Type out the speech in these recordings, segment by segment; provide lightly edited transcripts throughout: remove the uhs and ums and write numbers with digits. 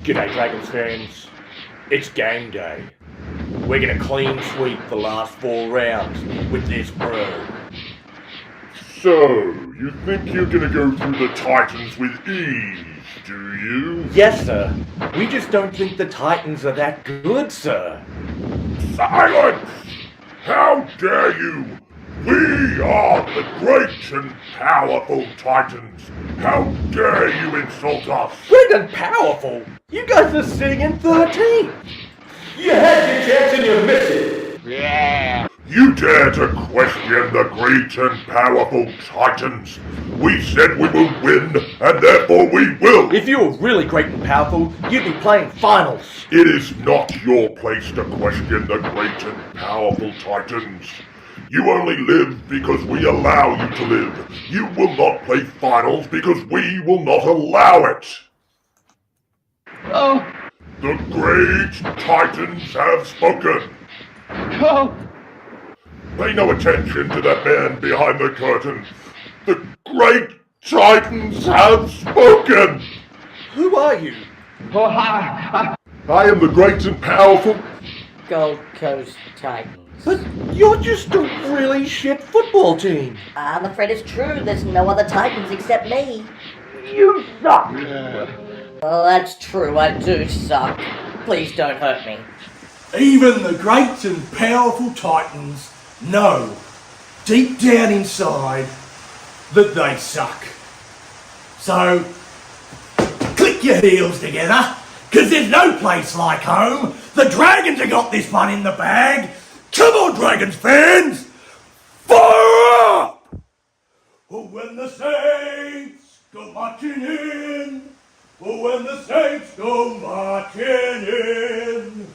G'day Dragons fans, it's game day. We're going to clean sweep the last 4 rounds with this bro. So, you think you're going to go through the Titans with ease, do you? Yes sir, we just don't think the Titans are that good, sir. Silence! How dare you! We are the great and powerful Titans! How dare you insult us! Great and powerful? You guys are sitting in 13th! You had your chance and you missed it! Yeah! You dare to question the great and powerful Titans! We said we will win, and therefore we will! If you were really great and powerful, you'd be playing finals! It is not your place to question the great and powerful Titans. You only live because we allow you to live. You will not play finals because we will not allow it. Oh! The great Titans have spoken. Oh! Pay no attention to that man behind the curtain. The great Titans have spoken. Who are you? Oh, I am the great and powerful. Gold Coast Titans. But you're just a really shit football team. I'm afraid it's true. There's no other Titans except me. You suck! Well, that's true. I do suck. Please don't hurt me. Even the great and powerful Titans know, deep down inside, that they suck. So, click your heels together, because there's no place like home. The Dragons have got this one in the bag. Come on, Dragons fans! Fire up! When the Saints go marching in, when the Saints go marching in,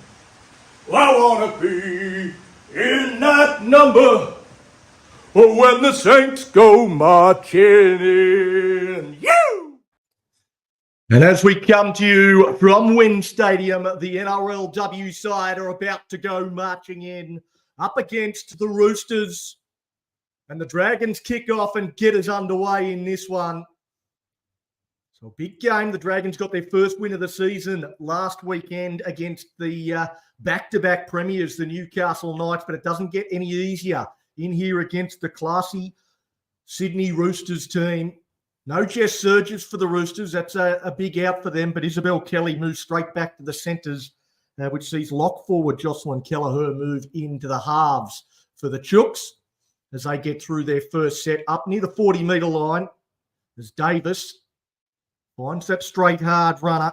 I want to be in that number. When the Saints go marching in. You! And as we come to you from Wynn Stadium, the NRLW side are about to go marching in up against the Roosters. And the Dragons kick off and get us underway in this one. So big game. The Dragons got their first win of the season last weekend against the back-to-back premiers, the Newcastle Knights, but it doesn't get any easier in here against the classy Sydney Roosters team. No Jess Surges for the Roosters. That's a big out for them, but Isabel Kelly moves straight back to the centres, which sees lock forward Jocelyn Kelleher move into the halves for the Chooks as they get through their first set up near the 40-metre line as Davis finds that straight hard runner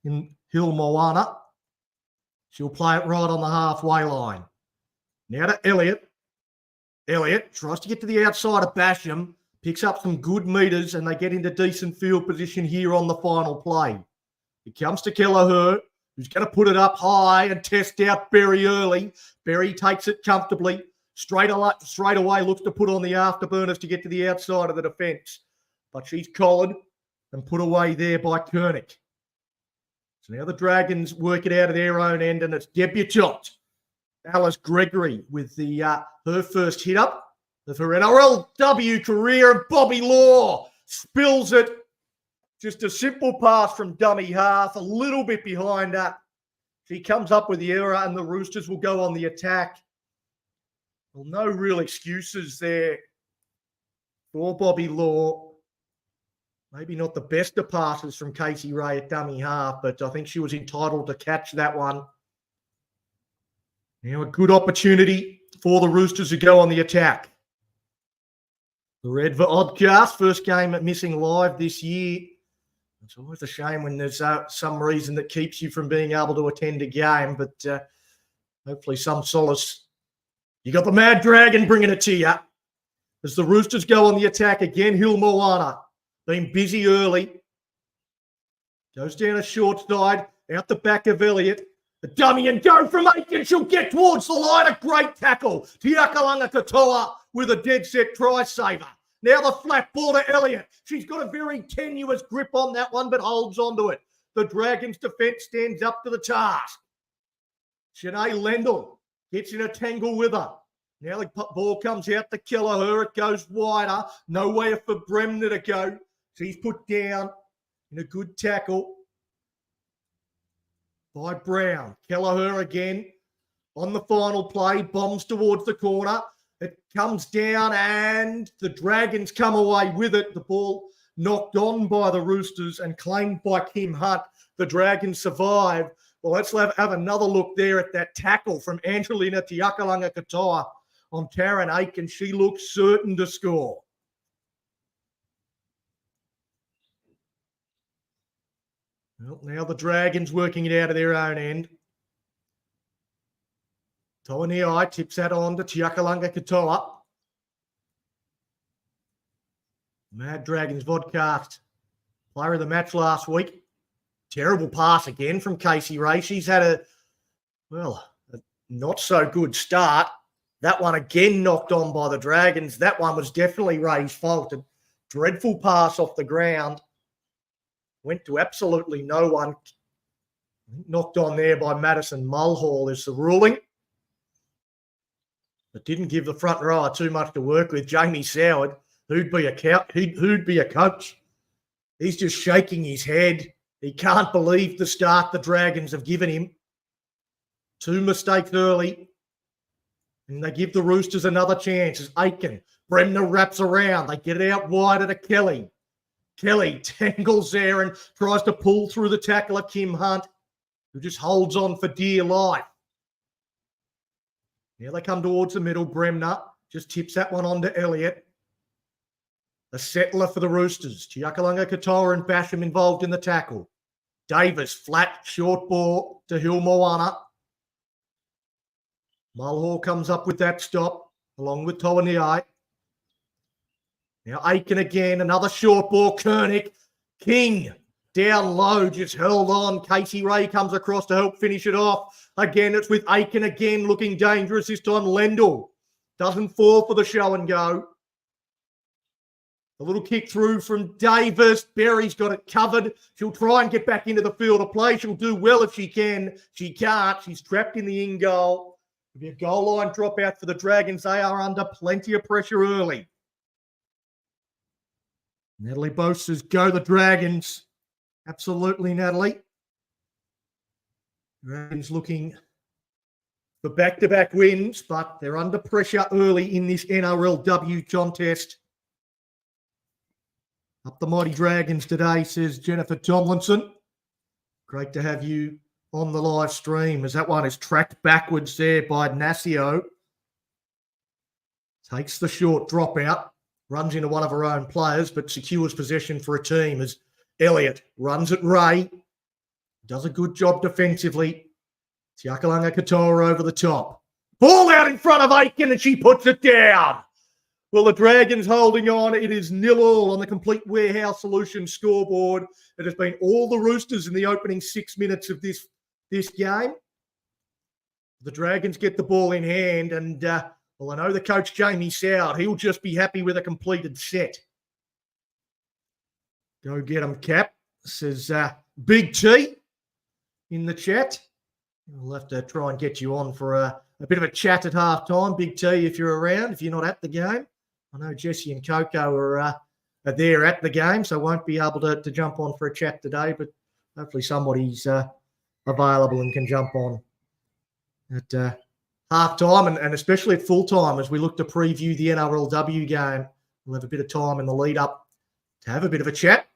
in Hill Moana. She'll play it right on the halfway line. Now to Elliott. Elliott tries to get to the outside of Basham, picks up some good metres, and they get into decent field position here on the final play. It comes to Kelleher, who's going to put it up high and test out Berry early. Berry takes it comfortably. Straight away looks to put on the afterburners to get to the outside of the defence. But she's collared and put away there by Kernick. So now the Dragons work it out at their own end, and it's debutante Alice Gregory with the her first hit up of her NRLW career, and Bobby Law spills it. Just a simple pass from dummy half, a little bit behind her. She comes up with the error, and the Roosters will go on the attack. Well, no real excuses there for Bobby Law. Maybe not the best of passes from Casey Ray at dummy half, but I think she was entitled to catch that one. Now a good opportunity for the Roosters to go on the attack. The Red for Oddcast, first game missing live this year. It's always a shame when there's some reason that keeps you from being able to attend a game, but hopefully some solace. You got the Mad Dragon bringing it to you. As the Roosters go on the attack again, Hill Moana. Been busy early. Goes down a short side, out the back of Elliott. The dummy and go from 8, and she'll get towards the line. A great tackle. Tiakalanga Katoa with a dead set try saver. Now the flat ball to Elliott. She's got a very tenuous grip on that one, but holds onto it. The Dragons' defence stands up to the task. Shanae Lendl gets in a tangle with her. Now the ball comes out to Kelleher. It goes wider. Nowhere for Bremner to go. She's put down in a good tackle. by Brown. Kelleher again on the final play, bombs towards the corner. It comes down and the Dragons come away with it. The ball knocked on by the Roosters and claimed by Kim Hunt. The Dragons survive. Well, let's have another look there at that tackle from Angelina Tiakalanga Katoa on Taryn Aiken. She looks certain to score. Well, now the Dragons working it out of their own end. Toaniai tips that on to Tiakalanga Katoa. Mad Dragons vodcast player of the match last week. Terrible pass again from Casey Ray. She's had a not so good start. That one again knocked on by the Dragons. That one was definitely Ray's fault. A dreadful pass off the ground. Went to absolutely no one. Knocked on there by Madison Mulhall is the ruling. But didn't give the front rower too much to work with. Jamie Soward, who'd be a coach. He's just shaking his head. He can't believe the start the Dragons have given him. 2 mistakes early. And they give the Roosters another chance as Aiken. Bremner wraps around. They get it out wide to Kelly. Kelly tangles there and tries to pull through the tackler, Kim Hunt, who just holds on for dear life. Now they come towards the middle. Bremner just tips that one on to Elliott. A settler for the Roosters. Tiakalanga Katoa and Basham involved in the tackle. Davis, flat, short ball to Hill Moana. Mulhall comes up with that stop, along with Toaniai. Now Aiken again, another short ball. Kernick, King, down low, just held on. Casey Ray comes across to help finish it off. Again, it's with Aiken again, looking dangerous this time. Lendl doesn't fall for the show and go. A little kick through from Davis. Berry's got it covered. She'll try and get back into the field of play. She'll do well if she can. She can't. She's trapped in the in-goal. It'll be a goal line dropout for the Dragons. They are under plenty of pressure early. Natalie Bose says, go the Dragons. Absolutely, Natalie. Dragons looking for back-to-back wins, but they're under pressure early in this NRLW contest. Up the mighty Dragons today, says Jennifer Tomlinson. Great to have you on the live stream, as that one is tracked backwards there by Nasio. Takes the short drop out, runs into one of her own players, but secures possession for a team as Elliott runs at Ray. Does a good job defensively. Tiakalanga Katoa over the top. Ball out in front of Aiken and she puts it down. Well, the Dragons holding on. It is 0-0 on the Complete Warehouse Solutions scoreboard. It has been all the Roosters in the opening 6 minutes of this game. The Dragons get the ball in hand and, I know the coach, Jamie Soward, he'll just be happy with a completed set. Go get him, Cap, says Big T in the chat. We'll have to try and get you on for a bit of a chat at halftime, Big T, if you're around, if you're not at the game. I know Jesse and Coco are there at the game, so won't be able to jump on for a chat today, but hopefully somebody's available and can jump on at half-time and especially at full-time as we look to preview the NRLW game. We'll have a bit of time in the lead-up to have a bit of a chat.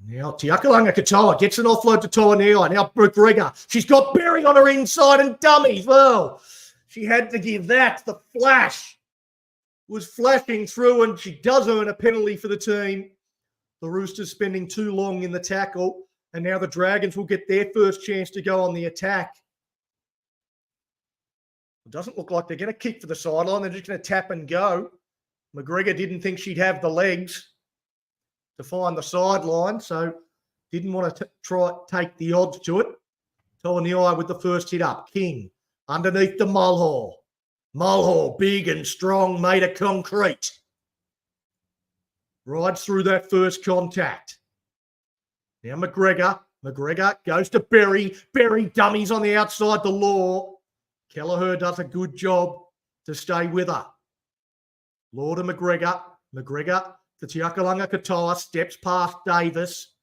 Now, Tiakalanga Katoa gets an offload to Toaniai. Now, McGregor. She's got Berry on her inside and dummies. Well, she had to give that. The flash was flashing through, and she does earn a penalty for the team. The Roosters spending too long in the tackle, and now the Dragons will get their first chance to go on the attack. It doesn't look like they're going to kick for the sideline. They're just going to tap and go. McGregor didn't think she'd have the legs to find the sideline, so didn't want to take the odds to it. Toaniai with the first hit up. King underneath the Mulhall. Mulhall, big and strong, made of concrete. Rides through that first contact. Now McGregor. McGregor goes to Berry. Berry dummies on the outside, the Law. Kelleher does a good job to stay with her. Law to McGregor. McGregor to Tiakalanga Katoa. Steps past Davis.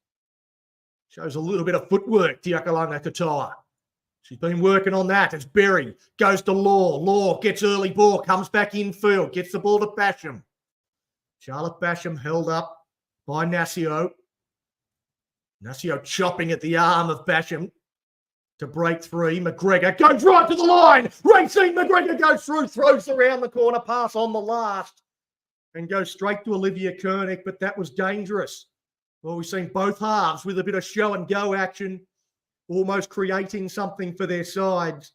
Shows a little bit of footwork, Tiakalanga Katoa. She's been working on that as Berry goes to Law. Law gets early ball, comes back infield, gets the ball to Basham. Charlotte Basham held up by Nassio. Nassio chopping at the arm of Basham to break free. McGregor goes right to the line. Racing McGregor goes through, throws around the corner, pass on the last, and goes straight to Olivia Kernick, but that was dangerous. Well, we've seen both halves with a bit of show and go action, almost creating something for their sides.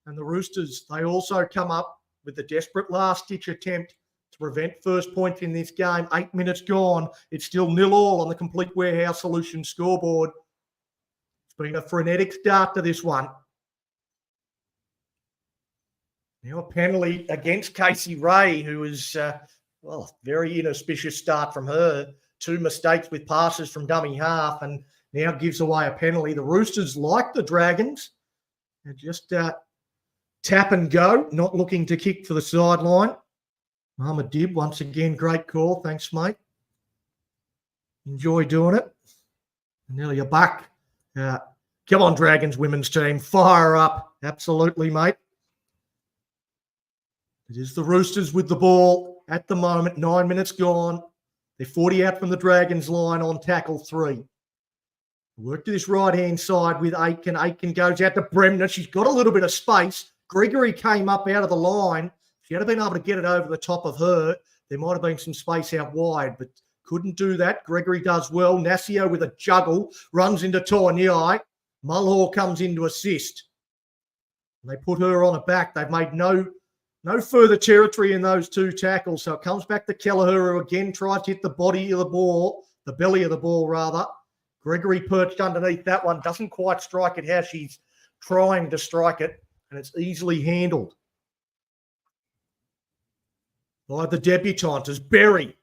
And the Roosters, they also come up with the desperate last-ditch attempt to prevent first point in this game. 8 minutes gone. It's still 0-0 on the Complete Warehouse Solutions scoreboard. It's been a frenetic start to this one. Now a penalty against Casey Ray, who is, very inauspicious start from her. 2 mistakes with passes from dummy half and now gives away a penalty. The Roosters, like the Dragons, are just tap and go, not looking to kick for the sideline. Mohamed Dib, once again, great call. Thanks, mate. Enjoy doing it. Nearly a buck. Come on, Dragons women's team. Fire up. Absolutely, mate. It is the Roosters with the ball at the moment. 9 minutes gone. They're 40 out from the Dragons line on tackle 3. Work to this right-hand side with Aitken. Aitken goes out to Bremner. She's got a little bit of space. Gregory came up out of the line. If she had been able to get it over the top of her, there might have been some space out wide, but couldn't do that. Gregory does well. Nassio with a juggle, runs into Toaniai. Mulhall comes in to assist. And they put her on her back. They've made no further territory in those 2 tackles, so it comes back to Kelleher, who again tries to hit the belly of the ball rather. Gregory perched underneath that one, doesn't quite strike it how she's trying to strike it, and it's easily handled by the debutante as Berry.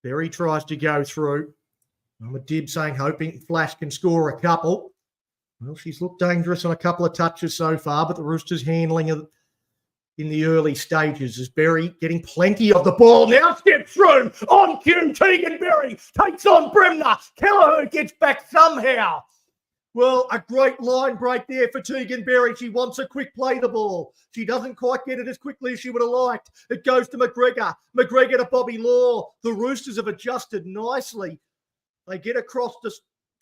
Berry tries to go through. I'm a Dib saying, hoping Flash can score a couple. Well, she's looked dangerous on a couple of touches so far, but the Roosters handling it in the early stages as Berry getting plenty of the ball. Now steps through on cue. Tegan Berry takes on Bremner. Kelleher gets back somehow. Well, a great line break there for Tegan Berry. She wants a quick play the ball. She doesn't quite get it as quickly as she would have liked. It goes to McGregor. McGregor to Bobby Law. The Roosters have adjusted nicely. They get across to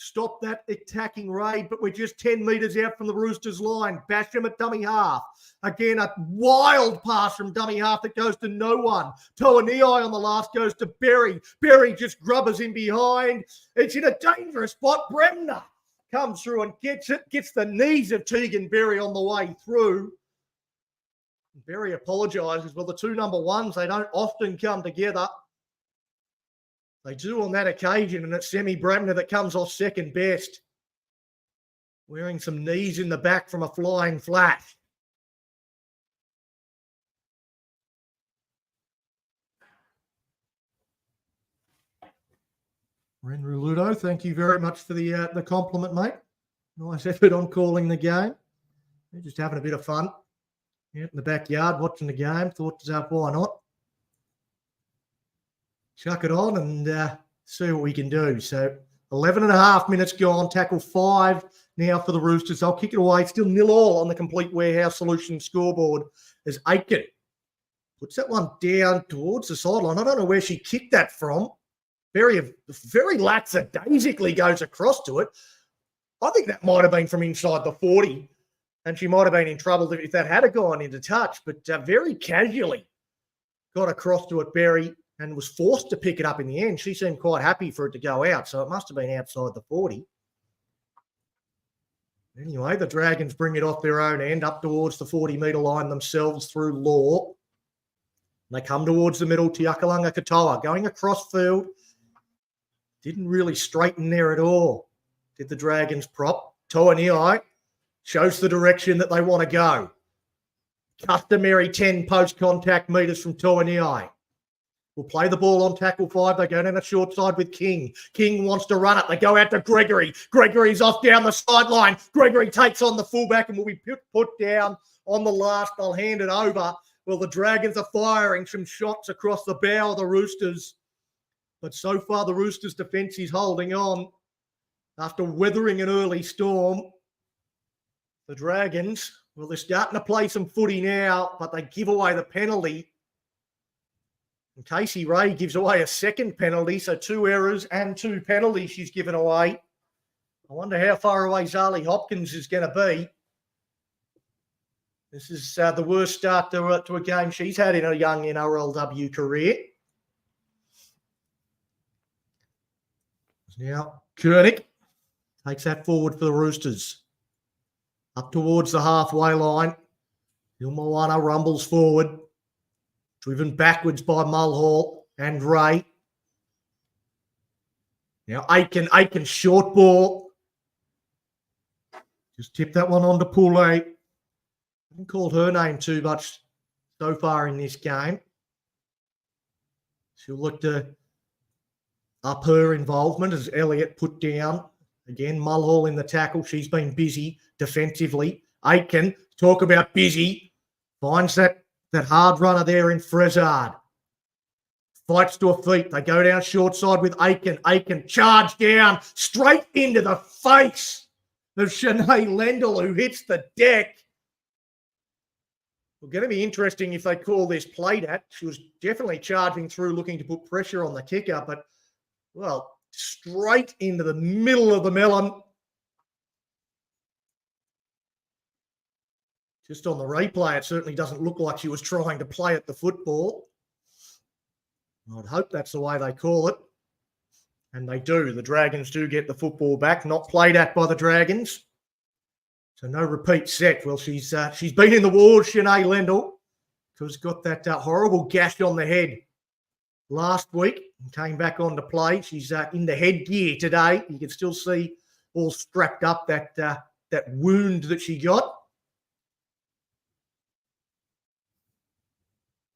stop that attacking raid, but we're just 10 metres out from the Roosters line. Basham at dummy half. Again, a wild pass from dummy half that goes to no one. Toaniai on the last goes to Berry. Berry just grubbers in behind. It's in a dangerous spot. Bremner comes through and gets it, gets the knees of Tegan Berry on the way through. Berry apologises. Well, the 2 number 1s, they don't often come together. They do on that occasion, and it's Semi Bremner that comes off second best, wearing some knees in the back from a flying flash. Renru Ludo, thank you very much for the compliment, mate. Nice effort on calling the game. We're just having a bit of fun out in the backyard watching the game. Thought, why not? Chuck it on and see what we can do. So 11 and a half minutes gone. Tackle 5 now for the Roosters. They'll kick it away. Still 0-0 on the Complete Warehouse Solutions scoreboard as Aitken puts that one down towards the sideline. I don't know where she kicked that from. Very lackadaisically goes across to it. I think that might have been from inside the 40, and she might have been in trouble if that had gone into touch, but very casually got across to it, Berry, and was forced to pick it up in the end. She seemed quite happy for it to go out, so it must have been outside the 40. Anyway, the Dragons bring it off their own end up towards the 40-metre line themselves through Law. They come towards the middle. Tiakalanga Katoa going across field. Didn't really straighten there at all, did the Dragons prop. Toaniai shows the direction that they want to go. Customary 10 post-contact metres from Toaniai. Will play the ball on tackle 5. They go down the short side with King. King wants to run it. They go out to Gregory. Gregory's off down the sideline. Gregory takes on the fullback and will be put down on the last. They'll hand it over. Well, the Dragons are firing some shots across the bow of the Roosters. But so far, the Roosters' defence is holding on. after weathering an early storm. The Dragons, well, they're starting to play some footy now, but they give away the penalty. And Casey Ray gives away a second penalty, so 2 errors and 2 penalties she's given away. I wonder how far away Zali Hopkins is going to be. This is the worst start to a game she's had in her young NRLW career. Now, Koenig takes that forward for the Roosters. Up towards the halfway line. Ilmoana rumbles forward. Driven backwards by Mulhall and Ray. Now, Aiken short ball. Just tip that one on to Poulet. Haven't called her name too much so far in this game. She'll look to up her involvement as Elliott put down. Again, Mulhall in the tackle. She's been busy defensively. Aitken, talk about busy, finds that hard runner there in Frezard. Fights to her feet. They go down short side with Aitken. Aitken charge down straight into the face of Shanae Lendl, who hits the deck. It's going to be interesting if they call this played at. She was definitely charging through, looking to put pressure on the kicker, but, well, straight into the middle of the melon. Just on the replay, it certainly doesn't look like she was trying to play at the football. I'd hope that's the way they call it. And they do. The Dragons do get the football back, not played at by the Dragons. So no repeat set. Well, she's been in the ward, Shanae Lendl, because got that horrible gash on the head last week and came back on to play. She's in the headgear today. You can still see all strapped up that wound that she got.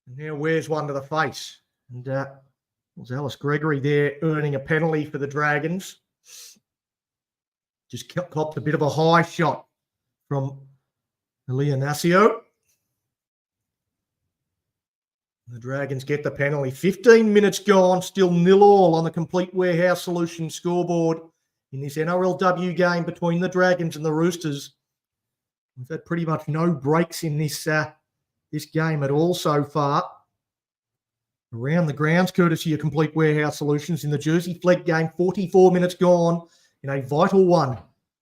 And now wears one to the face. And was Alice Gregory there earning a penalty for the Dragons. Just copped a bit of a high shot from Leonasio. The Dragons get the penalty. 15 minutes gone, still 0-0 on the Complete Warehouse Solutions scoreboard in this NRLW game between the Dragons and the Roosters. We've had pretty much no breaks in this game at all so far. Around the grounds, courtesy of Complete Warehouse Solutions in the Jersey Flegg game, 44 minutes gone in a vital one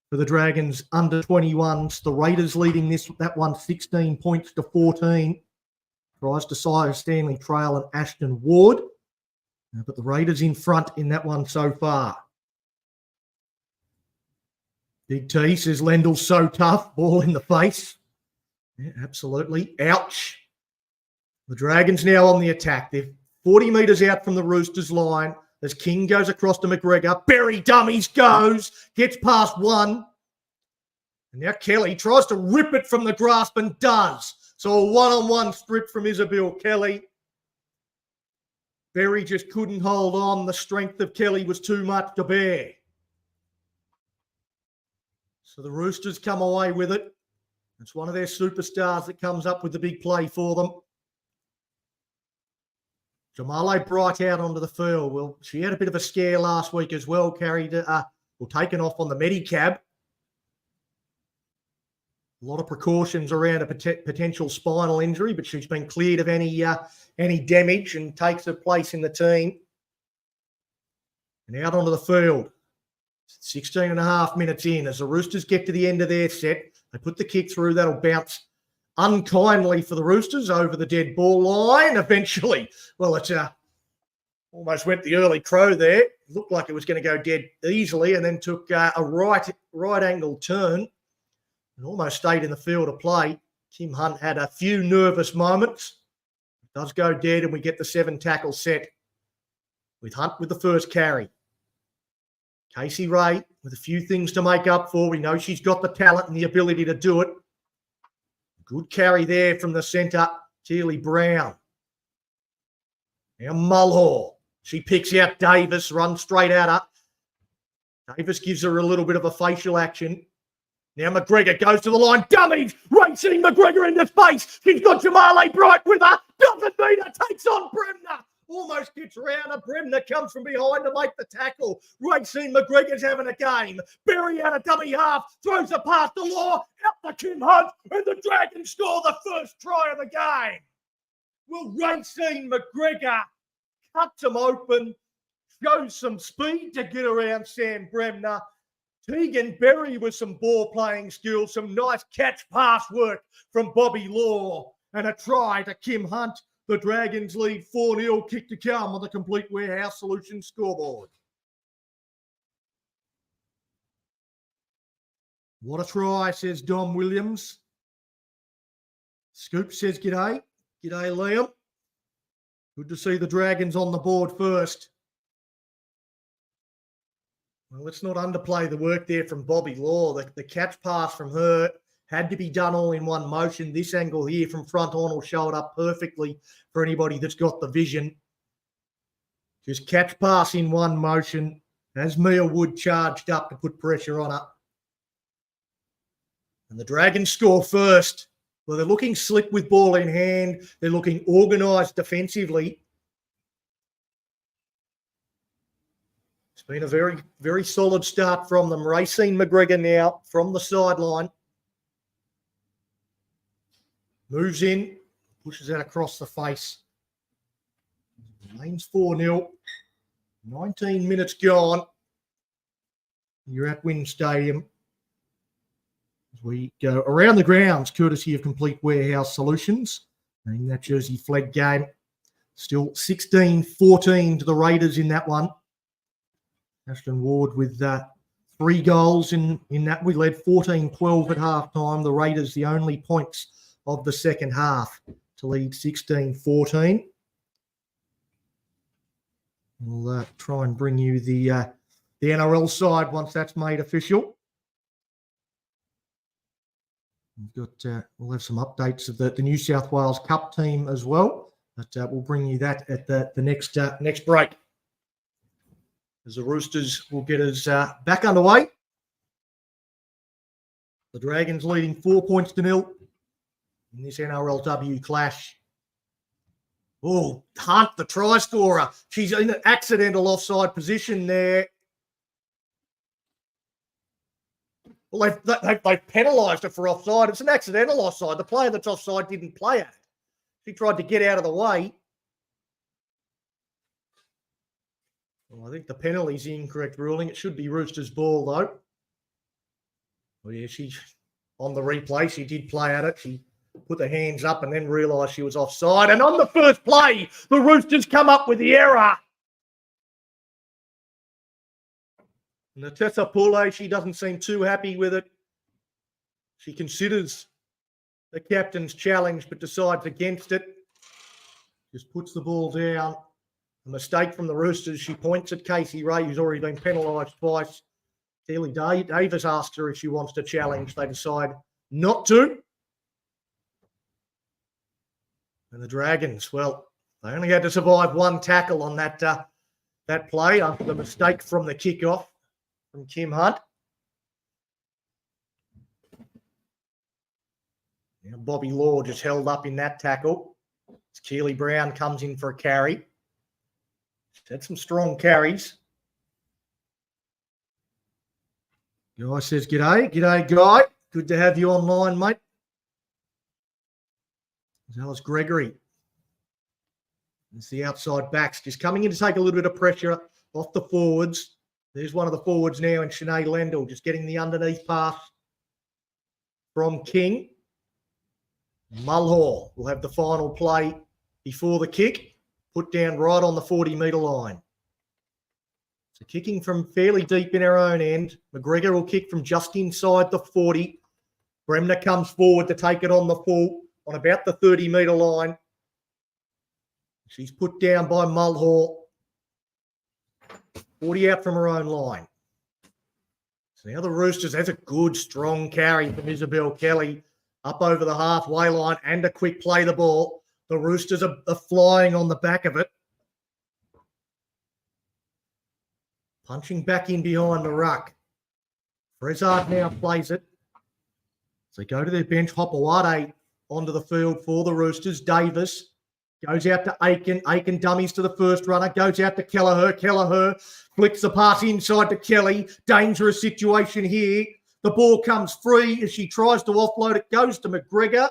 for the Dragons under 21s. The Raiders leading that one 16 points to 14. Tries to Sire Stanley Trail and Ashton Ward. But the Raiders in front in that one so far. Big T says Lendl's so tough. Ball in the face. Yeah, absolutely. Ouch. The Dragons now on the attack. They're 40 metres out from the Roosters line as King goes across to McGregor. Berry dummies goes. Gets past one. And now Kelly tries to rip it from the grasp and does. So a one-on-one strip from Isabel Kelly. Berry just couldn't hold on. The strength of Kelly was too much to bear. So the Roosters come away with it. It's one of their superstars that comes up with the big play for them. Jamale Bright out onto the field. Well, she had a bit of a scare last week as well, taken off on the Medicab. A lot of precautions around a potential spinal injury, but she's been cleared of any damage and takes her place in the team. And out onto the field. 16 and a half minutes in. As the Roosters get to the end of their set, they put the kick through. That'll bounce unkindly for the Roosters over the dead ball line. Eventually, well, it's almost went the early crow there. Looked like it was going to go dead easily and then took a right angle turn and almost stayed in the field of play. Kim Hunt had a few nervous moments. It does go dead and we get the 7 tackle set with Hunt with the first carry. Casey Ray with a few things to make up for. We know she's got the talent and the ability to do it. Good carry there from the centre, Keely Brown. Now Mulhall. She picks out Davis, runs straight at her. Davis gives her a little bit of a facial action. Now McGregor goes to the line. Dummies! Racing McGregor into space. She's got Jamale Bright with her. Doesn't beat her. Takes on Bremner. almost gets round. A Bremner comes from behind to make the tackle. Racine McGregor's having a game. Berry out of dummy half, throws it past the law, out to Kim Hunt, and the Dragons score the first try of the game. Well, Racine McGregor cuts him open, shows some speed to get around Sam Bremner. Tegan Berry with some ball playing skills, some nice catch pass work from Bobby Law, and a try to Kim Hunt. The Dragons lead 4-0, kick to come on the Complete Warehouse Solutions scoreboard. What a try, says Dom Williams. Scoop says g'day. G'day, Liam. Good to see the Dragons on the board first. Well, let's not underplay the work there from Bobby Law. The catch pass from her had to be done all in one motion. This angle here from front on will show it up perfectly for anybody that's got the vision. Just catch pass in one motion as Mia Wood charged up to put pressure on her. And the Dragons score first. Well, they're looking slick with ball in hand. They're looking organised defensively. It's been a very, very solid start from them. Racine McGregor now from the sideline. Moves in, pushes that across the face. Remains 4-0. 19 minutes gone. You're at Wynn Stadium. As we go around the grounds, courtesy of Complete Warehouse Solutions. And in that Jersey flag game, still 16-14 to the Raiders in that one. Ashton Ward with 3 goals in that. We led 14-12 at halftime. The Raiders, the only points of the second half to lead 16-14. We'll try and bring you the NRL side once that's made official. We've got we'll have some updates of the New South Wales Cup team as well, but we'll bring you that at the next break. As the Roosters will get us back underway. The Dragons leading 4-0 in this NRLW clash. Oh, Hunt, the try scorer. She's in an accidental offside position there. Well, they've penalised her for offside. It's an accidental offside. The player that's offside didn't play at it. She tried to get out of the way. Well, I think the penalty's the incorrect ruling. It should be Roosters' ball, though. Well, yeah, she on the replay, she did play at it. She put the hands up and then realised she was offside. And on the first play, the Roosters come up with the error. Natessa Pule, she doesn't seem too happy with it. She considers the captain's challenge but decides against it. Just puts the ball down. A mistake from the Roosters. She points at Casey Ray, who's already been penalised twice. Kelly Davis asked her if she wants to challenge. They decide not to. And the Dragons, well, they only had to survive one tackle on that play after the mistake from the kickoff from Kim Hunt. Now Bobby Law just held up in that tackle. As Keely Brown comes in for a carry. She's had some strong carries. Guy says, g'day. G'day, Guy. Good to have you online, mate. As well as Gregory. It's the outside backs just coming in to take a little bit of pressure off the forwards. There's one of the forwards now in Sinead Lendl, just getting the underneath pass from King. Mulhall will have the final play before the kick, put down right on the 40-metre line. So kicking from fairly deep in our own end. McGregor will kick from just inside the 40. Bremner comes forward to take it on the full, on about the 30-metre line. She's put down by Mulhall. 40 out from her own line. So now the Roosters, that's a good, strong carry from Isabel Kelly up over the halfway line and a quick play the ball. The Roosters are flying on the back of it. Punching back in behind the ruck. Frezard now plays it. So they go to their bench. Hopawade onto the field for the Roosters. Davis Goes out to Aiken. Aiken dummies to the first runner. Goes out to Kelleher. Kelleher flicks the pass inside to Kelly. Dangerous situation here. The ball comes free as she tries to offload it. Goes to McGregor.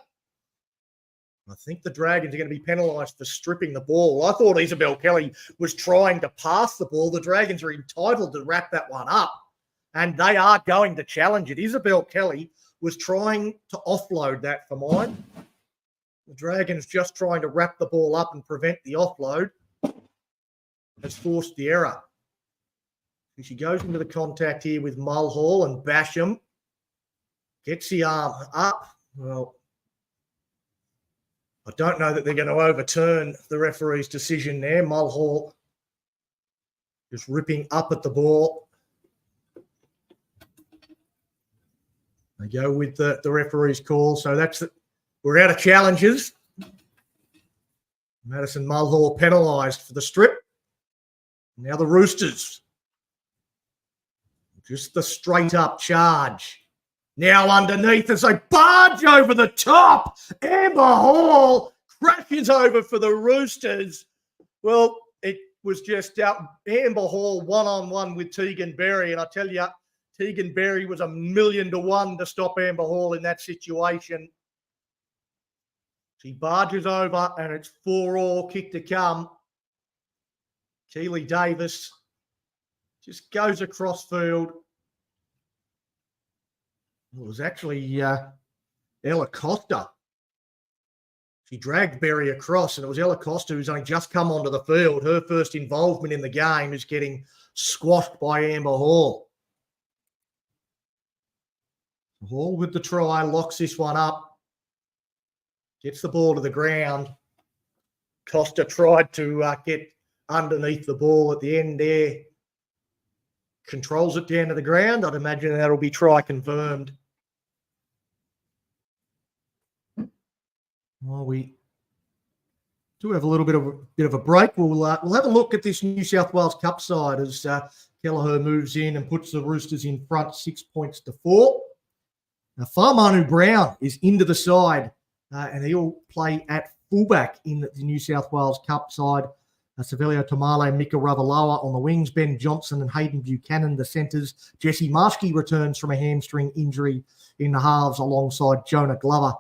I think the Dragons are going to be penalised for stripping the ball. I thought Isabel Kelly was trying to pass the ball. The Dragons are entitled to wrap that one up, and they are going to challenge it. Isabel Kelly was trying to offload that for mine. The Dragons just trying to wrap the ball up and prevent the offload has forced the error. She goes into the contact here with Mulhall, and Basham gets the arm up. Well, I don't know that they're going to overturn the referee's decision there. Mulhall just ripping up at the ball. They go with the referee's call. So we're out of challenges. Madison Mulhall penalised for the strip. Now the Roosters. Just the straight up charge. Now underneath as they barge over the top. Amber Hall crashes over for the Roosters. Well, it was just Amber Hall one-on-one with Tegan Berry. And I tell you, Tegan Berry was 1,000,000 to 1 to stop Amber Hall in that situation. She barges over and it's 4-all kick to come. Keely Davis just goes across field. It was actually Ella Costa. She dragged Berry across, and it was Ella Costa who's only just come onto the field. Her first involvement in the game is getting squashed by Amber Hall. Hall with the try, locks this one up. Gets the ball to the ground. Costa tried to get underneath the ball at the end there. Controls it down to the ground. I'd imagine that'll be try confirmed. Well, we do have a little bit of a break. We'll have a look at this New South Wales Cup side as Kelleher moves in and puts the Roosters in front 6 points to 4. Now, Farmanu Brown is into the side, and he'll play at fullback in the New South Wales Cup side. Savelio Tamale, Mika Ravaloa on the wings, Ben Johnson and Hayden Buchanan, the centres. Jesse Marshke returns from a hamstring injury in the halves alongside Jonah Glover.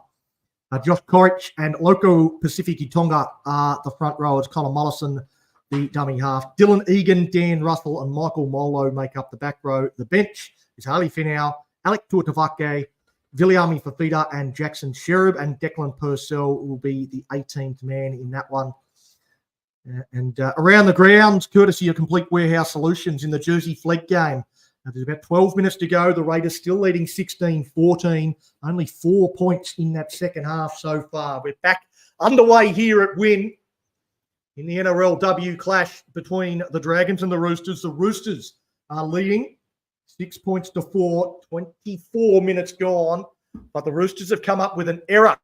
Josh Corich and Loco Pacific Tonga are the front rowers. Connor Mollison, the dummy half. Dylan Egan, Dan Russell and Michael Molo make up the back row. The bench is Harley Finau, Alec Tuatavake, Viliami Fafita and Jackson Sherub, and Declan Purcell will be the 18th man in that one. And around the grounds, courtesy of Complete Warehouse Solutions in the Jersey Fleet game. There's about 12 minutes to go. The Raiders still leading 16-14. Only 4 points in that second half so far. We're back underway here at Wynn in the NRLW clash between the Dragons and the Roosters. The Roosters are leading 6 points to 4. 24 minutes gone. But the Roosters have come up with an error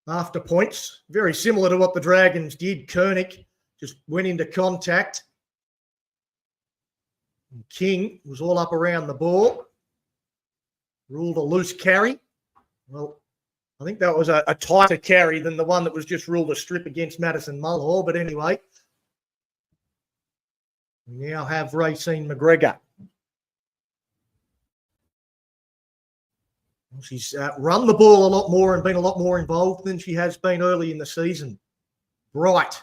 after points, very similar to what the Dragons did. Kernick just went into contact. And King was all up around the ball. Ruled a loose carry. Well, I think that was a tighter carry than the one that was just ruled a strip against Madison Mulhall. But anyway, we now have Racine McGregor. She's run the ball a lot more and been a lot more involved than she has been early in the season. Bright.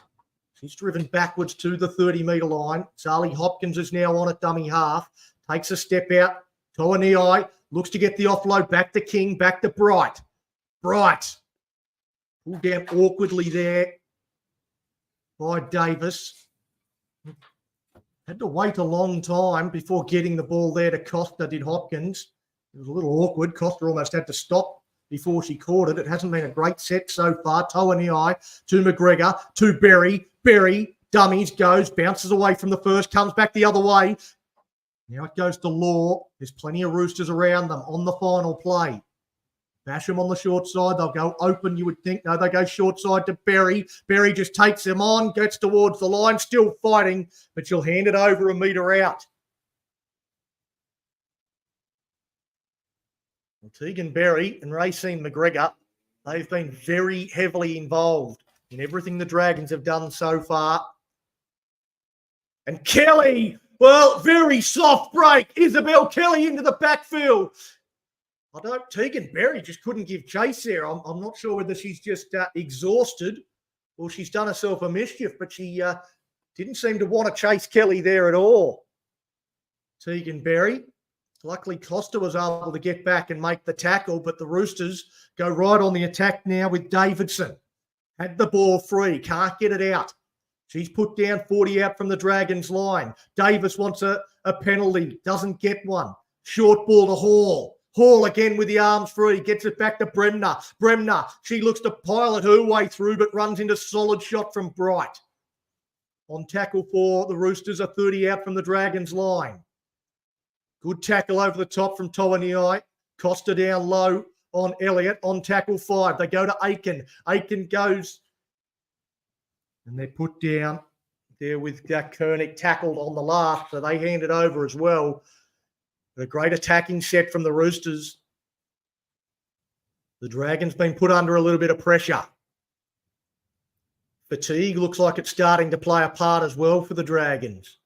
She's driven backwards to the 30-metre line. Charlie Hopkins is now on at dummy half. Takes a step out. Toaniai looks to get the offload. Back to King. Back to Bright. Bright. Pulled down awkwardly there by Davis. Had to wait a long time before getting the ball there to Costa, did Hopkins. It was a little awkward. Costa almost had to stop before she caught it. It hasn't been a great set so far. Toaniai to McGregor, to Berry. Berry, dummies, goes, bounces away from the first, comes back the other way. Now it goes to Law. There's plenty of Roosters around them on the final play. Basham on the short side. They'll go open, you would think. No, they go short side to Berry. Berry just takes them on, gets towards the line, still fighting, but she'll hand it over a metre out. Well, Tegan Berry and Racine McGregor They've been very heavily involved in everything the Dragons have done so far. And Kelly, well, very soft break. Isabel Kelly into the backfield. Tegan Berry just couldn't give chase there. I'm not sure whether she's just exhausted or she's done herself a mischief, but she didn't seem to want to chase Kelly there at all. Tegan Berry. Luckily, Costa was able to get back and make the tackle, but the Roosters go right on the attack now with Davidson. Had the ball free, can't get it out. She's put down 40 out from the Dragons line. Davis wants a penalty, doesn't get one. Short ball to Hall. Hall again with the arms free, gets it back to Bremner. Bremner, she looks to pilot her way through, but runs into solid shot from Bright. On tackle for the Roosters, a 30 out from the Dragons line. Good tackle over the top from Tawaniai. Costa down low on Elliott. On tackle 5. They go to Aiken. Aiken goes, and they're put down there with Koenig tackled on the last, so they hand it over as well. A great attacking set from the Roosters. The Dragons been put under a little bit of pressure. Fatigue looks like it's starting to play a part as well for the Dragons.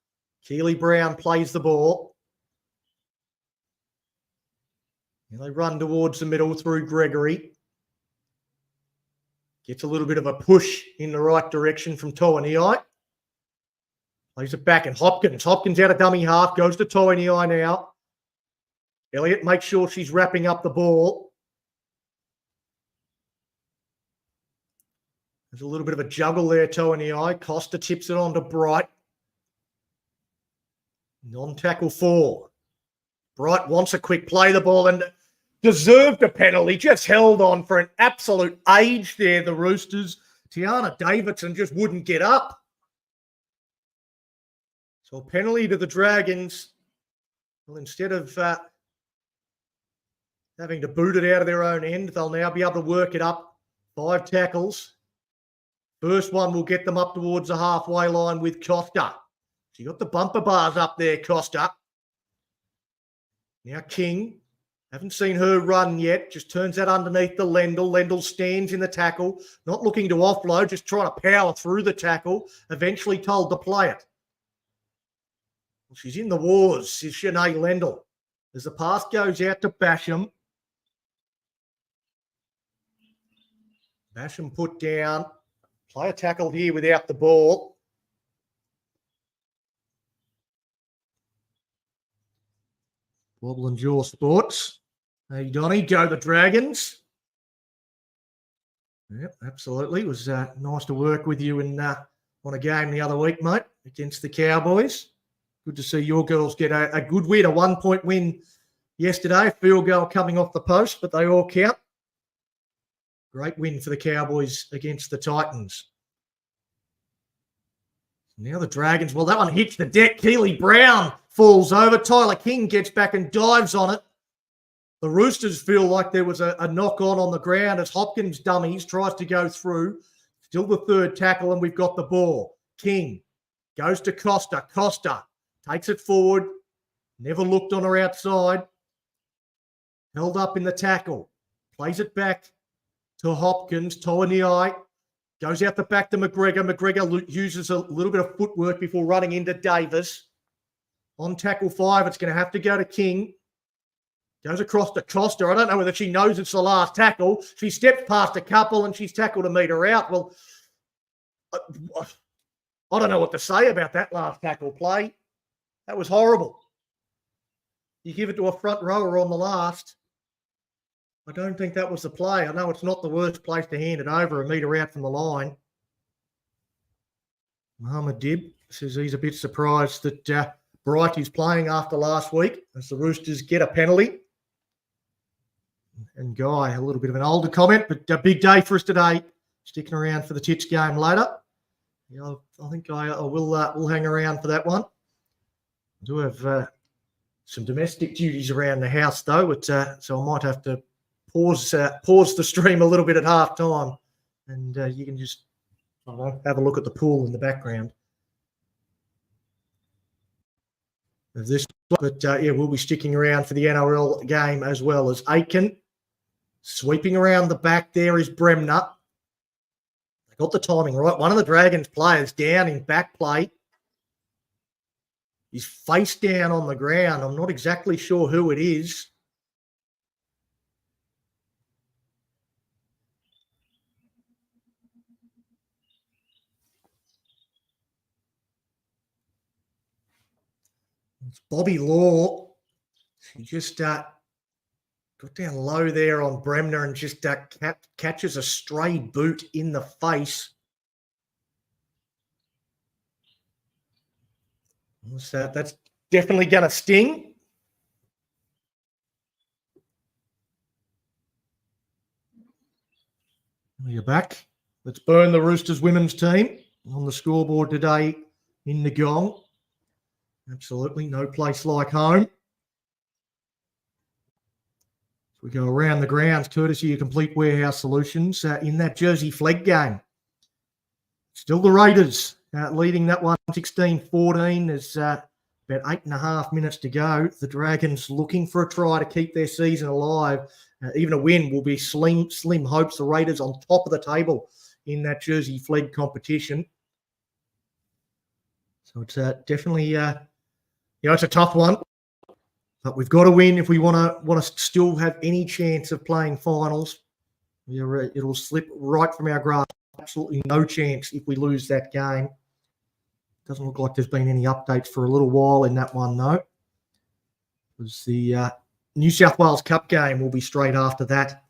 Keely Brown plays the ball. And they run towards the middle through Gregory. Gets a little bit of a push in the right direction from Tawaniai. Plays it back and Hopkins. Hopkins out of dummy half. Goes to Tawaniai now. Elliott makes sure she's wrapping up the ball. There's a little bit of a juggle there, Tawaniai. Costa tips it on to Bright. Non-tackle 4. Bright wants a quick play the ball and deserved a penalty. Just held on for an absolute age there, the Roosters. Tiana Davidson just wouldn't get up. So a penalty to the Dragons. Well, instead of having to boot it out of their own end, they'll now be able to work it up. 5 tackles. First one will get them up towards the halfway line with Costa. So you got the bumper bars up there, Costa. Now King. Haven't seen her run yet. Just turns that underneath the Lendl. Lendl stands in the tackle. Not looking to offload. Just trying to power through the tackle. Eventually told to play it. Well, she's in the wars, is Shanae Lendl. As the pass goes out to Basham. Basham put down. Player tackled here without the ball. Wobble and Jaw Sports. Hey, Donnie, go the Dragons. Yep, absolutely. It was nice to work with you on a game the other week, mate, against the Cowboys. Good to see your girls get a good win, a 1-point win yesterday. Field goal coming off the post, but they all count. Great win for the Cowboys against the Titans. Now the Dragons, well, that one hits the deck. Keely Brown falls over. Tyler King gets back and dives on it. The Roosters feel like there was a knock-on the ground as Hopkins dummies, tries to go through. Still the third tackle, and we've got the ball. King goes to Costa. Costa takes it forward. Never looked on her outside. Held up in the tackle. Plays it back to Hopkins. Tawaniai goes out the back to McGregor. McGregor uses a little bit of footwork before running into Davis. On tackle 5, it's going to have to go to King. Goes across to Costa. I don't know whether she knows it's the last tackle. She steps past a couple and she's tackled a metre out. Well, I don't know what to say about that last tackle play. That was horrible. You give it to a front rower on the last. I don't think that was the play. I know it's not the worst place to hand it over, a metre out from the line. Mohamed Dib says he's a bit surprised that Bright is playing after last week as the Roosters get a penalty. And Guy, a little bit of an older comment, but a big day for us today. Sticking around for the Tits game later. Yeah, I think I will hang around for that one. I do have some domestic duties around the house though, so I might have to pause the stream a little bit at half time, and you can just have a look at the pool in the background of this. But we'll be sticking around for the NRL game as well as Aiken. Sweeping around the back there is Bremner. They got the timing right. One of the Dragons players down in back play. He's face down on the ground. I'm not exactly sure who it is. It's Bobby Law. He just got down low there on Bremner and just catches a stray boot in the face. What's that? That's definitely going to sting. You're back. Let's burn the Roosters women's team on the scoreboard today in the Gong. Absolutely no place like home. We go around the grounds, courtesy of Complete Warehouse Solutions, in that Jersey Flegg game. Still the Raiders leading that one 16-14. There's about 8.5 minutes to go. The Dragons looking for a try to keep their season alive. Even a win will be slim hopes. The Raiders on top of the table in that Jersey Flegg competition. So it's definitely, it's a tough one. But we've got to win if we want to still have any chance of playing finals. It'll slip right from our grasp. Absolutely no chance if we lose that game. Doesn't look like there's been any updates for a little while in that one, though. Because the New South Wales Cup game will be straight after that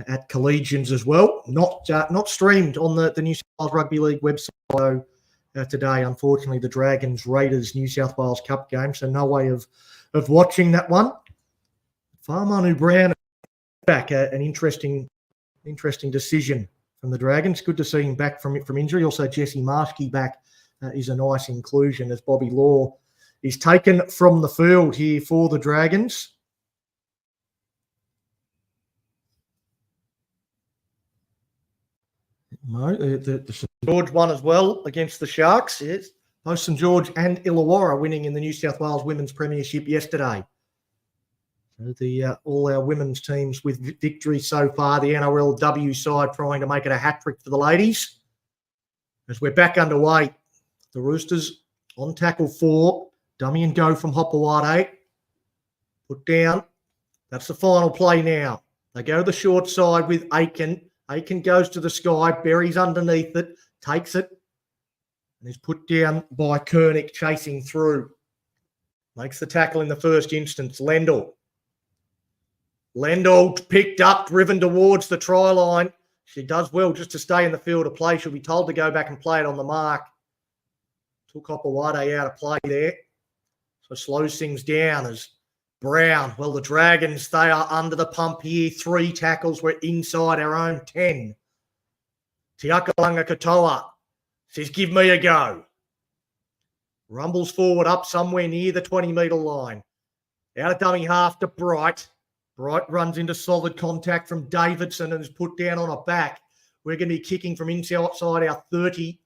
at Collegians as well. Not streamed on the New South Wales Rugby League website today. Unfortunately, the Dragons Raiders New South Wales Cup game, so no way of watching that one. Farmanu Brown back, an interesting decision from the Dragons. Good to see him back from injury. Also, Jesse Marshke back is a nice inclusion as Bobby Law is taken from the field here for the Dragons. No, the St George won as well against the Sharks. Yes. Both St George and Illawarra winning in the New South Wales Women's Premiership yesterday. So all our women's teams with victory so far. The NRLW side trying to make it a hat-trick for the ladies. As we're back underway, the Roosters on tackle 4. Dummy and go from Hopewade. Put down. That's the final play now. They go to the short side with Aiken. Aiken goes to the sky, buries underneath it, takes it, and is put down by Kernick chasing through. Makes the tackle in the first instance. Lendl picked up, driven towards the try line. She does well just to stay in the field of play. She'll be told to go back and play it on the mark. Took Hopewade out of play there. So slows things down as Brown. Well, the Dragons, they are under the pump here. 3 tackles. We're inside our own 10. Tiakalanga Katoa says, give me a go. Rumbles forward up somewhere near the 20-metre line. Out of dummy half to Bright. Bright runs into solid contact from Davidson and is put down on a back. We're going to be kicking from inside our 30.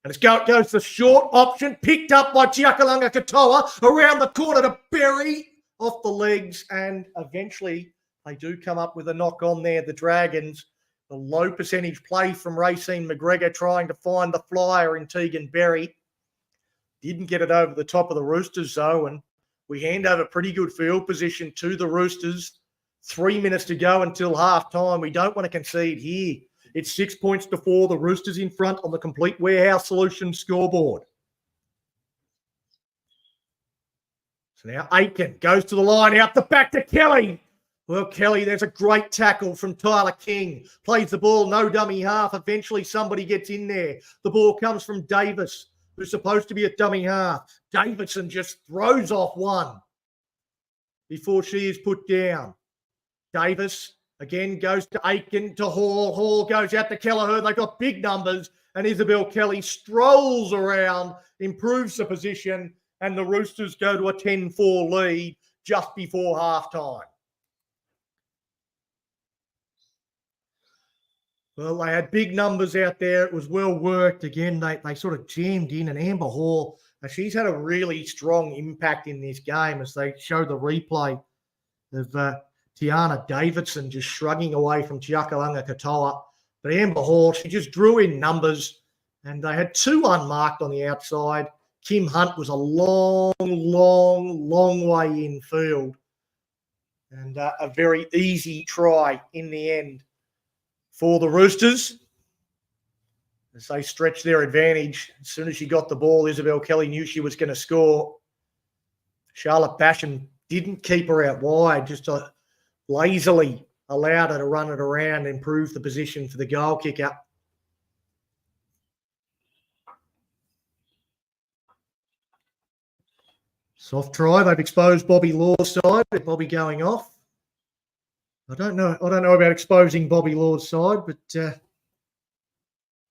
And it goes the short option, picked up by Tiakalanga Katoa around the corner to Berry off the legs. And eventually they do come up with a knock on there, the Dragons. The low percentage play from Racine McGregor trying to find the flyer in Tegan Berry. Didn't get it over the top of the Roosters, though, and we hand over pretty good field position to the Roosters. 3 minutes to go until half-time. We don't want to concede here. It's 6 points to 4. The Roosters in front on the Complete Warehouse Solutions scoreboard. So now Aiken goes to the line, out the back to Kelly. Well, Kelly, there's a great tackle from Tyler King. Plays the ball, no dummy half. Eventually somebody gets in there. The ball comes from Davis, who's supposed to be at dummy half. Davidson just throws off one before she is put down. Davis again goes to Aiken, to Hall. Hall goes out to Kelleher. They've got big numbers, and Isabel Kelly strolls around, improves the position, and the Roosters go to a 10-4 lead just before halftime. Well, they had big numbers out there. It was well worked. Again, they sort of jammed in, and Amber Hall, she's had a really strong impact in this game as they show the replay of Tiana Davidson just shrugging away from Tiakalunga Katoa. But Amber Hall, she just drew in numbers, and they had 2 unmarked on the outside. Kim Hunt was a long way in field, and a very easy try in the end for the Roosters as they stretched their advantage. As soon as she got the ball, Isabel Kelly knew she was going to score. Charlotte Basham didn't keep her out wide, just lazily allowed her to run it around and improve the position for the goal kicker. Soft try. They've exposed Bobby Law's side. Bobby going off. I don't know about exposing Bobby Law's side, but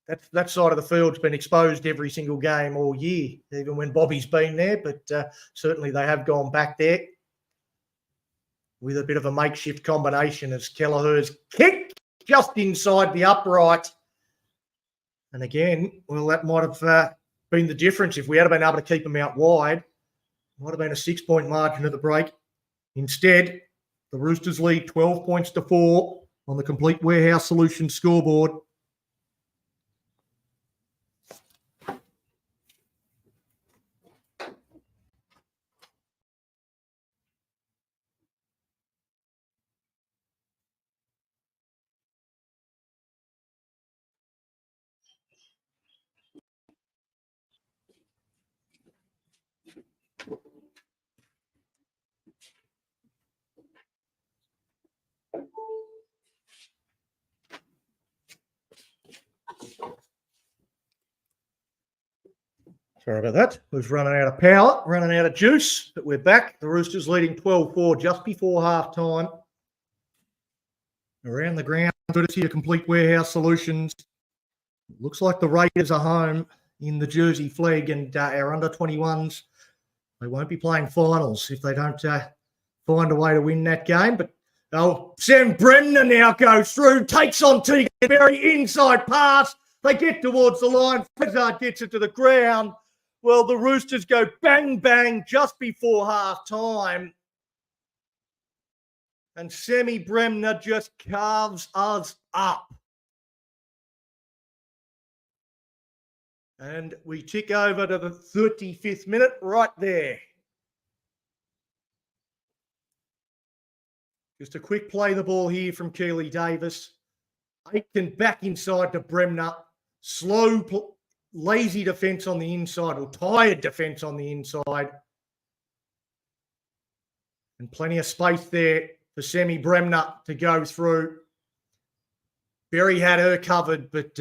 that side of the field's been exposed every single game all year, even when Bobby's been there. But certainly they have gone back there with a bit of a makeshift combination as Kelleher's kick just inside the upright. And again, well, that might have been the difference. If we had been able to keep them out wide, it might have been a 6-point margin at the break. Instead, the Roosters lead 12 points to 4 on the Complete Warehouse Solutions scoreboard. Sorry about that. We've running out of power, running out of juice, but we're back. The Roosters leading 12-4 just before half-time. Around the ground, courtesy of Complete Warehouse Solutions. Looks like the Raiders are home in the Jersey flag, and our under-21s, they won't be playing finals if they don't find a way to win that game. But Sam Bremner now goes through, takes on Tegan Berry, inside pass. They get towards the line. Fezard gets it to the ground. Well, the Roosters go bang, bang just before half-time. And Sammy Bremner just carves us up. And we tick over to the 35th minute right there. Just a quick play the ball here from Keely Davis. Aitken back inside to Bremner. Lazy defence on the inside, or tired defence on the inside. And plenty of space there for Sammy Bremner to go through. Berry had her covered, but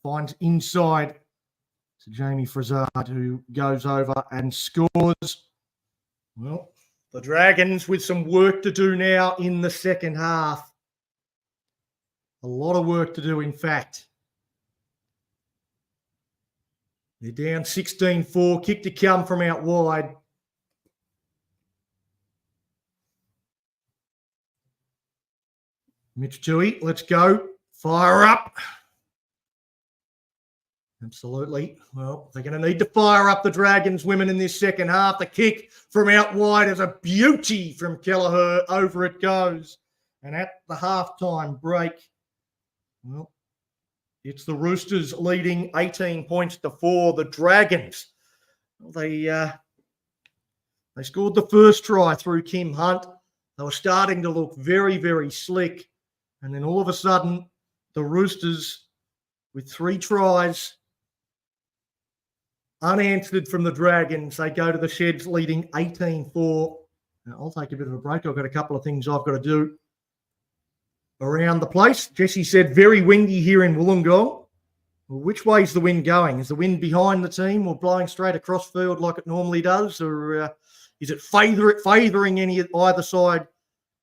finds inside to Jamie Frazard, who goes over and scores. Well, the Dragons with some work to do now in the second half. A lot of work to do, in fact. They're down 16-4. Kick to come from out wide. Mitch Tui, let's go. Fire up. Absolutely. Well, they're going to need to fire up the Dragons women in this second half. The kick from out wide is a beauty from Kelleher. Over it goes. And at the halftime break, well, it's the Roosters leading 18 points to 4. The Dragons, they scored the first try through Kim Hunt. They were starting to look very, very slick. And then all of a sudden, the Roosters, with 3 tries unanswered from the Dragons, they go to the Sheds leading 18-4. Now, I'll take a bit of a break. I've got a couple of things I've got to do around the place. Jesse said, very windy here in Wollongong. Well, which way is the wind going? Is the wind behind the team or blowing straight across field like it normally does? Or is it favouring either side,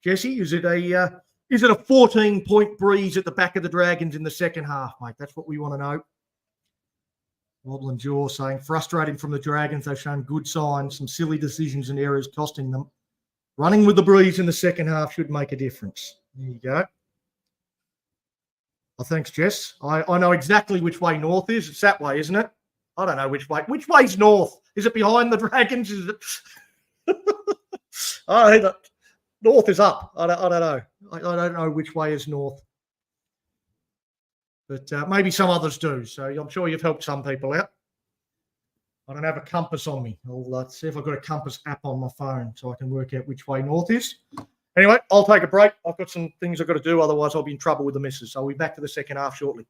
Jesse? Is it a 14-point breeze at the back of the Dragons in the second half, mate? That's what we want to know. Wobbling jaw saying, frustrating from the Dragons. They've shown good signs. Some silly decisions and errors costing them. Running with the breeze in the second half should make a difference. There you go. Oh, thanks, Jess. I know exactly which way north is. It's that way, isn't it? I don't know which way. Which way's north? Is it behind the Dragons? Is it? North is up. I don't know. I don't know which way is north. But maybe some others do. So I'm sure you've helped some people out. I don't have a compass on me. I'll see if I've got a compass app on my phone so I can work out which way north is. Anyway, I'll take a break. I've got some things I've got to do. Otherwise, I'll be in trouble with the missus. So I'll be back to the second half shortly.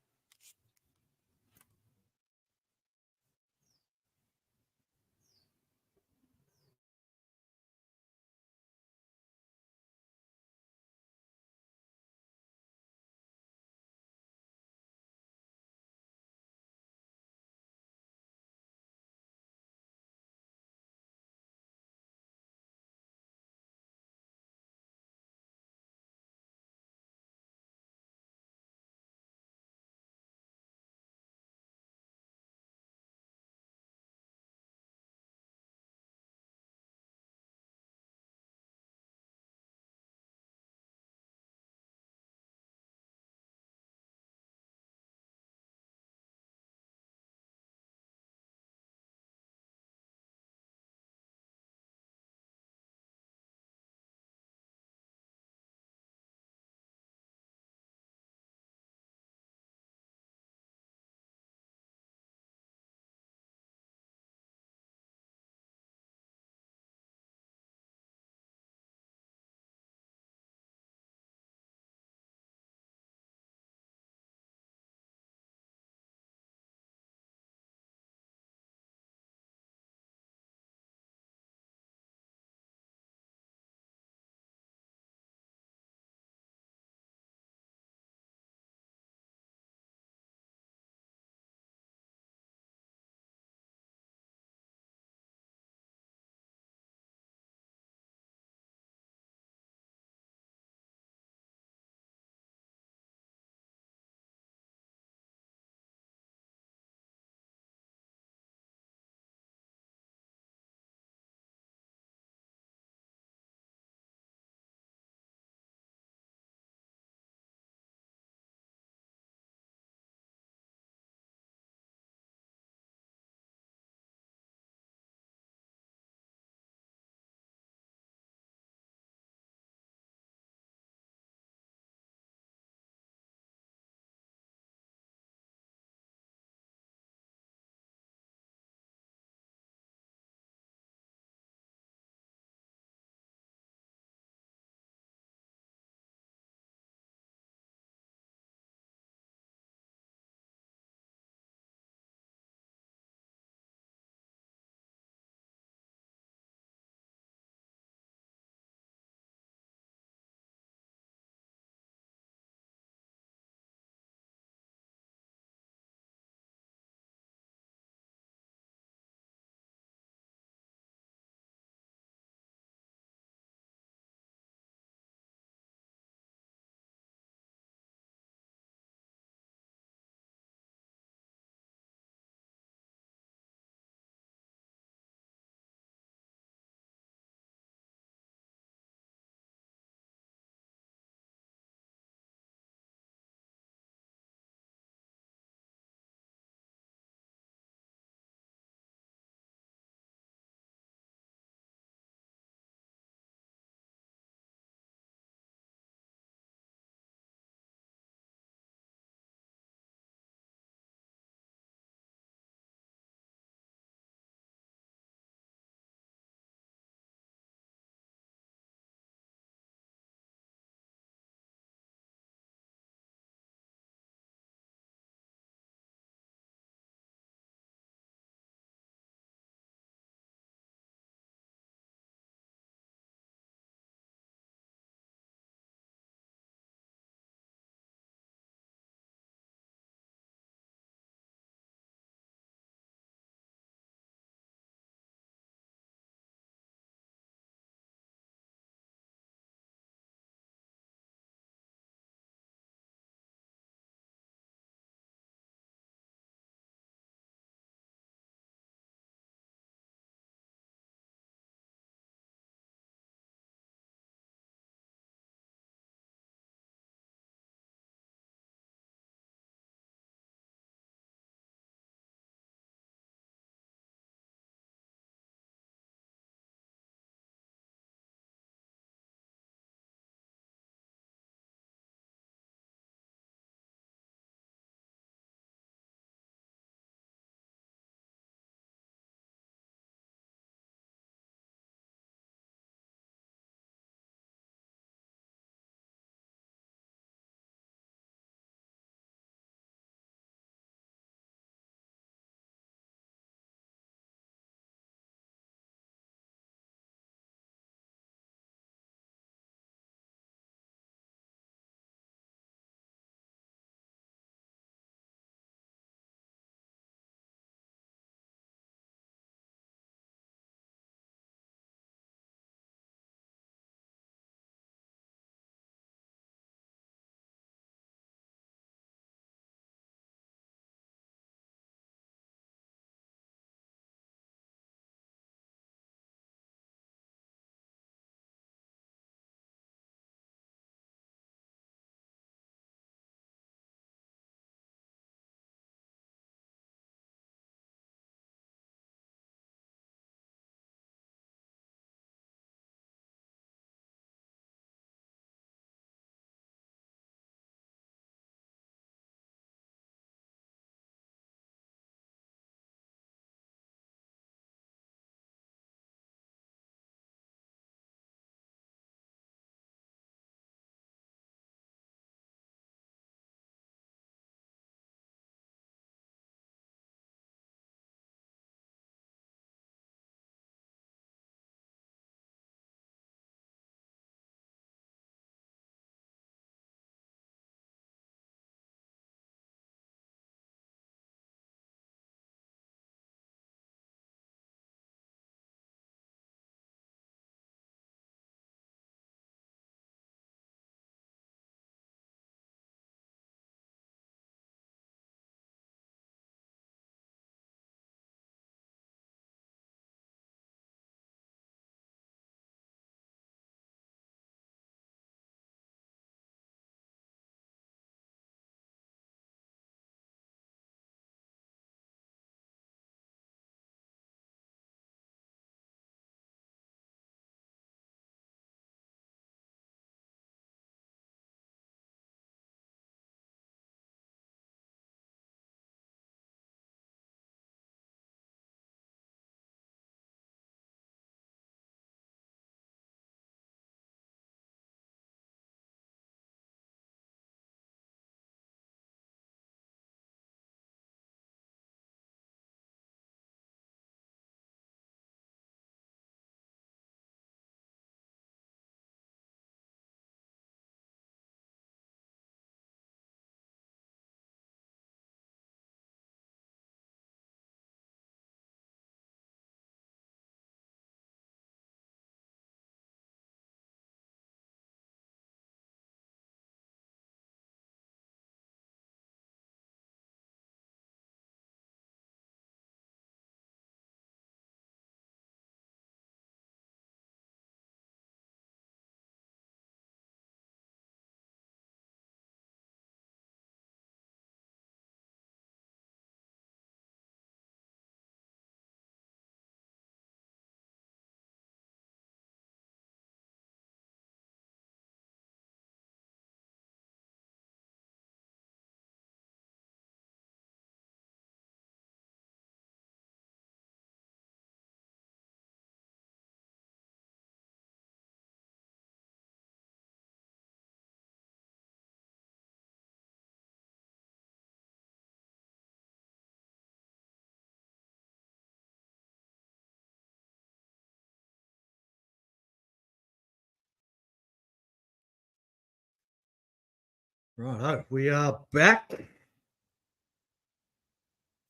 Righto, we are back. A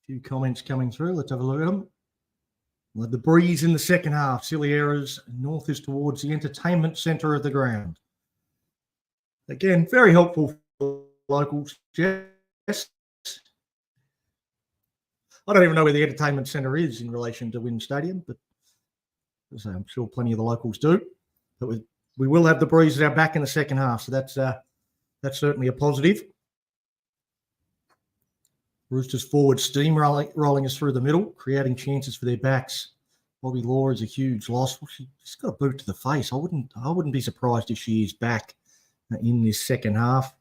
few comments coming through. Let's have a look at them. We'll have the breeze in the second half. Silly errors. North is towards the entertainment centre of the ground. Again, very helpful for locals. Yes. I don't even know where the entertainment centre is in relation to WIN Stadium, but as I say, I'm sure plenty of the locals do. But we will have the breeze at our back in the second half, so that's certainly a positive. Roosters forward steamrolling us through the middle, creating chances for their backs. Bobby Law is a huge loss. Well, she's got a boot to the face. I wouldn't be surprised if she is back in this second half.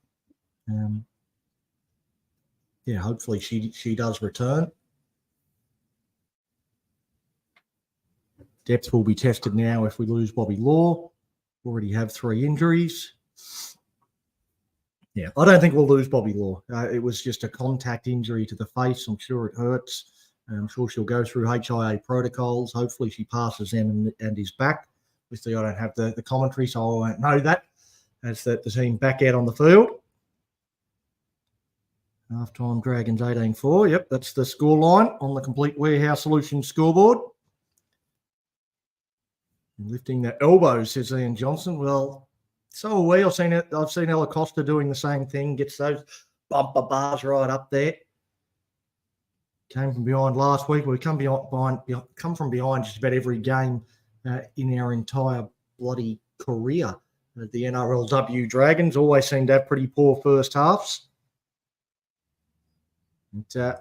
Hopefully she does return. Depth will be tested now if we lose Bobby Law. Already have 3 injuries. Yeah, I don't think we'll lose Bobby Law. It was just a contact injury to the face. I'm sure it hurts. I'm sure she'll go through HIA protocols. Hopefully she passes them and is back. Obviously, I don't have the commentary, so I won't know that. As the team back out on the field. Half-time Dragons 18-4. Yep, that's the scoreline on the Complete Warehouse Solutions scoreboard. And lifting the elbows, says Ian Johnson. Well, so are we. I've seen Ella Costa doing the same thing. Gets those bumper bars right up there. Came from behind last week. We come from behind just about every game in our entire bloody career. The NRLW Dragons always seem to have pretty poor first halves. And,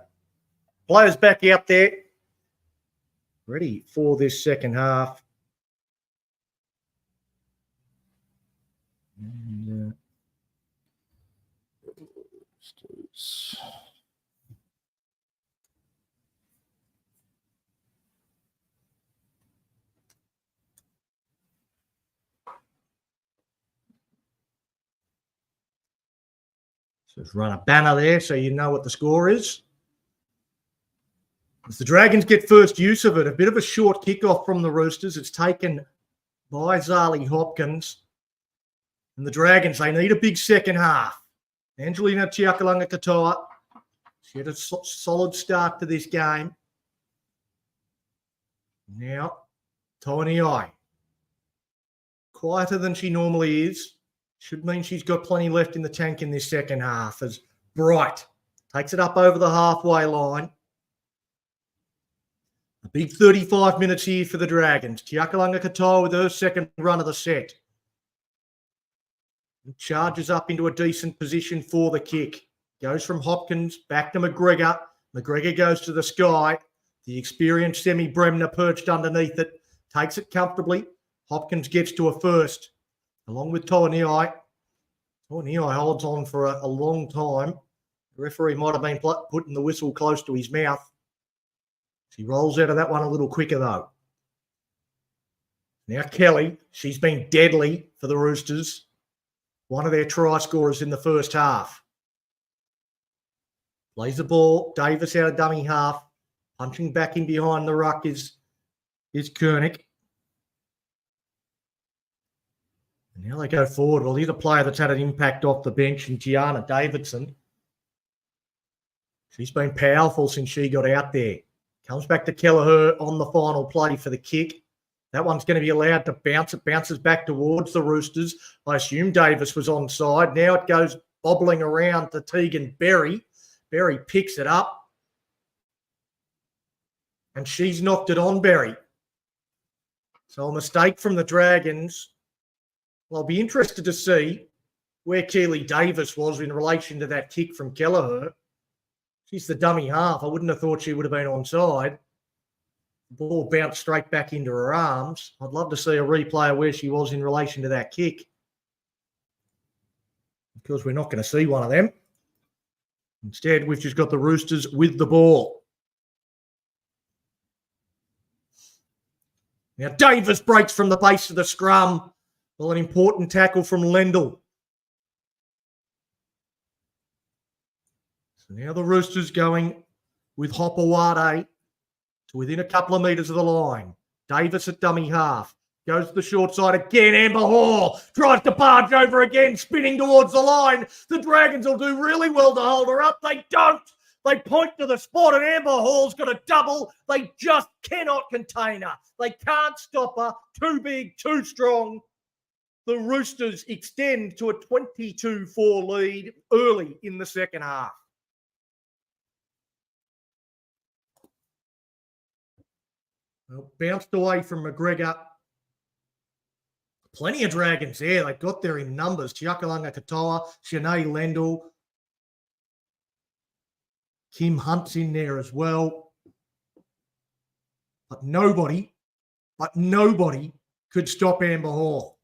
players back out there, ready for this second half. And, so let's run a banner there so you know what the score is. As the Dragons get first use of it, a bit of a short kickoff from the Roosters. It's taken by Zali Hopkins. And the Dragons, they need a big second half. Angelina Tiakalanga-Katoa, she had a solid start to this game. Now, Toniai, quieter than she normally is. Should mean she's got plenty left in the tank in this second half. As Bright takes it up over the halfway line. A big 35 minutes here for the Dragons. Tiakalanga-Katoa with her second run of the set. Charges up into a decent position for the kick. Goes from Hopkins back to McGregor. McGregor goes to the sky. The experienced Semi Bremner perched underneath it. Takes it comfortably. Hopkins gets to a first. Along with Toniai. Toniai holds on for a long time. The referee might have been putting the whistle close to his mouth. She rolls out of that one a little quicker though. Now Kelly, she's been deadly for the Roosters. One of their try scorers in the first half. Plays the ball. Davis out of dummy half. Punching back in behind the ruck is Koenig. And now they go forward. Well, here's a player that's had an impact off the bench in Gianna Davidson. She's been powerful since she got out there. Comes back to Kelleher on the final play for the kick. That one's going to be allowed to bounce. It bounces back towards the Roosters. I assume Davis was onside. Now it goes bobbling around to Tegan Berry. Berry picks it up. And she's knocked it on Berry. So a mistake from the Dragons. Well, I'll be interested to see where Keely Davis was in relation to that kick from Kelleher. She's the dummy half. I wouldn't have thought she would have been onside. The ball bounced straight back into her arms. I'd love to see a replay of where she was in relation to that kick. Because we're not going to see one of them. Instead, we've just got the Roosters with the ball. Now, Davis breaks from the base of the scrum. Well, an important tackle from Lendl. So now the Roosters going with Hopawade to within a couple of metres of the line. Davis at dummy half. Goes to the short side again. Amber Hall tries to barge over again, spinning towards the line. The Dragons will do really well to hold her up. They don't. They point to the spot, and Amber Hall's got a double. They just cannot contain her. They can't stop her. Too big, too strong. The Roosters extend to a 22-4 lead early in the second half. Well, bounced away from McGregor. Plenty of Dragons there. They got there in numbers. Tiakalanga Katoa, Shanae Lendl. Kim Hunt's in there as well. But nobody could stop Amber Hall.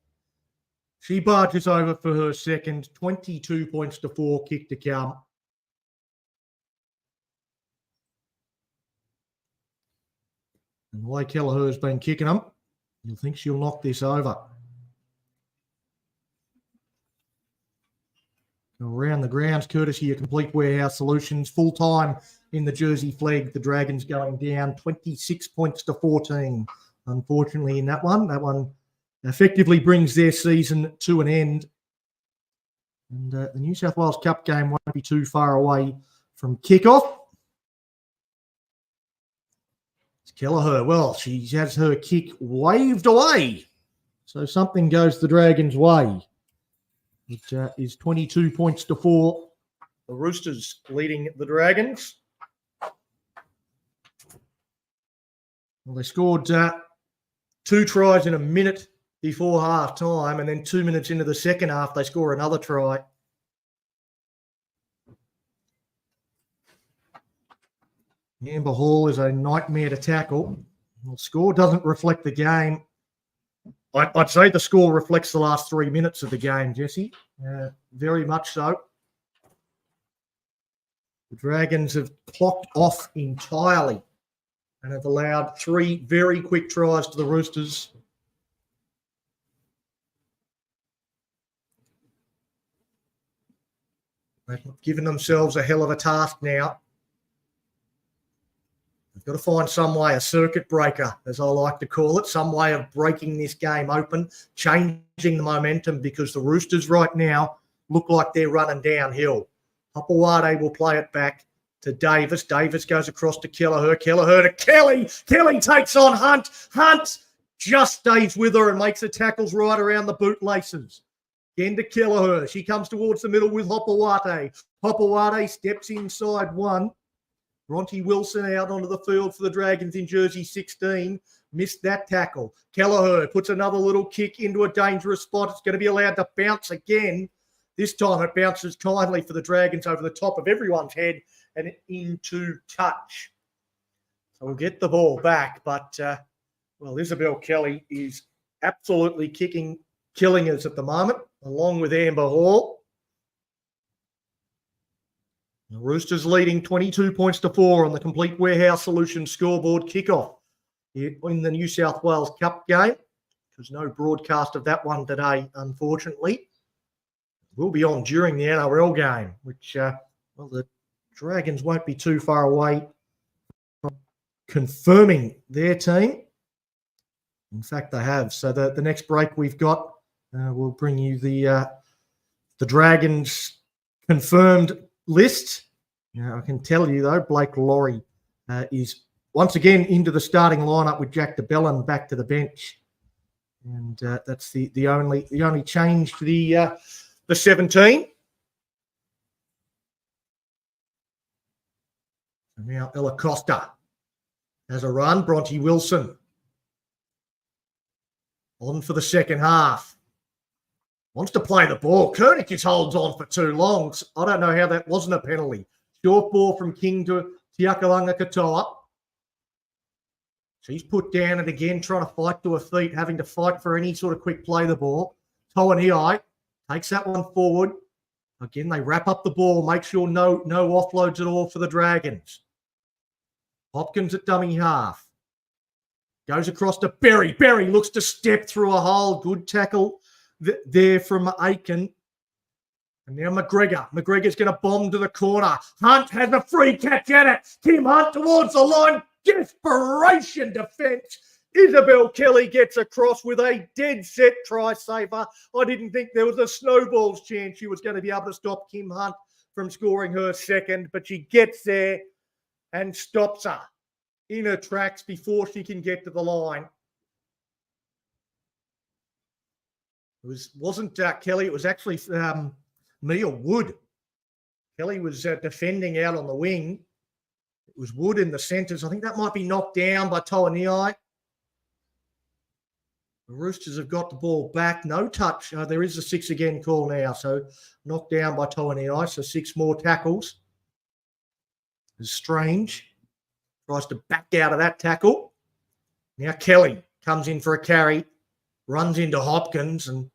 She barges over for her second, 22 points to 4, kick to come. And the way Kelleher's been kicking them, you'll think she'll knock this over. Around the grounds, courtesy of Complete Warehouse Solutions, full time in the Jersey flag. The Dragons going down 26 points to 14. Unfortunately, in that one effectively brings their season to an end. And the New South Wales Cup game won't be too far away from kickoff. It's Kelleher. Well, she has her kick waved away. So something goes the Dragons' way. It is 22 points to 4. The Roosters leading the Dragons. Well, they scored 2 tries in a minute before half time, and then 2 minutes into the second half, they score another try. Amber Hall is a nightmare to tackle. The score doesn't reflect the game. I'd say the score reflects the last 3 minutes of the game, Jesse. Very much so. The Dragons have clocked off entirely and have allowed 3 very quick tries to the Roosters. They've given themselves a hell of a task now. They've got to find some way, a circuit breaker, as I like to call it, some way of breaking this game open, changing the momentum, because the Roosters right now look like they're running downhill. Hopewade will play it back to Davis. Davis goes across to Kelleher. Kelleher to Kelly. Kelly takes on Hunt. Hunt just stays with her and makes the tackles right around the bootlaces. Again to Kelleher. She comes towards the middle with Hopewade. Hopewade steps inside one. Bronte Wilson out onto the field for the Dragons in jersey 16. Missed that tackle. Kelleher puts another little kick into a dangerous spot. It's going to be allowed to bounce again. This time it bounces kindly for the Dragons over the top of everyone's head and into touch. So we'll get the ball back. But, Isabel Kelly is absolutely killing us at the moment, along with Amber Hall. The Roosters leading 22 points to 4 on the Complete Warehouse Solutions scoreboard kickoff in the New South Wales Cup game. There's no broadcast of that one today, unfortunately. We'll be on during the NRL game, which, the Dragons won't be too far away from confirming their team. In fact, they have. So the next break we've got, we'll bring you the Dragons confirmed list. Now, I can tell you, though, Blake Laurie is once again into the starting lineup with Jack DeBellin back to the bench. And that's the only change to the 17. And now Ella Costa has a run. Bronte Wilson on for the second half. Wants to play the ball. Koenig just holds on for too long. I don't know how that wasn't a penalty. Short ball from King to Tiakalanga Katoa. She's put down and again trying to fight to her feet, having to fight for any sort of quick play the ball. Toaniai takes that one forward. Again, they wrap up the ball, make sure no offloads at all for the Dragons. Hopkins at dummy half. Goes across to Berry. Berry looks to step through a hole. Good tackle there from Aiken. And now McGregor. McGregor's going to bomb to the corner. Hunt has a free catch at it. Tim Hunt towards the line. Desperation defence. Isabel Kelly gets across with a dead set try saver. I didn't think there was a snowball's chance she was going to be able to stop Kim Hunt from scoring her second, but she gets there and stops her in her tracks before she can get to the line. It wasn't Kelly, it was actually Mia Wood. Kelly was defending out on the wing. It was Wood in the centres. I think that might be knocked down by Toaniai. The Roosters have got the ball back. No touch. There is a 6 again call now. So knocked down by Toaniai. So 6 more tackles. It's Strange. Tries to back out of that tackle. Now Kelly comes in for a carry. Runs into Hopkins and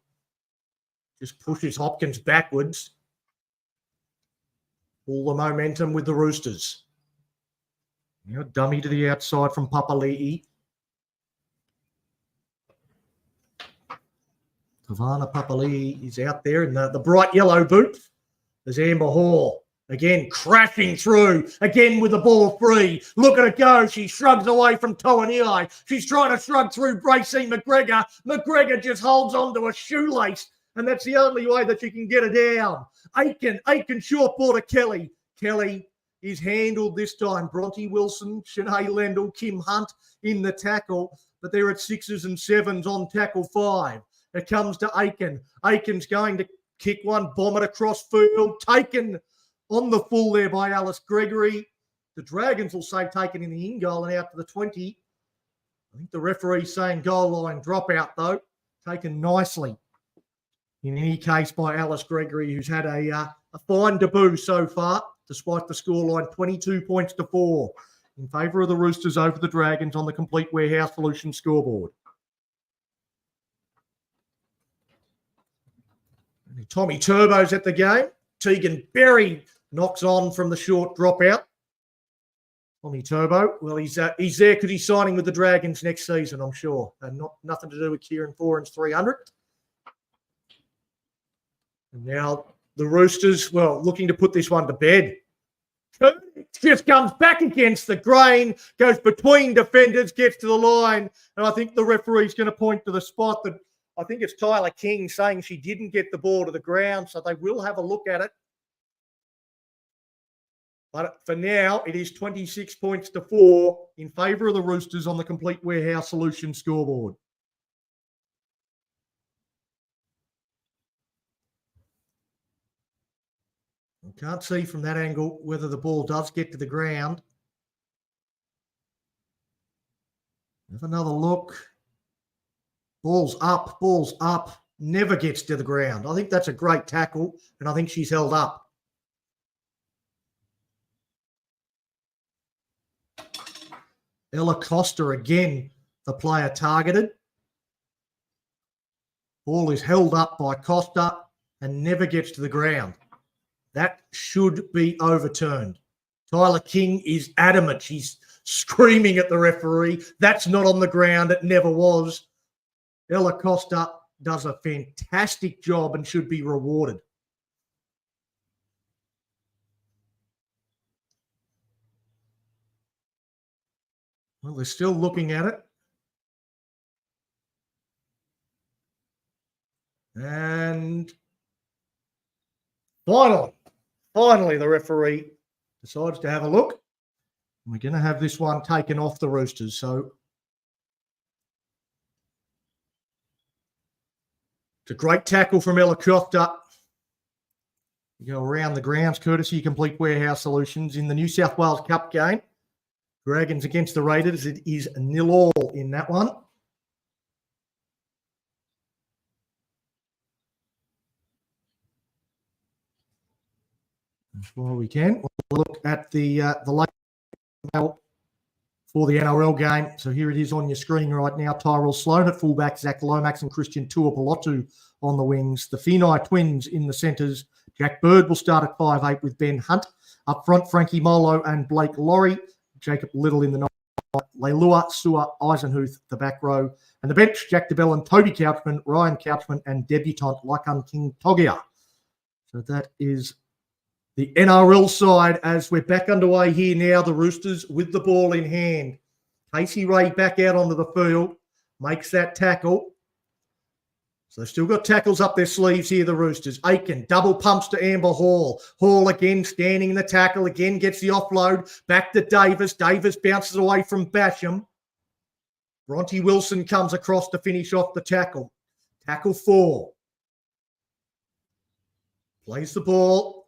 just pushes Hopkins backwards. All the momentum with the Roosters. Now dummy to the outside from Papali'i. Tavana Papali'i is out there in the bright yellow boots. There's Amber Hall. Again, crashing through. Again with the ball free. Look at it go. She shrugs away from Toaniai. She's trying to shrug through Bracey McGregor. McGregor just holds on to a shoelace. And that's the only way that she can get it down. Aiken short ball to Kelly. Kelly is handled this time. Bronte Wilson, Shanae Lendl, Kim Hunt in the tackle. But they're at 6s and 7s on tackle 5. It comes to Aiken. Aiken's going to kick one, bomb it across field. Taken on the full there by Alice Gregory. The Dragons will say taken in the in goal and out to the 20. I think the referee's saying goal line dropout though. Taken nicely. In any case by Alice Gregory, who's had a fine debut so far, despite the scoreline 22 points to 4 in favour of the Roosters over the Dragons on the Complete Warehouse Solutions scoreboard. Tommy Turbo's at the game. Tegan Berry knocks on from the short dropout. Tommy Turbo, well, he's there because he's signing with the Dragons next season, I'm sure. And nothing to do with Kieran Foran's 300. And now the Roosters, well, looking to put this one to bed. Just comes back against the grain, goes between defenders, gets to the line. And I think the referee's going to point to the spot that I think it's Tyler King saying she didn't get the ball to the ground, so they will have a look at it. But for now, it is 26 points to 4 in favour of the Roosters on the Complete Warehouse Solutions scoreboard. I can't see from that angle whether the ball does get to the ground. Have another look. Ball's up, never gets to the ground. I think that's a great tackle, and I think she's held up. Ella Costa again, the player targeted. Ball is held up by Costa and never gets to the ground. That should be overturned. Tyler King is adamant. She's screaming at the referee. That's not on the ground. It never was. Ella Costa does a fantastic job and should be rewarded. Well, they're still looking at it. And finally, the referee decides to have a look. We're going to have this one taken off the Roosters. So it's a great tackle from Ella Costa. You go around the grounds, courtesy Complete Warehouse Solutions in the New South Wales Cup game. Dragons against the Raiders. It is 0-0 in that one. While we can, we'll look at the late for the NRL game. So here it is on your screen right now. Tyrell Sloan at fullback, Zach Lomax and Christian Tuapolotu on the wings. The Finai twins in the centres. Jack Bird will start at 5'8" with Ben Hunt. Up front, Frankie Molo and Blake Laurie. Jacob Little in the night. Leilua, Sua, Eisenhuth, the back row. And the bench, Jack DeBell and Toby Couchman, Ryan Couchman and debutant Laikan King Togia. So that is the NRL side as we're back underway here now. The Roosters with the ball in hand. Casey Ray back out onto the field, makes that tackle. So they've still got tackles up their sleeves here, the Roosters. Aiken double pumps to Amber Hall. Hall again standing in the tackle, again gets the offload. Back to Davis. Davis bounces away from Basham. Bronte Wilson comes across to finish off the tackle. Tackle 4. Plays the ball.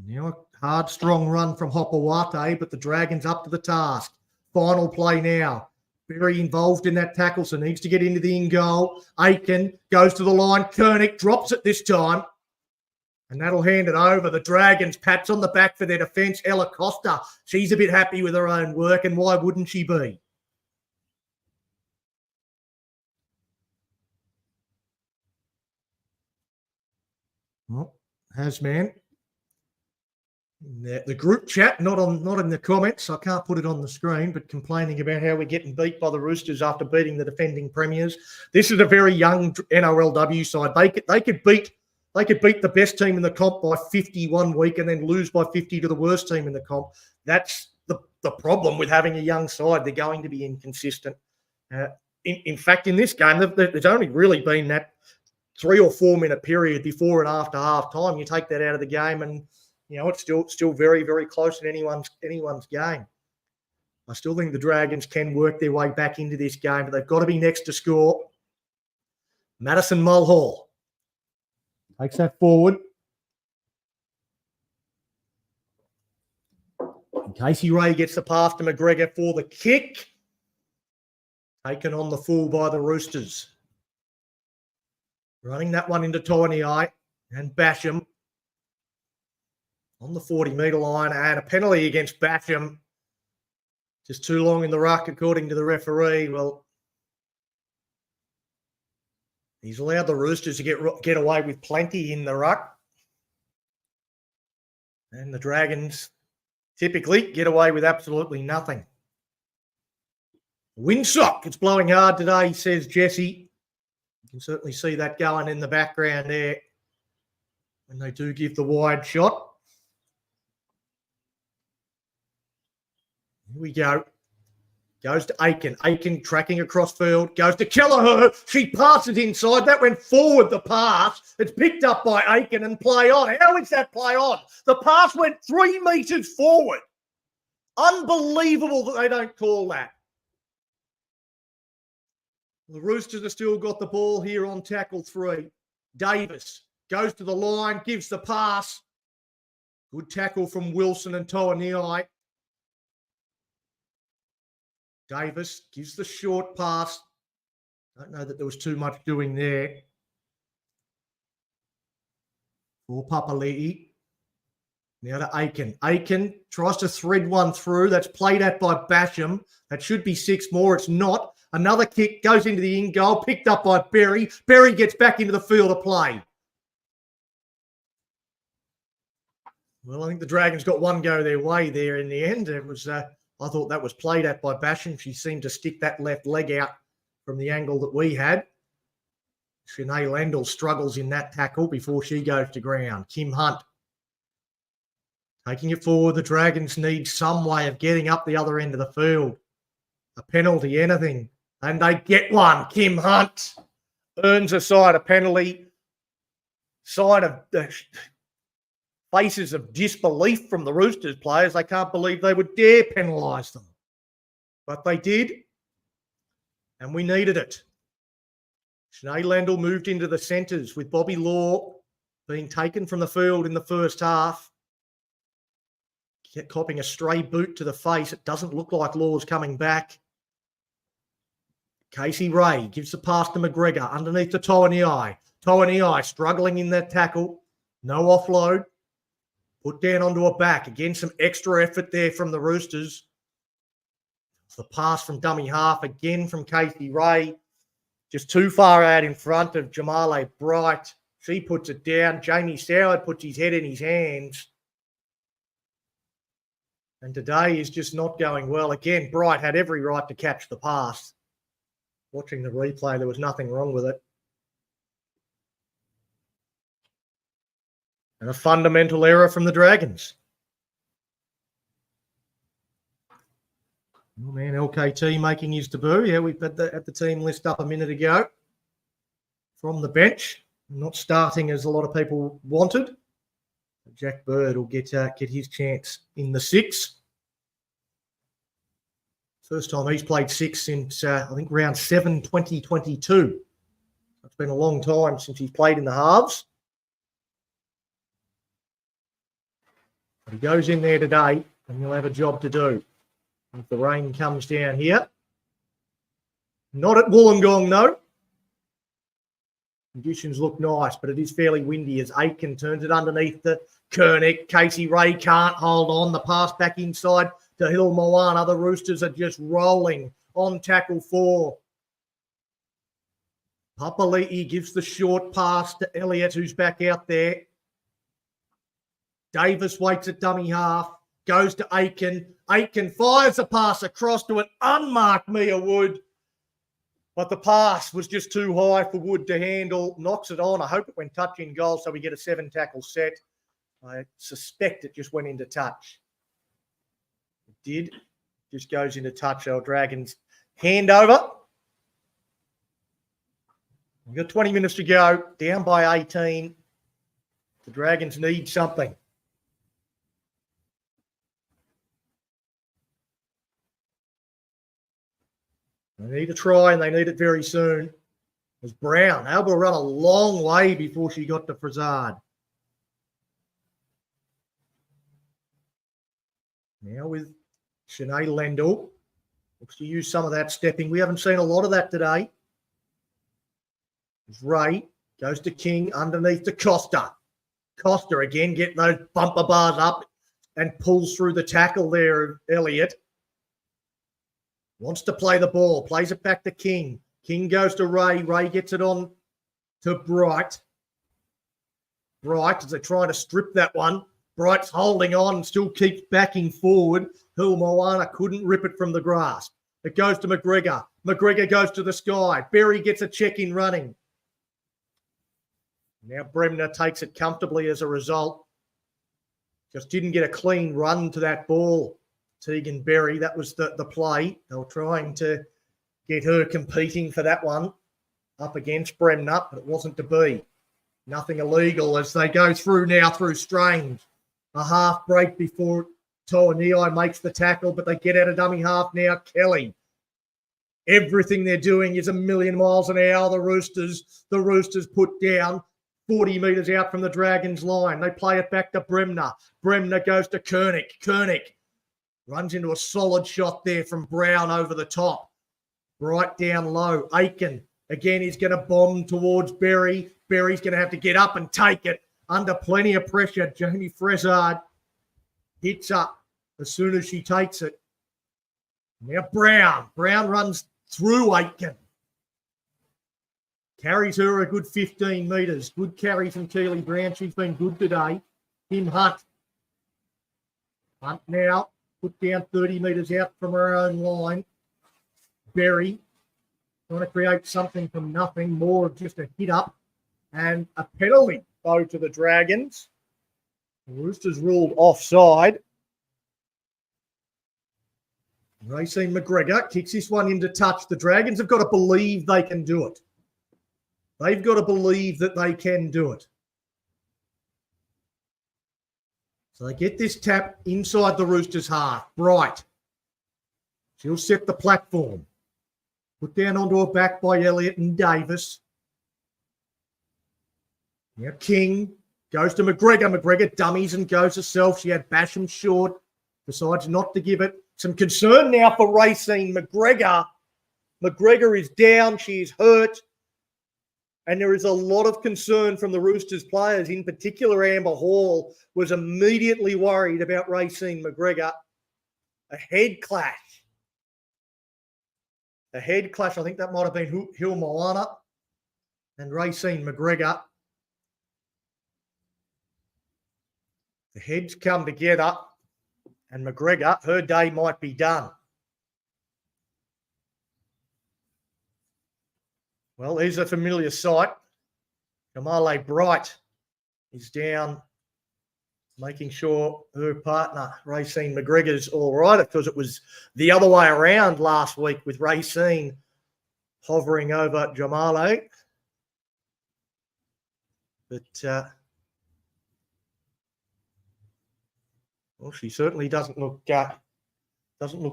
Now a hard, strong run from Hopawate, but the Dragons up to the task. Final play now. Very involved in that tackle, so needs to get into the in-goal. Aiken goes to the line. Koenig drops it this time. And that'll hand it over. The Dragons, pats on the back for their defence. Ella Costa, she's a bit happy with her own work, and why wouldn't she be? Well, Hasman. The group chat, not in the comments. I can't put it on the screen, but complaining about how we're getting beat by the Roosters after beating the defending premiers. This is a very young NRLW side. They could beat the best team in the comp by 50 one week and then lose by 50 to the worst team in the comp. That's the problem with having a young side. They're going to be inconsistent. In fact, in this game, there's only really been that 3 or 4 minute period before and after half time. You take that out of the game and it's still very, very close in anyone's game. I still think the Dragons can work their way back into this game, but they've got to be next to score. Madison Mulhall takes that forward. And Casey Ray gets the pass to McGregor for the kick. Taken on the full by the Roosters. Running that one into Tainui and Basham. On the 40-metre line, and a penalty against Basham. Just too long in the ruck, according to the referee. Well, he's allowed the Roosters to get away with plenty in the ruck. And the Dragons typically get away with absolutely nothing. Windsock, it's blowing hard today, says Jesse. You can certainly see that going in the background there when they do give the wide shot. Here we go. Goes to Aiken. Aiken tracking across field. Goes to Kelleher. She passes inside. That went forward, the pass. It's picked up by Aiken and play on. How is that play on? The pass went 3 metres forward. Unbelievable that they don't call that. The Roosters have still got the ball here on tackle 3. Davis goes to the line, gives the pass. Good tackle from Wilson and Tainui. Davis gives the short pass. Don't know that there was too much doing there. For Papali'i. Now to Aiken. Aiken tries to thread one through. That's played at by Basham. That should be 6 more. It's not. Another kick goes into the in-goal. Picked up by Berry. Berry gets back into the field of play. Well, I think the Dragons got one go their way there in the end. It was... I thought that was played at by Basham. She seemed to stick that left leg out from the angle that we had. Shanae Lendl struggles in that tackle before she goes to ground. Kim Hunt taking it forward. The Dragons need some way of getting up the other end of the field. A penalty, anything. And they get one. Kim Hunt earns a side a penalty. Side of... faces of disbelief from the Roosters players. They can't believe they would dare penalise them. But they did, and we needed it. Shanae Lendl moved into the centres with Bobby Law being taken from the field in the first half. Copping a stray boot to the face. It doesn't look like Law's coming back. Casey Ray gives the pass to McGregor underneath to Tainui. Tainui struggling in that tackle. No offload. Put down onto a back. Again, some extra effort there from the Roosters. The pass from dummy half again from Casey Ray. Just too far out in front of Jamale Bright. She puts it down. Jamie Soward puts his head in his hands. And today is just not going well. Again, Bright had every right to catch the pass. Watching the replay, there was nothing wrong with it. And a fundamental error from the Dragons. Oh man, LKT making his debut. Yeah, we've had the team list up a minute ago from the bench. Not starting as a lot of people wanted. Jack Bird will get his chance in the six. First time he's played six since, I think, round 7, 2022. It's been a long time since he's played in the halves. But he goes in there today and he'll have a job to do. If the rain comes down here. Not at Wollongong, though. Conditions look nice, but it is fairly windy as Aiken turns it underneath the Kernick. Casey Ray can't hold on. The pass back inside to Hill Moana. The Roosters are just rolling on tackle 4. Papali'i gives the short pass to Elliott, who's back out there. Davis waits at dummy half. Goes to Aiken. Aiken fires a pass across to an unmarked Mia Wood. But the pass was just too high for Wood to handle. Knocks it on. I hope it went touch in goal so we get a 7-tackle set. I suspect it just went into touch. It did. Just goes into touch. Our Dragons hand over. We've got 20 minutes to go. Down by 18. The Dragons need something. They need a try, and they need it very soon. As Brown able to run a long way before she got to Frazard. Now with Shanae Lendl. Looks to use some of that stepping. We haven't seen a lot of that today. As Ray goes to King underneath to Costa. Costa again getting those bumper bars up and pulls through the tackle there of Elliott. Wants to play the ball, plays it back to King. King goes to Ray. Ray gets it on to Bright. Bright, as they try to strip that one. Bright's holding on and still keeps backing forward. Hill Moana couldn't rip it from the grasp. It goes to McGregor. McGregor goes to the sky. Berry gets a check in running. Now Bremner takes it comfortably as a result. Just didn't get a clean run to that ball. Tegan Berry, that was the play. They were trying to get her competing for that one up against Bremner, but it wasn't to be. Nothing illegal as they go through now through Strange. A half break before To'Aniai makes the tackle, but they get out of dummy half now. Kelly. Everything they're doing is a million miles an hour. The Roosters put down 40 metres out from the Dragons line. They play it back to Bremner. Bremner goes to Kernick. Kernick runs into a solid shot there from Brown over the top. Bright down low. Aiken, again, he's going to bomb towards Berry. Berry's going to have to get up and take it under plenty of pressure. Jamie Frezard hits up as soon as she takes it. Now Brown. Brown runs through Aiken. Carries her a good 15 metres. Good carry from Keely Brown. She's been good today. Tim Hunt. Hunt now. Put down 30 metres out from her own line. Berry trying to create something from nothing, more of just a hit up and a penalty though to the Dragons. The Roosters ruled offside. Racine McGregor kicks this one into touch. The Dragons have got to believe they can do it. They've got to believe that they can do it. So they get this tap inside the Roosters' half. Bright. She'll set the platform. Put down onto her back by Elliott and Davis. Now King goes to McGregor. McGregor dummies and goes herself. She had Basham short. Decides not to give it. Some concern now for Racine McGregor. McGregor is down. She is hurt. And there is a lot of concern from the Roosters players. In particular, Amber Hall was immediately worried about Racine McGregor. A head clash. A head clash. I think that might have been Hill Moana and Racine McGregor. The heads come together and McGregor, her day might be done. Well, there's a familiar sight. Kamale Bright is down making sure her partner, Racine McGregor's all right, because it was the other way around last week with Racine hovering over Jamale. But, well, she certainly doesn't look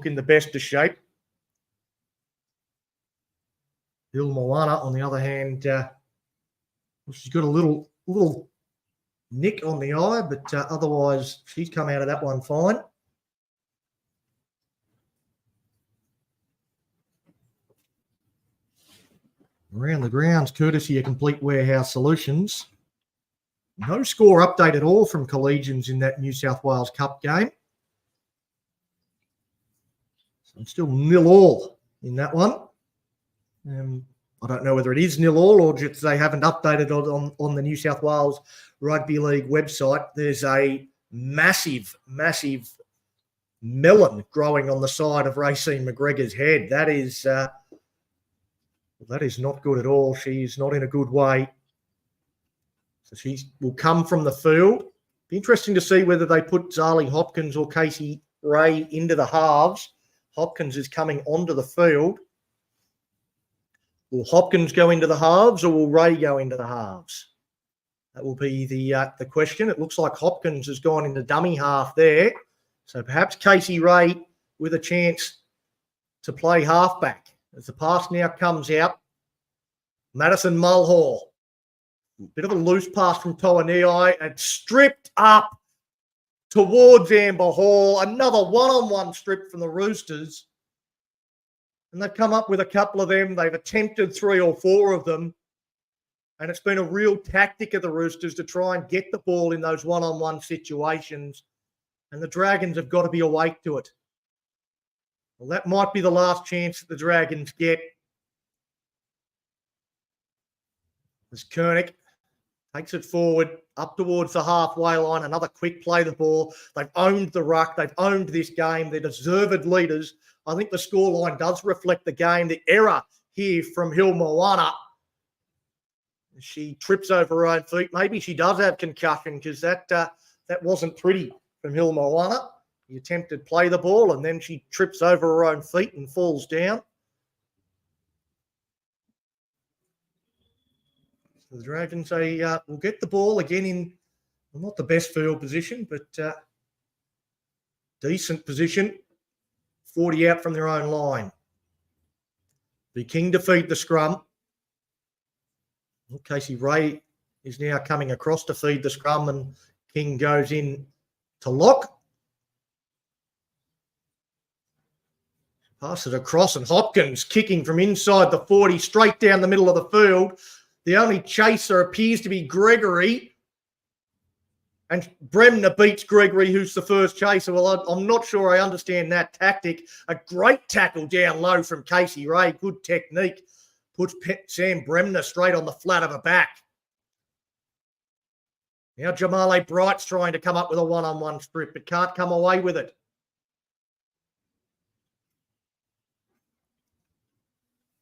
in the best of shape. Bill Moana, on the other hand, she's got a little nick on the eye, but otherwise she's come out of that one fine. Around the grounds, courtesy of Complete Warehouse Solutions. No score update at all from Collegians in that New South Wales Cup game. So it's still 0-0 in that one. I don't know whether it is 0-0 or just they haven't updated on the New South Wales Rugby League website. There's a massive melon growing on the side of Racine McGregor's head. That is not good at all. She's not in a good way. So she will come from the field. Be interesting to see whether they put Zali Hopkins or Casey Ray into the halves. Hopkins is coming onto the field. Will Hopkins go into the halves or will Ray go into the halves? That will be the question. It looks like Hopkins has gone into dummy half there. So perhaps Casey Ray with a chance to play halfback. As the pass now comes out, Madison Mulhall. Bit of a loose pass from Toanei and stripped up towards Amber Hall. Another one-on-one strip from the Roosters. And they've come up with a couple of them. They've attempted 3 or 4 of them. And it's been a real tactic of the Roosters to try and get the ball in those one-on-one situations. And the Dragons have got to be awake to it. Well, that might be the last chance that the Dragons get. As Koenig takes it forward up towards the halfway line. Another quick play the ball. They've owned the ruck. They've owned this game. They're deserved leaders. I think the scoreline does reflect the game. The error here from Hill Moana. She trips over her own feet. Maybe she does have concussion because that wasn't pretty from Hill Moana. He attempted to play the ball and then she trips over her own feet and falls down. So the Dragons, will get the ball again in, well, not the best field position, but decent position. 40 out from their own line. Be King to feed the scrum. Casey Ray is now coming across to feed the scrum and King goes in to lock. Pass it across and Hopkins kicking from inside the 40 straight down the middle of the field. The only chaser appears to be Gregory. And Bremner beats Gregory, who's the first chaser. Well, I'm not sure I understand that tactic. A great tackle down low from Casey Ray. Good technique. Puts Sam Bremner straight on the flat of her back. Now Jamale Bright's trying to come up with a one-on-one strip, but can't come away with it.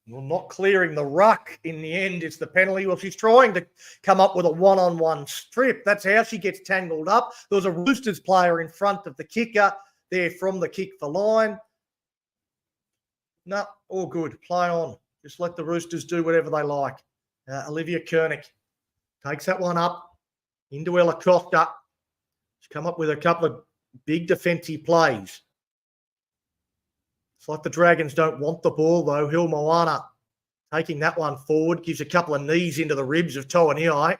Well, not clearing the ruck in the end is the penalty. Well, she's trying to come up with a one-on-one strip. That's how she gets tangled up. There was a Roosters player in front of the kicker there from the kick for line. No, all good. Play on. Just let the Roosters do whatever they like. Olivia Koenig takes that one up into Ella Costa. She's come up with a couple of big defensive plays. It's like the Dragons don't want the ball, though. Hill Moana taking that one forward, gives a couple of knees into the ribs of Toanei.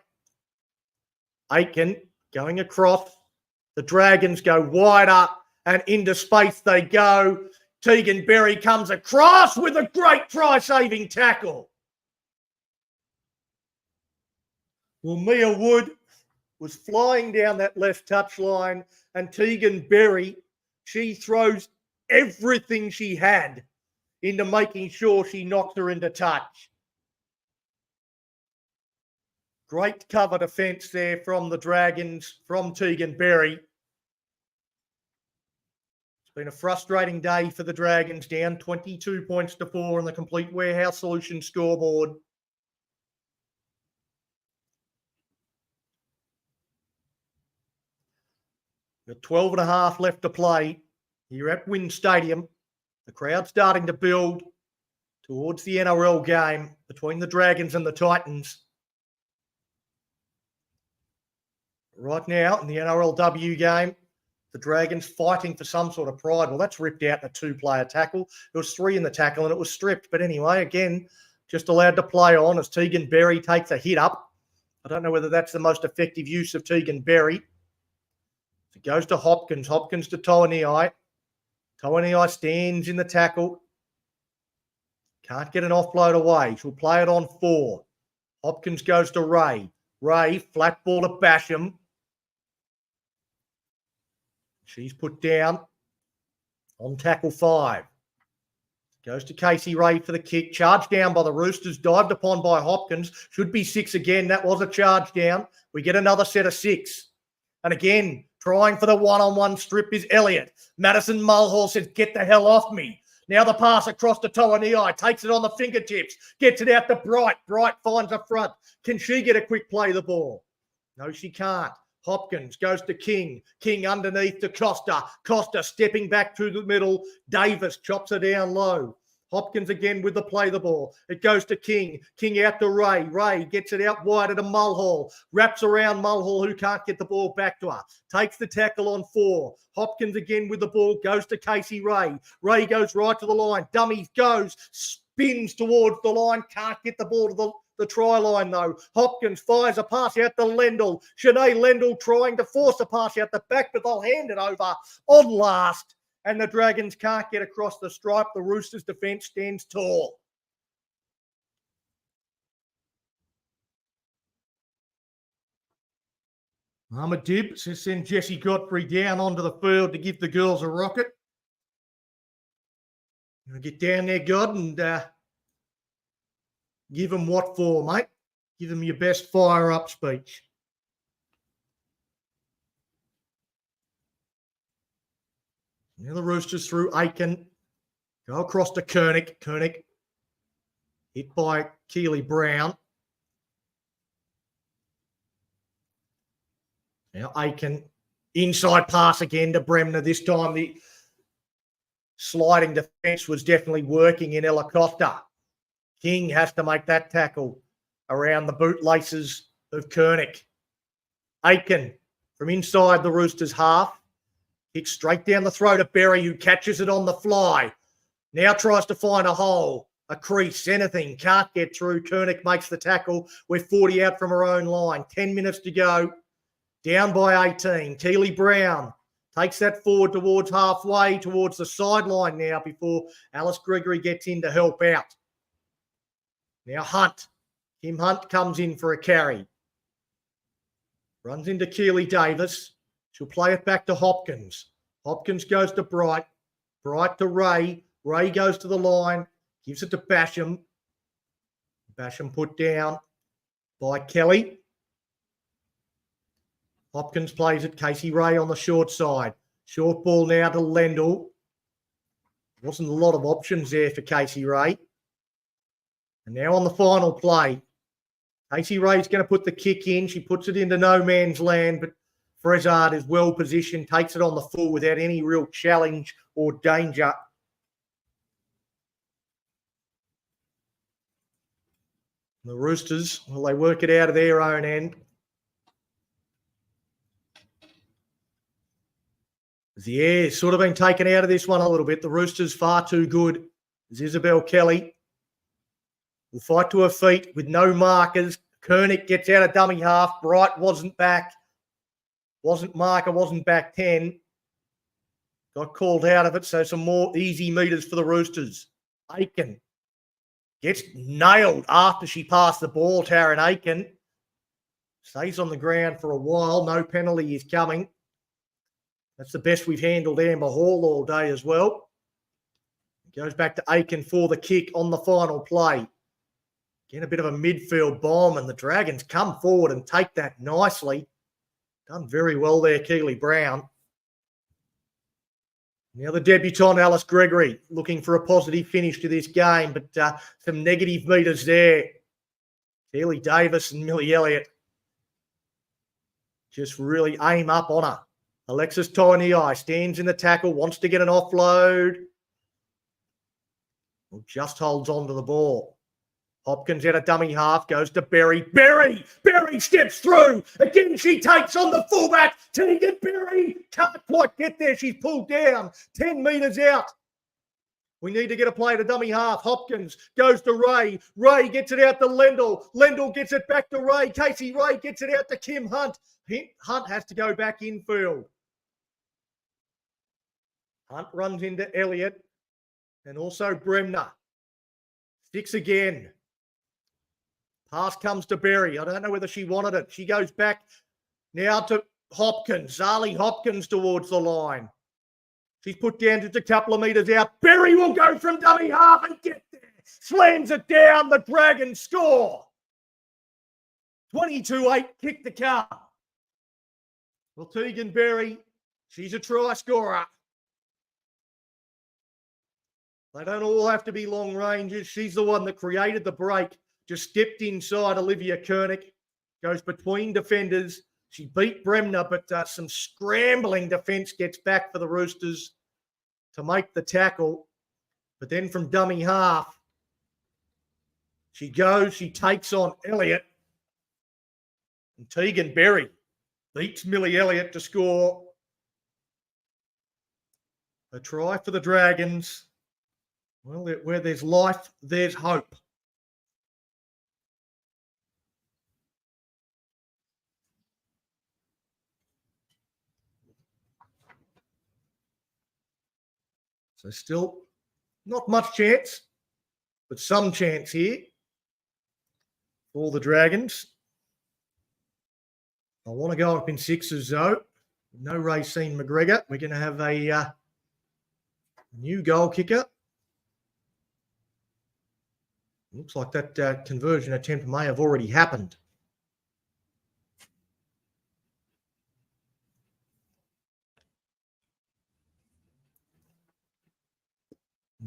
Aitken going across. The Dragons go wider and into space they go. Tegan Berry comes across with a great try-saving tackle. Well, Mia Wood was flying down that left touchline and Tegan Berry, she throws everything she had into making sure she knocked her into touch. Great cover defence there from the Dragons, from Tegan Berry. It's been a frustrating day for the Dragons, down 22 points to 4 on the Complete Warehouse Solutions scoreboard. Got 12 and a half left to play. Here at Wynn Stadium. The crowd starting to build towards the NRL game between the Dragons and the Titans. Right now, in the NRLW game, the Dragons fighting for some sort of pride. Well, that's ripped out in a two-player tackle. There was 3 in the tackle and it was stripped. But anyway, again, just allowed to play on as Tegan Berry takes a hit up. I don't know whether that's the most effective use of Tegan Berry. It goes to Hopkins. Hopkins to Toaniai. Toaniai stands in the tackle. Can't get an offload away. She'll play it on 4. Hopkins goes to Ray. Ray, flat ball to Basham. She's put down on tackle 5. Goes to Casey Ray for the kick. Charged down by the Roosters. Dived upon by Hopkins. Should be 6 again. That was a charge down. We get another set of 6. And again, trying for the one-on-one strip is Elliott. Madison Mulhall says, get the hell off me. Now the pass across to Toaniai. Takes it on the fingertips. Gets it out to Bright. Bright finds a front. Can she get a quick play of the ball? No, she can't. Hopkins goes to King. King underneath to Costa. Costa stepping back through the middle. Davis chops her down low. Hopkins again with the play the ball. It goes to King. King out to Ray. Ray gets it out wider to Mulhall. Wraps around Mulhall, who can't get the ball back to her. Takes the tackle on 4. Hopkins again with the ball. Goes to Casey Ray. Ray goes right to the line. Dummies goes. Spins towards the line. Can't get the ball to the try line, though. Hopkins fires a pass out to Lendl. Shanae Lendl trying to force a pass out the back, but they'll hand it over on last. And the Dragons can't get across the stripe. The Roosters' defence stands tall. Ahmed Dib says send Jesse Godfrey down onto the field to give the girls a rocket. Get down there, God, and give them what for, mate. Give them your best fire-up speech. Now the Roosters through Aiken. Go across to Koenig. Koenig hit by Keely Brown. Now Aiken. Inside pass again to Bremner. This time the sliding defence was definitely working in Ella Costa. King has to make that tackle around the bootlaces of Koenig. Aiken from inside the Roosters' half. Kicks straight down the throat of Berry, who catches it on the fly. Now tries to find a hole, a crease, anything. Can't get through. Koenig makes the tackle. We're 40 out from her own line. 10 minutes to go. Down by 18. Keely Brown takes that forward towards halfway, towards the sideline now before Alice Gregory gets in to help out. Now Hunt. Kim Hunt comes in for a carry. Runs into Keely Davis. She'll play it back to Hopkins. Hopkins goes to Bright. Bright to Ray. Ray goes to the line. Gives it to Basham. Basham put down by Kelly. Hopkins plays it. Casey Ray on the short side. Short ball now to Lendl. Wasn't a lot of options there for Casey Ray. And now on the final play. Casey Ray's going to put the kick in. She puts it into no man's land, but Frezard is well positioned, takes it on the full without any real challenge or danger. The Roosters, well, they work it out of their own end. The air's sort of been taken out of this one a little bit. The Roosters far too good. As Isabel Kelly will fight to her feet with no markers. Koenig gets out of dummy half. Bright wasn't back. Wasn't marker, wasn't back 10. Got called out of it, so some more easy meters for the Roosters. Aiken gets nailed after she passed the ball, Taryn Aiken. Stays on the ground for a while. No penalty is coming. That's the best we've handled Amber Hall all day as well. It goes back to Aiken for the kick on the final play. Again, a bit of a midfield bomb, and the Dragons come forward and take that nicely. Done very well there, Keely Brown. Now the debutant, Alice Gregory, looking for a positive finish to this game, but some negative meters there. Keely Davis and Millie Elliott just really aim up on her. Alexis Toiniai stands in the tackle, wants to get an offload. Well, just holds on to the ball. Hopkins at a dummy half, goes to Berry. Berry steps through. Again, she takes on the fullback. Tegan Berry can't quite get there. She's pulled down 10 metres out. We need to get a play to dummy half. Hopkins goes to Ray. Ray gets it out to Lendl. Lendl gets it back to Ray. Casey Ray gets it out to Kim Hunt. Hunt has to go back infield. Hunt runs into Elliott and also Bremner. 6 again. Pass comes to Berry. I don't know whether she wanted it. She goes back now to Hopkins. Zali Hopkins towards the line. She's put down just a couple of metres out. Berry will go from dummy half and get there. Slams it down. The Dragons score. 22-8, kick the car. Well, Tegan Berry, she's a try scorer. They don't all have to be long ranges. She's the one that created the break. Just stepped inside Olivia Koenig. Goes between defenders. She beat Bremner, but some scrambling defence gets back for the Roosters to make the tackle. But then from dummy half, she goes, she takes on Elliott. And Tegan Berry beats Millie Elliott to score a try for the Dragons. Well, where there's life, there's hope. So still not much chance, but some chance here for the Dragons. I want to go up in 6s though. No Racine McGregor. We're going to have a new goal kicker. Looks like that conversion attempt may have already happened.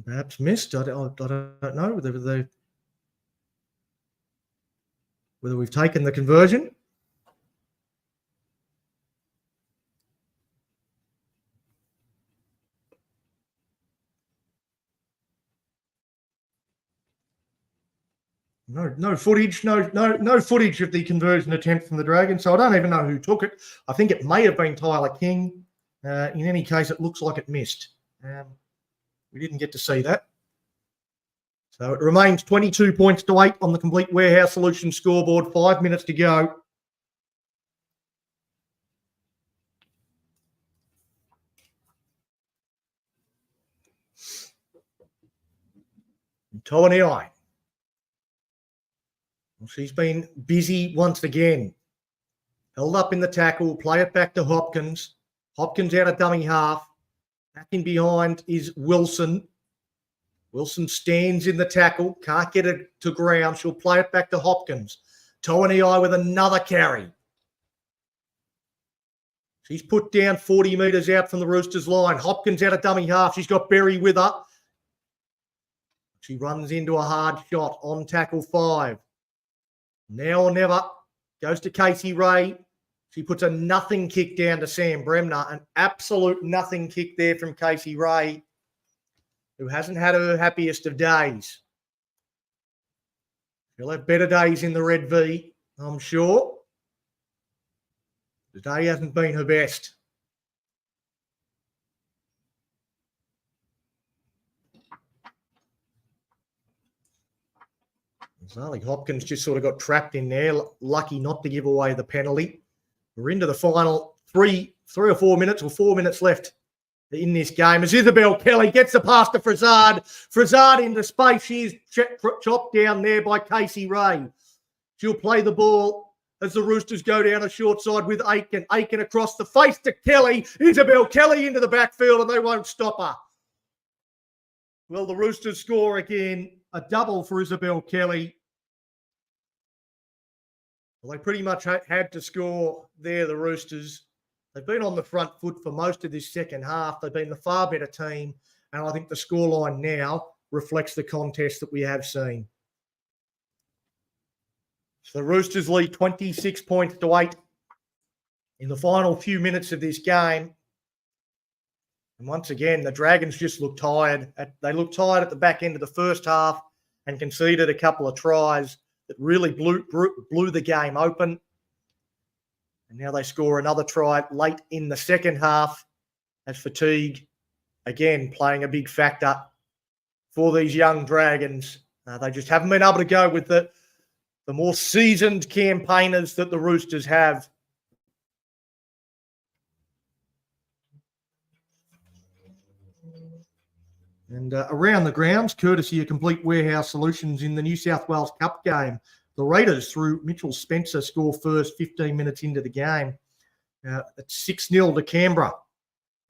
Perhaps missed. I don't know whether we've taken the conversion. No footage. No footage of the conversion attempt from the Dragons. So I don't even know who took it. I think it may have been Tyler King. In any case, it looks like it missed. We didn't get to see that. So it remains 22 points to 8 on the Complete Warehouse Solutions scoreboard. 5 minutes to go. Toaniai. Well, she's been busy once again. Held up in the tackle. Play it back to Hopkins. Hopkins out of dummy half. Back in behind is Wilson. Wilson stands in the tackle. Can't get it to ground. She'll play it back to Hopkins. Toaniai with another carry. She's put down 40 metres out from the Roosters line. Hopkins out of dummy half. She's got Berry with her. She runs into a hard shot on tackle 5. Now or never. Goes to Casey Ray. She puts a nothing kick down to Sam Bremner. An absolute nothing kick there from Casey Ray, who hasn't had her happiest of days. She'll have better days in the Red V, I'm sure. Today hasn't been her best. Zali Hopkins just sort of got trapped in there. Lucky not to give away the penalty. We're into the final 3 or 4 minutes or 4 minutes left in this game as Isabel Kelly gets the pass to Frazard. Frazard into space. She's chopped down there by Casey Ray. She'll play the ball as the Roosters go down a short side with Aiken. Aiken across the face to Kelly. Isabel Kelly into the backfield and they won't stop her. Well, the Roosters score again. A double for Isabel Kelly. Well, they pretty much had to score there, the Roosters. They've been on the front foot for most of this second half. They've been the far better team. And I think the scoreline now reflects the contest that we have seen. So the Roosters lead 26 points to 8. in the final few minutes of this game. And once again, the Dragons just looked tired. They looked tired at the back end of the first half and conceded a couple of tries that really blew the game open. And now they score another try late in the second half as fatigue, again, playing a big factor for these young Dragons. They just haven't been able to go with the more seasoned campaigners that the Roosters have. And around the grounds, courtesy of Complete Warehouse Solutions in the New South Wales Cup game, the Raiders, through Mitchell Spencer, score first 15 minutes into the game. It's 6-0 to Canberra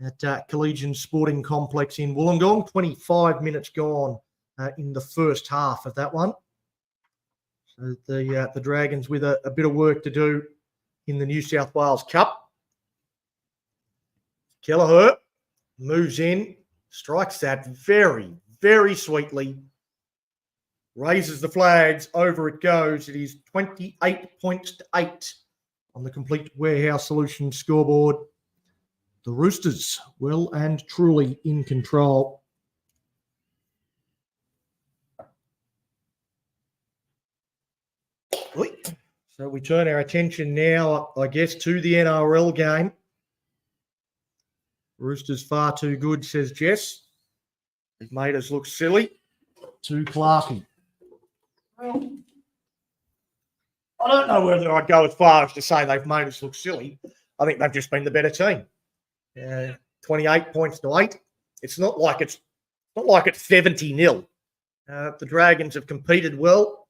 at Collegian Sporting Complex in Wollongong. 25 minutes gone in the first half of that one. So the Dragons with a bit of work to do in the New South Wales Cup. Kelleher moves in, strikes that very, very sweetly, raises the flags, over it goes. It is 28 points to 8 on the Complete Warehouse Solutions scoreboard. The Roosters well and truly in control. So we turn our attention now, I guess, to the NRL game. Roosters far too good, says Jess. They've made us look silly. Too classy. Well, I don't know whether I'd go as far as to say they've made us look silly. I think they've just been the better team. 28 points to 8. It's not like it's 70-0. The Dragons have competed well,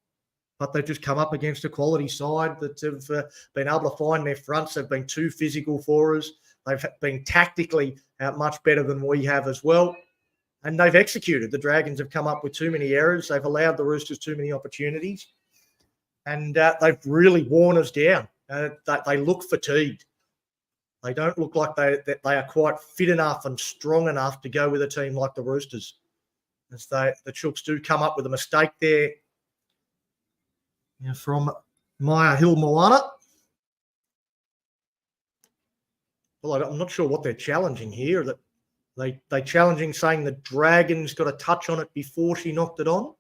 but they've just come up against a quality side that have been able to find their fronts. They've been too physical for us. They've been tactically much better than we have as well. And they've executed. The Dragons have come up with too many errors. They've allowed the Roosters too many opportunities. And they've really worn us down. They look fatigued. They don't look like they are quite fit enough and strong enough to go with a team like the Roosters. As the Chooks do come up with a mistake there from Maya Hill Moana. Well, I'm not sure what they're challenging here. That they challenging saying the Dragons got a touch on it before she knocked it on.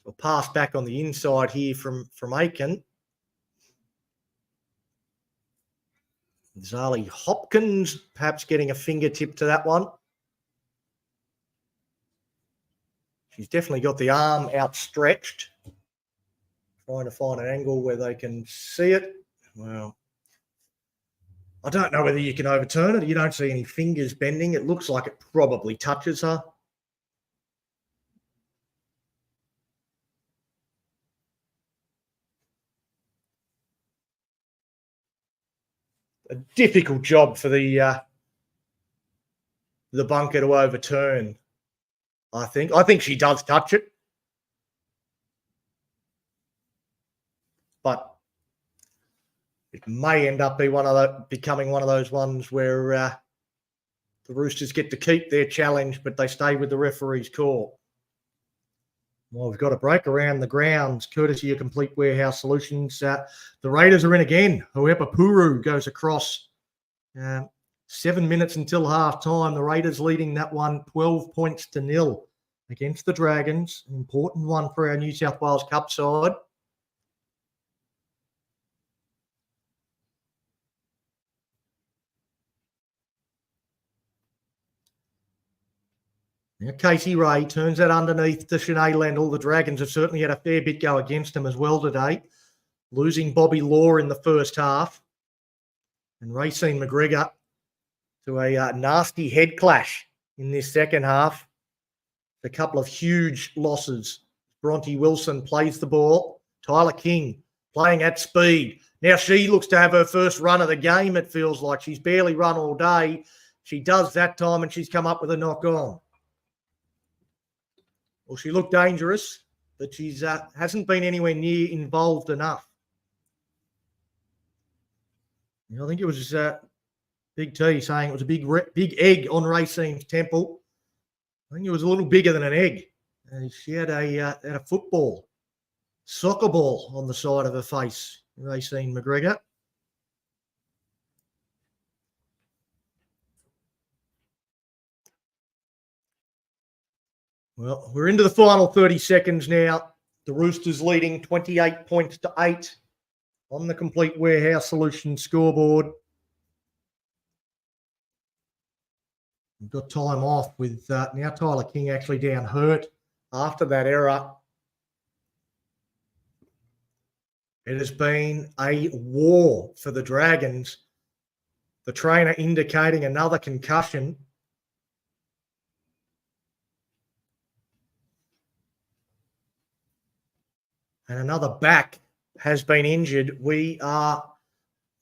So pass back on the inside here from Aiken. Zali Hopkins perhaps getting a fingertip to that one. She's definitely got the arm outstretched. Trying to find an angle where they can see it. Well, I don't know whether you can overturn it. You don't see any fingers bending. It looks like it probably touches her. A difficult job for the bunker to overturn, I think. I think she does touch it. But it may end up becoming one of those ones where the Roosters get to keep their challenge, but they stay with the referee's call. Well, we've got a break around the grounds, courtesy of Complete Warehouse Solutions. The Raiders are in again. However, Puru goes across. 7 minutes until half-time. The Raiders leading that one 12 points to 0 against the Dragons. An important one for our New South Wales Cup side. Now, Casey Ray turns that underneath to Shanae Lendl. The Dragons have certainly had a fair bit go against them as well today, losing Bobby Law in the first half. And Racine McGregor to a nasty head clash in this second half. A couple of huge losses. Bronte Wilson plays the ball. Tyler King playing at speed. Now she looks to have her first run of the game, it feels like. She's barely run all day. She does that time and she's come up with a knock on. Well, she looked dangerous, but she's hasn't been anywhere near involved enough. I think it was Big T saying it was a big egg on Racine's temple. I think it was a little bigger than an egg. She had a football soccer ball on the side of her face, Racine McGregor. Well, we're into the final 30 seconds now. The Roosters leading 28 points to 8 on the Complete Warehouse Solutions scoreboard. We've got time off with now Tyler King actually down hurt after that error. It has been a war for the Dragons. The trainer indicating another concussion. And another back has been injured. We are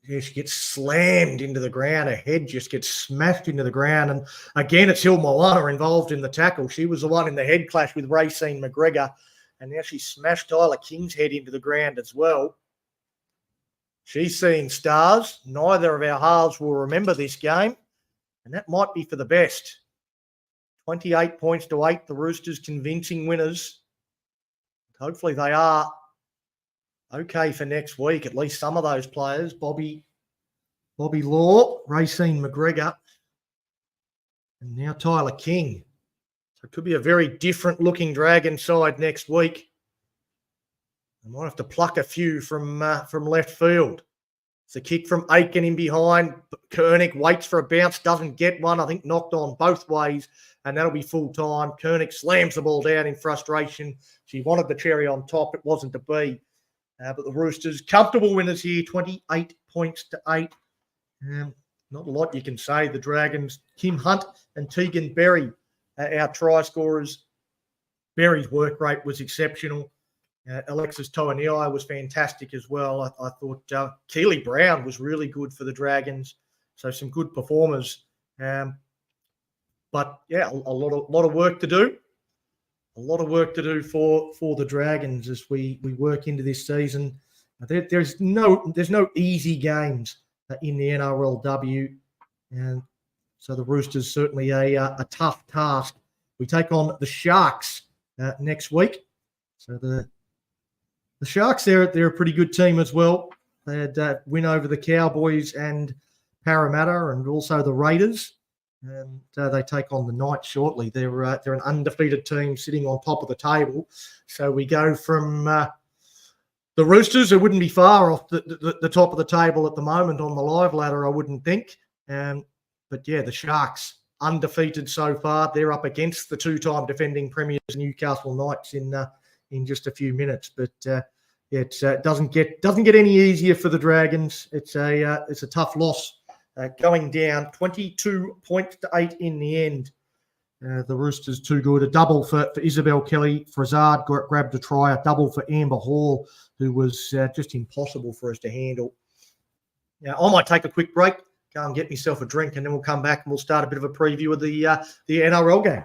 just gets slammed into the ground. Her head just gets smashed into the ground. And again, it's Hill Moana involved in the tackle. She was the one in the head clash with Racine McGregor. And now she smashed Tyler King's head into the ground as well. She's seeing stars. Neither of our halves will remember this game. And that might be for the best. 28 points to 8. The Roosters convincing winners. Hopefully they are okay for next week, at least some of those players. Bobby Law, Racine McGregor, and now Tyler King. So it could be a very different looking Dragon side next week. I might have to pluck a few from left field. It's a kick from Aiken in behind. Koenig waits for a bounce, doesn't get one. I think knocked on both ways, and that'll be full time. Koenig slams the ball down in frustration. She wanted the cherry on top. It wasn't to be. But the Roosters, comfortable winners here, 28 points to 8. Not a lot you can say. The Dragons, Kim Hunt and Tegan Berry, our try scorers. Berry's work rate was exceptional. Alexis Toanilai was fantastic as well. I thought Keely Brown was really good for the Dragons. So some good performers. But yeah, a lot of work to do. A lot of work to do for the Dragons as we work into this season. There's no easy games in the NRLW, and so the Roosters certainly a tough task. We take on the Sharks next week. So the Sharks, they're a pretty good team as well. They had win over the Cowboys and Parramatta, and also the Raiders. And they take on the Knights shortly. They're an undefeated team sitting on top of the table. So we go from the Roosters, who wouldn't be far off the top of the table at the moment on the live ladder, I wouldn't think. But yeah, the Sharks, undefeated so far. They're up against the two-time defending premiers Newcastle Knights in just a few minutes. But it doesn't get any easier for the Dragons. It's a tough loss. Going down 22 points to 8 in the end. The Roosters too good. A double for Isabel Kelly. Frazard grabbed a try. A double for Amber Hall, who was just impossible for us to handle. Now, I might take a quick break, go and get myself a drink, and then we'll come back and we'll start a bit of a preview of the NRL game.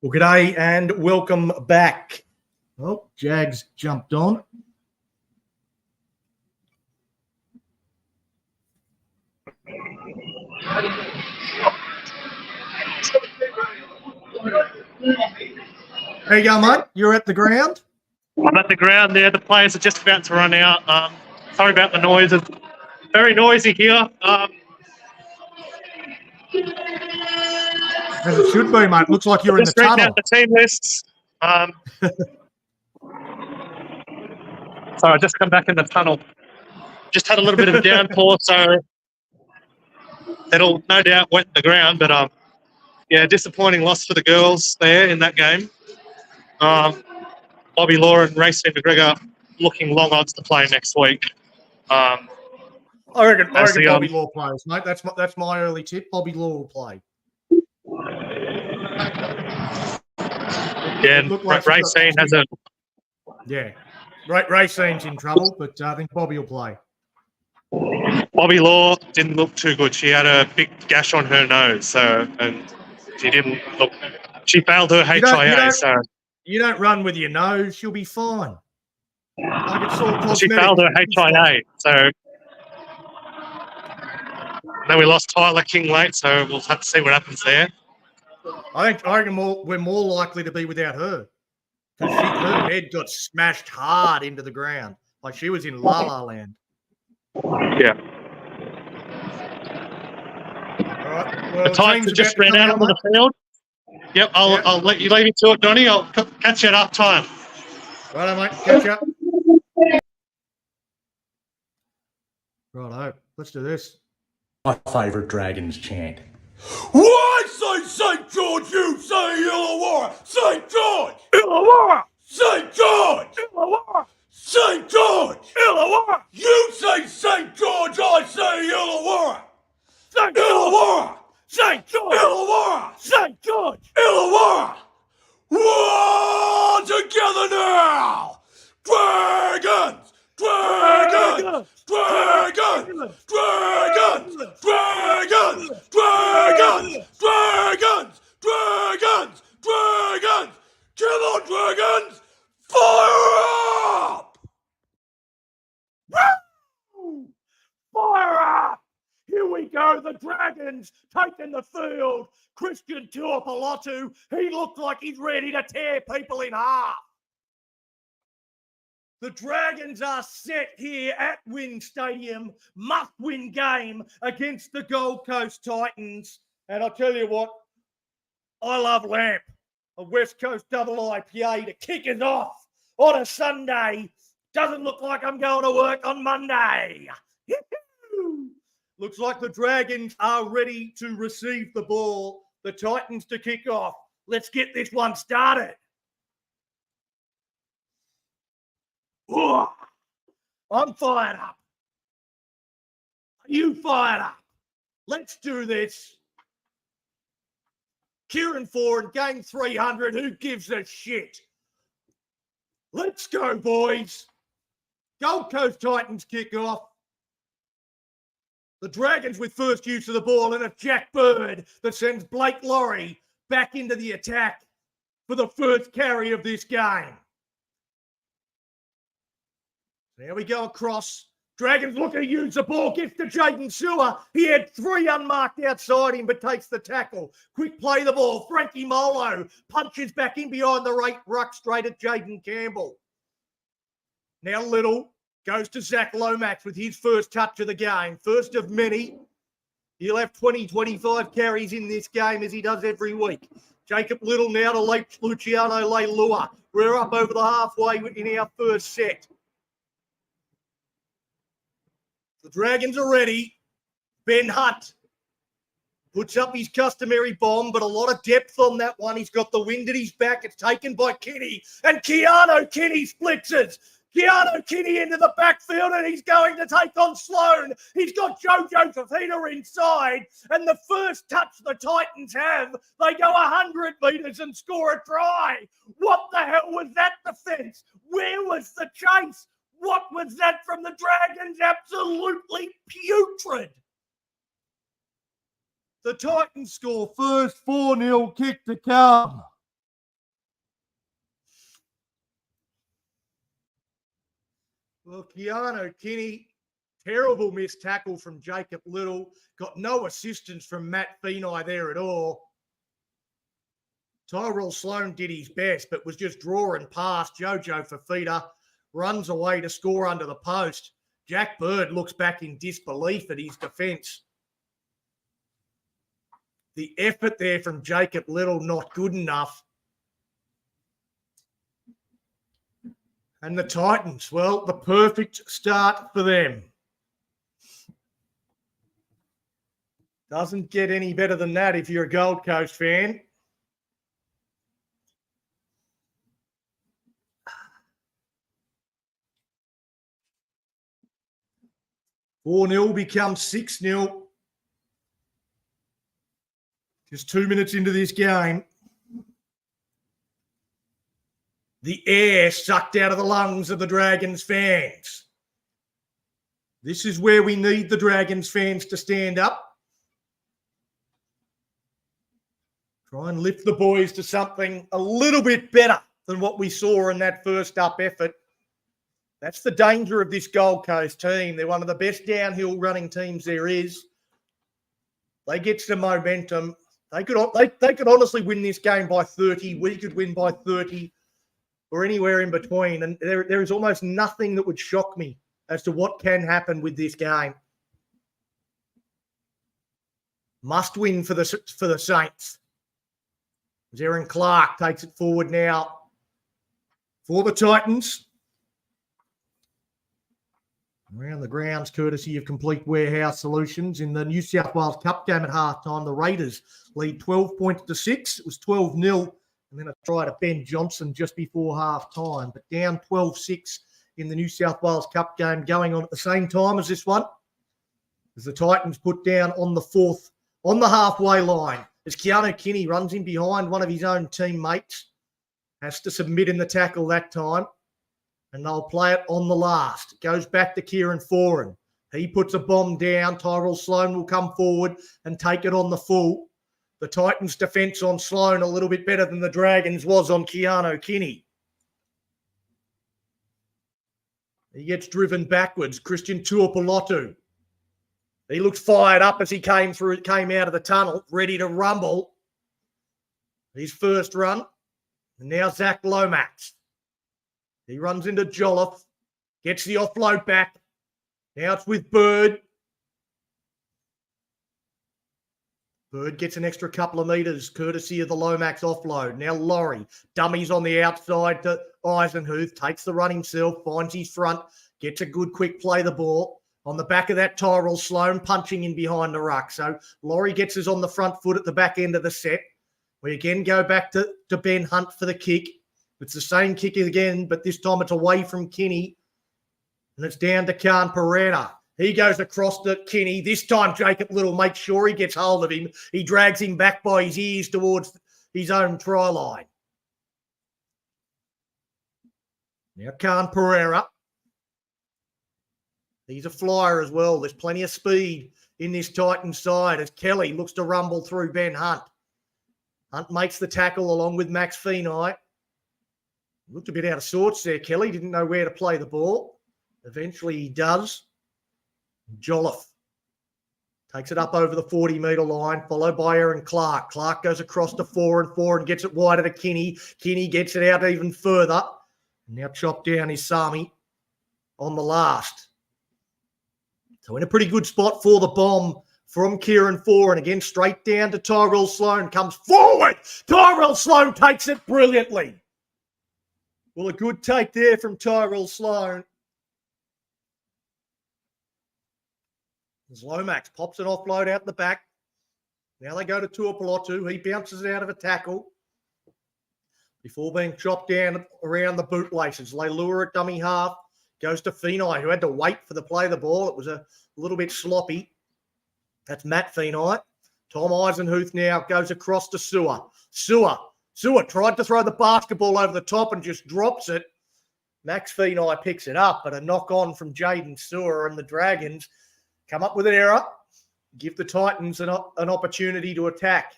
Well, g'day and welcome back. Oh, Jags jumped on. There you go, mate. You're at the ground. I'm at the ground there. The players are just about to run out. Sorry about the noise. It's very noisy here. As it should be, mate. Looks like you're in the Just reading tunnel. out the team lists. Sorry, I just come back in the tunnel. Just had a little bit of a downpour, so it'll no doubt wet the ground. But yeah, disappointing loss for the girls there in that game. Bobby Law and Racine McGregor looking long odds to play next week. I reckon the, Bobby Law plays, mate. That's my early tip. Bobby Law will play. Yeah, and Racine has a... Yeah. Racine's in trouble, but I think Bobby will play. Bobby Law didn't look too good. She had a big gash on her nose, and she didn't look... She failed her HIA, so... You don't run with your nose, she'll be fine. Like it's all cosmetic. She failed her HIA, so... Then we lost Tyler King late, so we'll have to see what happens there. I reckon we're more likely to be without her. Because her head got smashed hard into the ground. Like she was in La La Land. Yeah. All right. Well, the Titans just ran out onto the field. Yep, I'll let you leave it to it, Donnie. I'll catch you at half time. Righto, mate. Catch up. Righto. Let's do this. My favourite Dragons chant. Why say St. George, you say Illawarra? St. George! Illawarra! St. George! Illawarra! St. George! Illawarra! You say St. George, I say Illawarra! St. Illawarra! St. George! Illawarra! St. George! Illawarra! Whoa! Together now! Dragons! Dragons! Dragons! Dragons! Dragons! Dragons! Dragons! Dragons! Dragons! Come on, dragons! Fire up! Woo! Fire up! Here we go, the Dragons taking the field. Christian Tuapolotu, he looked like he's ready to tear people in half. The Dragons are set here at Wynn Stadium, must-win game against the Gold Coast Titans. And I'll tell you what, I love Lamp, a West Coast double IPA to kick us off on a Sunday. Doesn't look like I'm going to work on Monday. Looks like the Dragons are ready to receive the ball. The Titans to kick off. Let's get this one started. Ooh, I'm fired up. Are you fired up? Let's do this. Kieran Ford, game 300. Who gives a shit? Let's go, boys. Gold Coast Titans kick off. The Dragons with first use of the ball, and a Jack Bird that sends Blake Laurie back into the attack for the first carry of this game. There we go across. Dragons looking to use the ball, gets to Jaden Sewer. He had 3 unmarked outside him, but takes the tackle. Quick play the ball. Frankie Molo punches back in behind the right ruck straight at Jaden Campbell. Now Little goes to Zach Lomax with his first touch of the game. First of many. He'll have 20, 25 carries in this game as he does every week. Jacob Little now to Luciano Leilua. We're up over the halfway in our first set. The Dragons are ready. Ben Hunt puts up his customary bomb, but a lot of depth on that one. He's got the wind at his back. It's taken by Kinney, and Keanu Kinney splitzes. Keanu Kinney into the backfield, and he's going to take on Sloan. He's got Jojo Fafita inside, and the first touch the Titans have, they go 100 metres and score a try. What the hell was that defence? Where was the chase? What was that from the Dragons? Absolutely putrid. The Titans score first 4-0 kick to come. Well, Keanu Kinney, terrible missed tackle from Jacob Little. Got no assistance from Matt Feeney there at all. Tyrell Sloan did his best, but was just drawing past Jojo Fafita. Runs away to score under the post. Jack Bird looks back in disbelief at his defence. The effort there from Jacob Little, not good enough. And the Titans, well, the perfect start for them. Doesn't get any better than that if you're a Gold Coast fan. "4-0 becomes 6-0. Just 2 minutes into this game. The air sucked out of the lungs of the Dragons fans. This is where we need the Dragons fans to stand up. Try and lift the boys to something a little bit better than what we saw in that first up effort. That's the danger of this Gold Coast team. They're one of the best downhill running teams there is. They get some momentum. They could honestly win this game by 30. We could win by 30 or anywhere in between. And there is almost nothing that would shock me as to what can happen with this game. Must win for the Saints. Aaron Clark takes it forward now for the Titans. Around the grounds, courtesy of Complete Warehouse Solutions. In the New South Wales Cup game at halftime, the Raiders lead 12 points to 6. It was 12-0, and then a try to Ben Johnson just before halftime. But down 12-6 in the New South Wales Cup game, going on at the same time as this one, as the Titans put down on the fourth, on the halfway line, as Keanu Kinney runs in behind one of his own teammates, has to submit in the tackle that time. And they'll play it on the last. It goes back to Kieran Foran. He puts a bomb down. Tyrell Sloan will come forward and take it on the full. The Titans' defence on Sloan a little bit better than the Dragons was on Keanu Kinney. He gets driven backwards. Christian Tuapolotu. He looked fired up as he came out of the tunnel, ready to rumble. His first run. And now Zach Lomax. He runs into Jolliffe, gets the offload back. Now it's with Bird. Bird gets an extra couple of metres, courtesy of the Lomax offload. Now Laurie, dummies on the outside to Eisenhuth, takes the run himself, finds his front, gets a good quick play the ball. On the back of that, Tyrell Sloan punching in behind the ruck. So Laurie gets us on the front foot at the back end of the set. We again go back to Ben Hunt for the kick. It's the same kick again, but this time it's away from Kinney. And it's down to Khan Pereira. He goes across to Kinney. This time Jacob Little makes sure he gets hold of him. He drags him back by his ears towards his own try line. Now Khan Pereira. He's a flyer as well. There's plenty of speed in this Titans side as Kelly looks to rumble through Ben Hunt. Hunt makes the tackle along with Max Feeney. Looked a bit out of sorts there, Kelly. Didn't know where to play the ball. Eventually he does. Jolliffe takes it up over the 40-metre line, followed by Aaron Clark. Clark goes across to 4 and gets it wider to Kinney. Kinney gets it out even further. Now chopped down is Sami on the last. So in a pretty good spot for the bomb from Kieran Foran. Again, straight down to Tyrell Sloan. Comes forward. Tyrell Sloan takes it brilliantly. Well, a good take there from Tyrell Sloan. As Lomax pops an offload out the back. Now they go to Tuapolotu. He bounces out of a tackle before being chopped down around the bootlaces. Leilua at dummy half. Goes to Feeney, who had to wait for the play of the ball. It was a little bit sloppy. That's Matt Feeney. Tom Eisenhuth now goes across to Sewer. Sewer tried to throw the basketball over the top and just drops it. Max Feeney picks it up, but a knock-on from Jaden Sewer, and the Dragons come up with an error, give the Titans an opportunity to attack.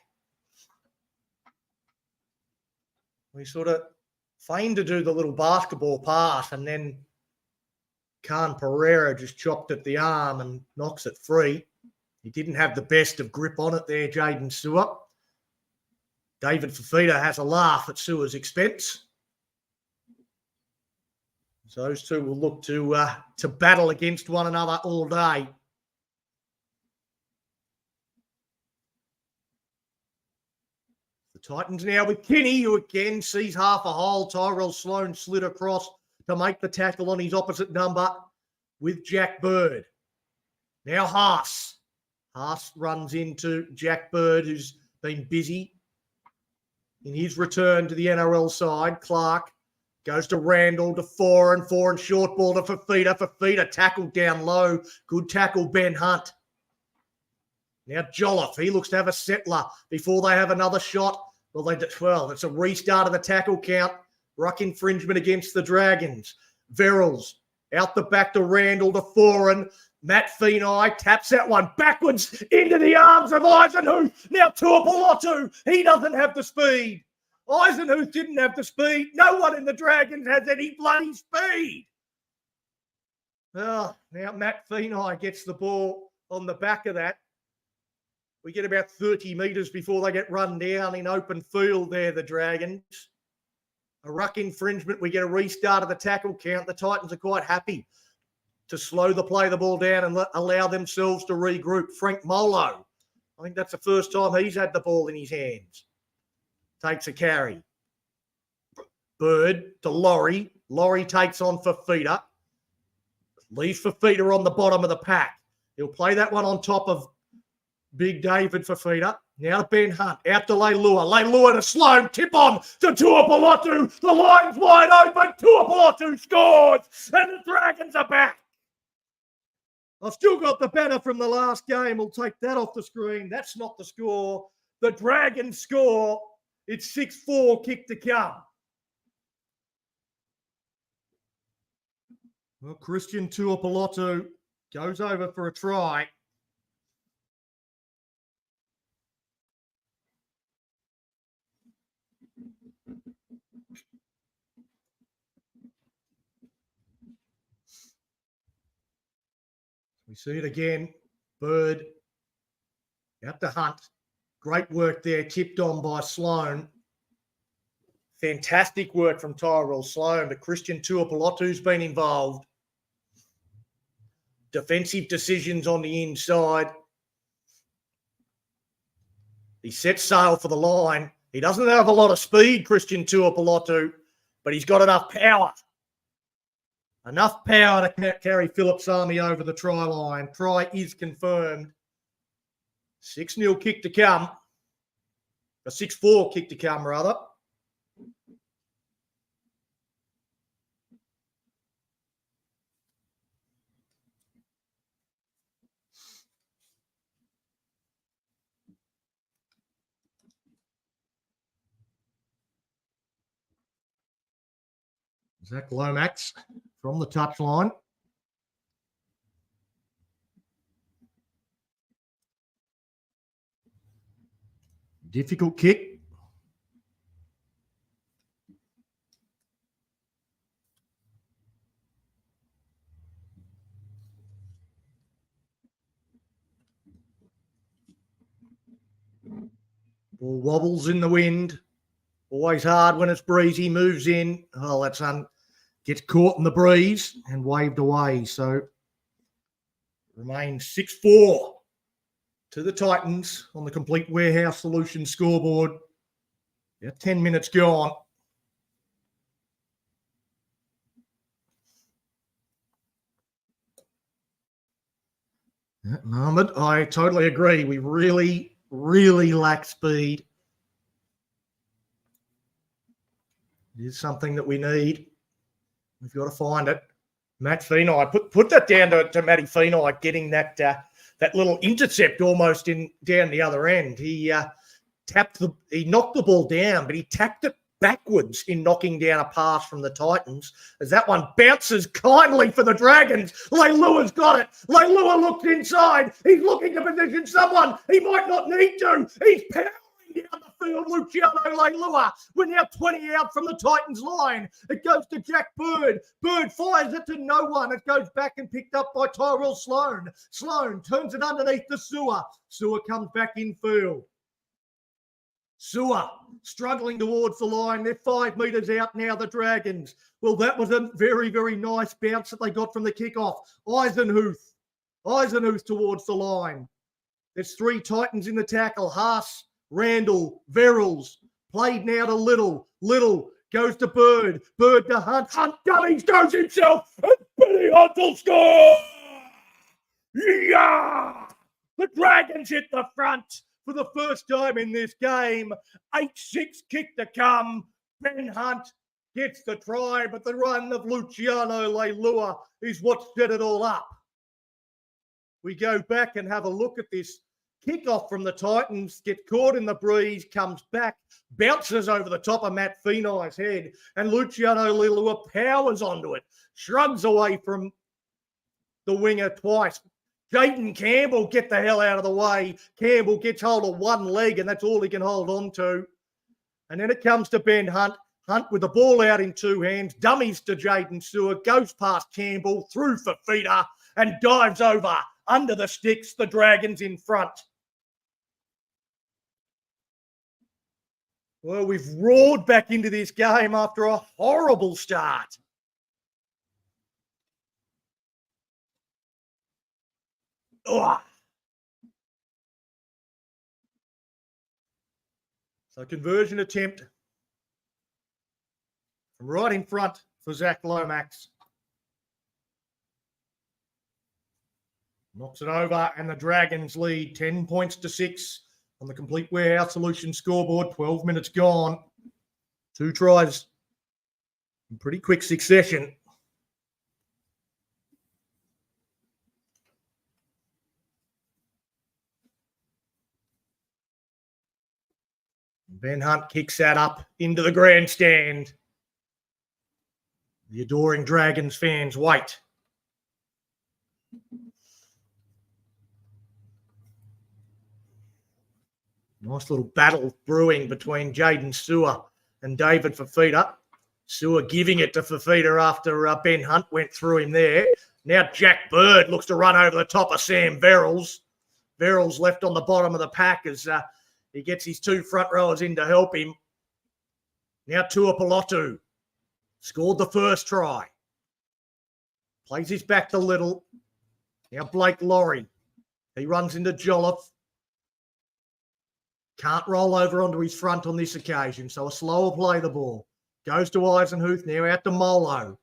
We sort of feigned to do the little basketball pass, and then Khan Pereira just chopped at the arm and knocks it free. He didn't have the best of grip on it there, Jaden Sewer. David Fafita has a laugh at Sewer's expense. So those two will look to battle against one another all day. The Titans now with Kenny, who again sees half a hole. Tyrell Sloan slid across to make the tackle on his opposite number with Jack Bird. Now Haas. Haas runs into Jack Bird, who's been busy in his return to the NRL side. Clark goes to Randall, to four and short ball to Fafita. Fafita tackled down low. Good tackle, Ben Hunt. Now Jolliffe, he looks to have a settler before they have another shot. Well, it's a restart of the tackle count. Ruck infringement against the Dragons. Verrills out the back to Randall, to Foran. Matt Feeney taps that one backwards into the arms of Eisenhuth. Now Tuapolotu, he doesn't have the speed. Eisenhuth didn't have the speed. No one in the Dragons has any bloody speed. Oh, now Matt Feeney gets the ball on the back of that. We get about 30 metres before they get run down in open field there, the Dragons. A ruck infringement. We get a restart of the tackle count. The Titans are quite happy to slow the play the ball down and allow themselves to regroup. Frank Molo, I think that's the first time he's had the ball in his hands. Takes a carry. Bird to Laurie. Laurie takes on Fafita. Leaves Fafita on the bottom of the pack. He'll play that one on top of Big David Fafita. Now to Ben Hunt. Out to Leilua. Leilua to Sloan. Tip on to Tuapolotu. The line's wide open. Tuapolotu scores. And the Dragons are back. I've still got the banner from the last game. We'll take that off the screen. That's not the score. The Dragons score. It's 6-4, kick to come. Well, Christian Tuapolotu goes over for a try. We see it again. Bird out to Hunt. Great work there, tipped on by Sloan. Fantastic work from Tyrell Sloan, but Christian Tuapolotu's been involved. Defensive decisions on the inside. He sets sail for the line. He doesn't have a lot of speed, Christian Tuapolotu, but he's got enough power. Enough power to carry Phillips Army over the try line. Try is confirmed. 6-0 kick to come. A 6-4 kick to come, rather. Zach Lomax from the touchline. Difficult kick. Ball wobbles in the wind. Always hard when it's breezy. Moves in. Oh, that's gets caught in the breeze and waved away. So remains 6-4 to the Titans on the Complete Warehouse Solutions scoreboard. 10 minutes gone. Mohammed, I totally agree. We really, really lack speed. It is something that we need. We've got to find it. Matt Feeney, put that down to Matty Feeney, getting that little intercept almost down the other end. He knocked the ball down, but he tapped it backwards in knocking down a pass from the Titans. As that one bounces kindly for the Dragons. Leilua's got it. Leilua looks inside. He's looking to position someone. He might not need to. He's powering down the field, Luciano Leilua. We're now 20 out from the Titans line. It goes to Jack Bird. Bird fires it to no one. It goes back and picked up by Tyrell Sloan. Sloan turns it underneath the Sewer. Sewer comes back in field. Sewer struggling towards the line. They're 5 metres out now, the Dragons. Well, that was a very, very nice bounce that they got from the kickoff. Eisenhuth towards the line. There's 3 Titans in the tackle. Haas, Randall, Verrills. Played now to Little. Little goes to Bird. Bird to Hunt. Hunt dummies, goes himself. And Billy Hunt will score! Yeah! The Dragons hit the front for the first time in this game. 8-6 kick to come. Ben Hunt gets the try, but the run of Luciano Leilua is what set it all up. We go back and have a look at this kickoff from the Titans, gets caught in the breeze, comes back, bounces over the top of Matt Feeney's head, and Luciano Leilua powers onto it, shrugs away from the winger twice. Jayden Campbell, get the hell out of the way. Campbell gets hold of one leg, and that's all he can hold on to. And then it comes to Ben Hunt. Hunt with the ball out in 2 hands, dummies to Jaden Stewart, goes past Campbell, through Fafita, and dives over under the sticks, the Dragons in front. Well, we've roared back into this game after a horrible start. Ugh. So conversion attempt from right in front for Zach Lomax. Knocks it over, and the Dragons lead 10 points to 6 on the Complete Warehouse Solutions scoreboard. 12 minutes gone. 2 tries in pretty quick succession. Ben Hunt kicks that up into the grandstand. The adoring Dragons fans wait. Nice little battle brewing between Jaden Sewer and David Fafita. Sewer giving it to Fafita after Ben Hunt went through him there. Now Jack Bird looks to run over the top of Sam Verrills. Verrills left on the bottom of the pack as he gets his 2 front rowers in to help him. Now Tuapolotu scored the first try. Plays his back to Little. Now Blake Laurie. He runs into Jolliffe. Can't roll over onto his front on this occasion, so a slower play the ball. Goes to Eisenhuth, now out to Molo.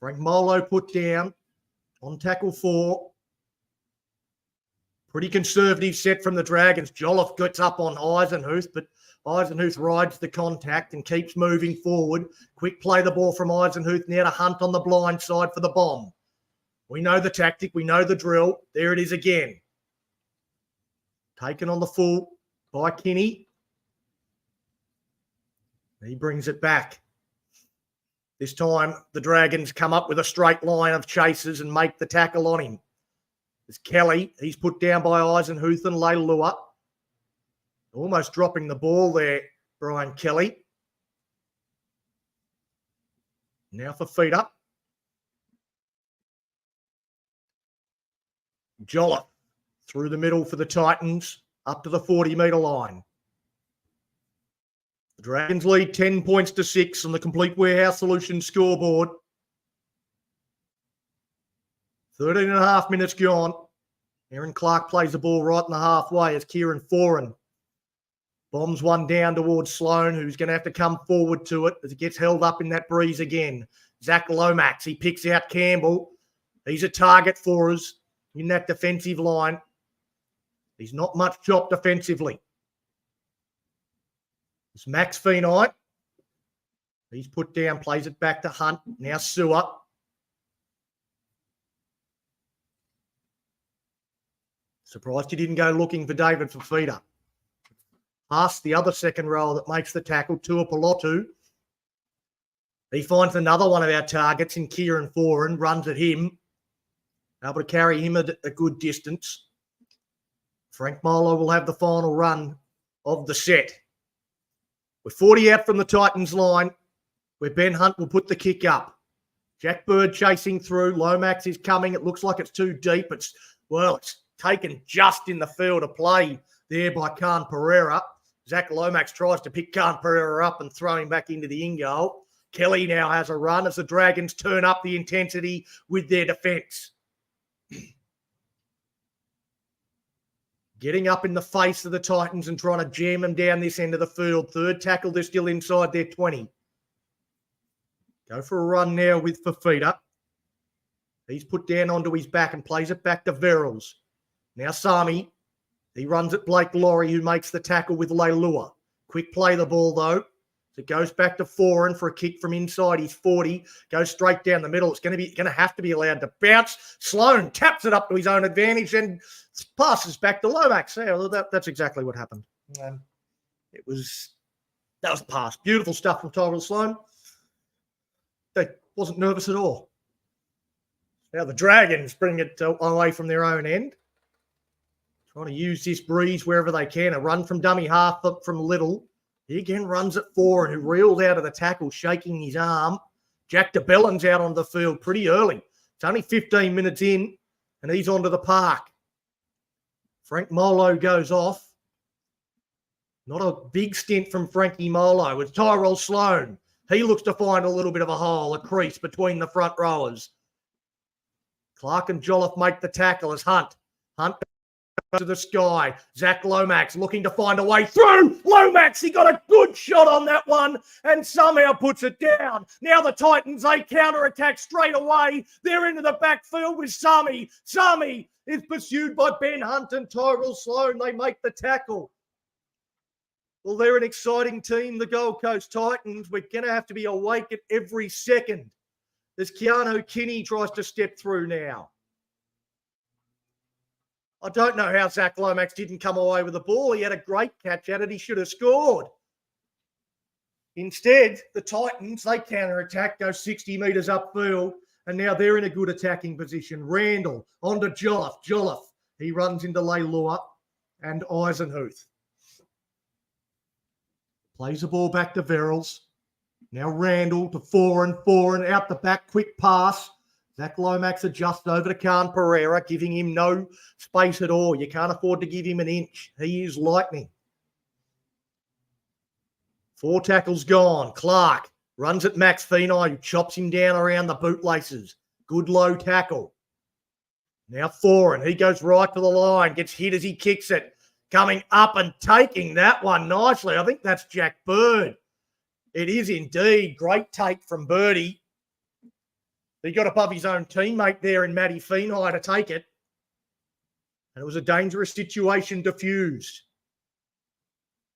Frank Molo put down on tackle 4. Pretty conservative set from the Dragons. Jolliffe gets up on Eisenhuth, but Eisenhuth rides the contact and keeps moving forward. Quick play the ball from Eisenhuth, now to Hunt on the blind side for the bomb. We know the tactic, we know the drill. There it is again. Taken on the full by Kinney. He brings it back. This time, the Dragons come up with a straight line of chasers and make the tackle on him. There's Kelly. He's put down by Eisenhuth and Leilua. Almost dropping the ball there, Brian Kelly. Now for feet up. Jolliffe through the middle for the Titans, up to the 40-metre line. The Dragons lead 10 points to 6 on the Complete Warehouse Solutions scoreboard. 13 and a half minutes gone. Aaron Clark plays the ball right in the halfway as Kieran Foran bombs one down towards Sloan, who's going to have to come forward to it as it gets held up in that breeze again. Zach Lomax, he picks out Campbell. He's a target for us in that defensive line. He's not much chopped defensively. It's Max Feeney. He's put down, plays it back to Hunt. Now Sewer. Surprised he didn't go looking for David Fafita. Haas, the other second rower that makes the tackle, Tuapolotu. He finds another one of our targets in Kieran Foran, runs at him. Able to carry him a good distance. Frank Molo will have the final run of the set. We're 40 out from the Titans line, where Ben Hunt will put the kick up. Jack Bird chasing through. Lomax is coming. It looks like it's too deep. It's taken just in the field of play there by Khan Pereira. Zach Lomax tries to pick Khan Pereira up and throw him back into the in-goal. Kelly now has a run as the Dragons turn up the intensity with their defence. Getting up in the face of the Titans and trying to jam them down this end of the field. Third tackle, they're still inside their 20. Go for a run now with Fafita. He's put down onto his back and plays it back to Verrills. Now Sami. He runs at Blake Laurie, who makes the tackle with Leilua. Quick play the ball, though. It goes back to Foran for a kick from inside his 40. Goes straight down the middle. It's going to have to be allowed to bounce. Sloan taps it up to his own advantage and passes back to Lomax. Yeah, well, that's exactly what happened. That was a pass. Beautiful stuff from Tyrell Sloan. They wasn't nervous at all. Now the Dragons bring it away from their own end. Trying to use this breeze wherever they can. A run from dummy half up from Little. He again runs at 4 and who reels out of the tackle, shaking his arm. Jack DeBellin's out on the field pretty early. It's only 15 minutes in and he's onto the park. Frank Molo goes off. Not a big stint from Frankie Molo. It's Tyrell Sloan. He looks to find a little bit of a hole, a crease between the front rowers. Clark and Jolliffe make the tackle as Hunt to the sky. Zach Lomax looking to find a way through. Lomax, he got a good shot on that one and somehow puts it down. Now the Titans, they counter-attack straight away. They're into the backfield with Sami. Sami is pursued by Ben Hunt and Tyrell Sloan. They make the tackle. Well, they're an exciting team, the Gold Coast Titans. We're going to have to be awake at every second as Keanu Kinney tries to step through now. I don't know how Zach Lomax didn't come away with the ball. He had a great catch at it. He should have scored. Instead, the Titans, they counter-attack, go 60 metres upfield, and now they're in a good attacking position. Randall onto Jolliffe. Jolliffe, he runs into Leilua and Eisenhuth. Plays the ball back to Verrills. Now Randall to Foran out the back, quick pass. Zach Lomax adjusts over to Khan Pereira, giving him no space at all. You can't afford to give him an inch. He is lightning. 4 tackles gone. Clark runs at Max Feeney, who chops him down around the bootlaces. Good low tackle. Now Foran, he goes right to the line, gets hit as he kicks it. Coming up and taking that one nicely. I think that's Jack Bird. It is indeed. Great take from Birdie. He got above his own teammate there in Matty Feeney to take it. And it was a dangerous situation diffused.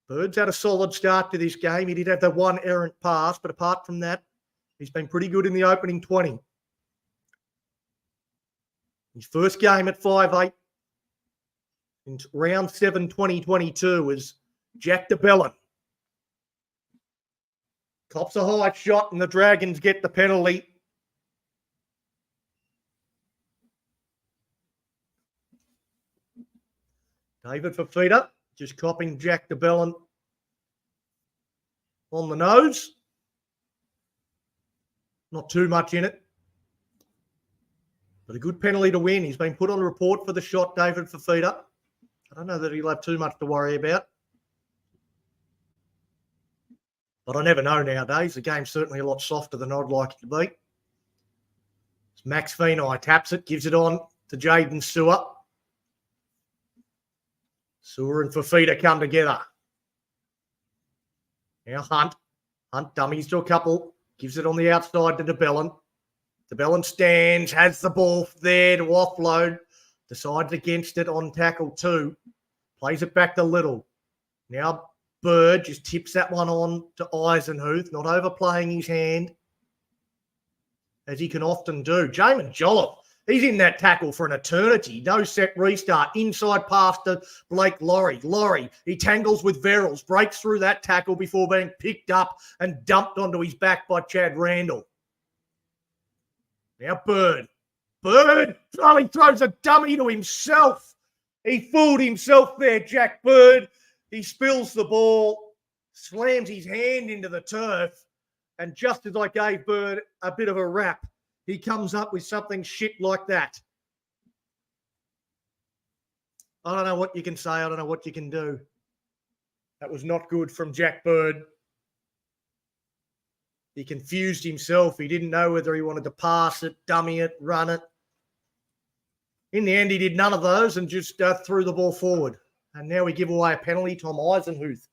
Bird's had a solid start to this game. He did have the one errant pass, but apart from that, he's been pretty good in the opening 20. His first game at 5'8" in round 7, 2022 was Jack DeBellin. Cops a high shot and the Dragons get the penalty. David Fafita just copping Jack DeBellin on the nose. Not too much in it. But a good penalty to win. He's been put on a report for the shot, David Fafita. I don't know that he'll have too much to worry about. But I never know nowadays. The game's certainly a lot softer than I'd like it to be. Max Feeney taps it, gives it on to Jaden Sewer. Sewer and Fafita come together. Now Hunt. Hunt dummies to a couple. Gives it on the outside to DeBellin. DeBellin stands, has the ball there to offload. Decides against it on tackle 2. Plays it back to Little. Now Bird just tips that one on to Eisenhuth, not overplaying his hand, as he can often do. Jamin Jolliffe, he's in that tackle for an eternity. No set restart. Inside pass to Blake Laurie. Laurie, he tangles with Verrills, breaks through that tackle before being picked up and dumped onto his back by Chad Randall. Now Bird. Bird, he throws a dummy to himself. He fooled himself there, Jack Bird. He spills the ball, slams his hand into the turf, and just as I gave Bird a bit of a rap, he comes up with something shit like that. I don't know what you can say. I don't know what you can do. That was not good from Jack Bird. He confused himself. He didn't know whether he wanted to pass it, dummy it, run it. In the end, he did none of those and just threw the ball forward. And now we give away a penalty. Tom Eisenhuth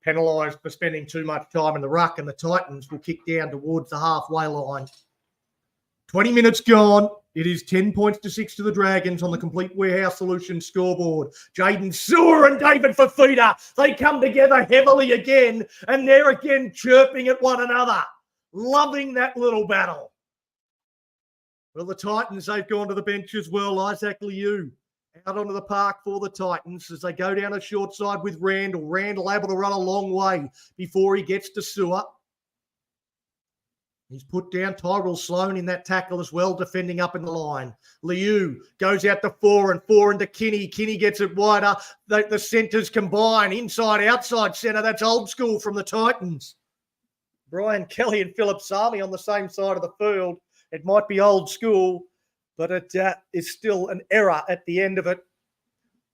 penalised for spending too much time in the ruck, and the Titans will kick down towards the halfway line. 20 minutes gone. It is 10 points to 6 to the Dragons on the Complete Warehouse Solutions scoreboard. Jaden Sewer and David Fafita, they come together heavily again, and they're again chirping at one another. Loving that little battle. Well, the Titans, they've gone to the bench as well. Isaac Liu out onto the park for the Titans as they go down a short side with Randall. Randall able to run a long way before he gets to Sewer. He's put down Tyrell Sloan in that tackle as well, defending up in the line. Liu goes out to 4 and 4 into Kinney. Kinney gets it wider. The centres combine. Inside, outside centre. That's old school from the Titans. Brian Kelly and Philip Sami on the same side of the field. It might be old school, but it is still an error at the end of it.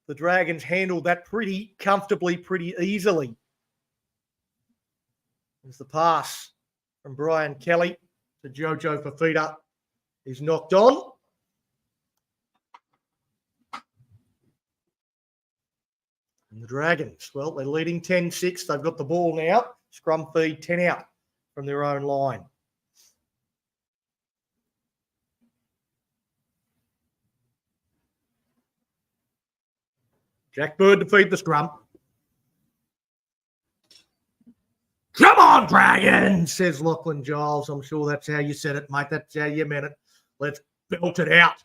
The Dragons handled that pretty comfortably, pretty easily. There's the pass from Brian Kelly to Jojo Fafita. He's knocked on. And the Dragons, well, they're leading 10-6. They've got the ball now. Scrum feed 10 out from their own line. Jack Bird to feed the scrum. Come on, Dragons, says Lachlan Giles. I'm sure that's how you said it, mate. That's how you meant it. Let's belt it out.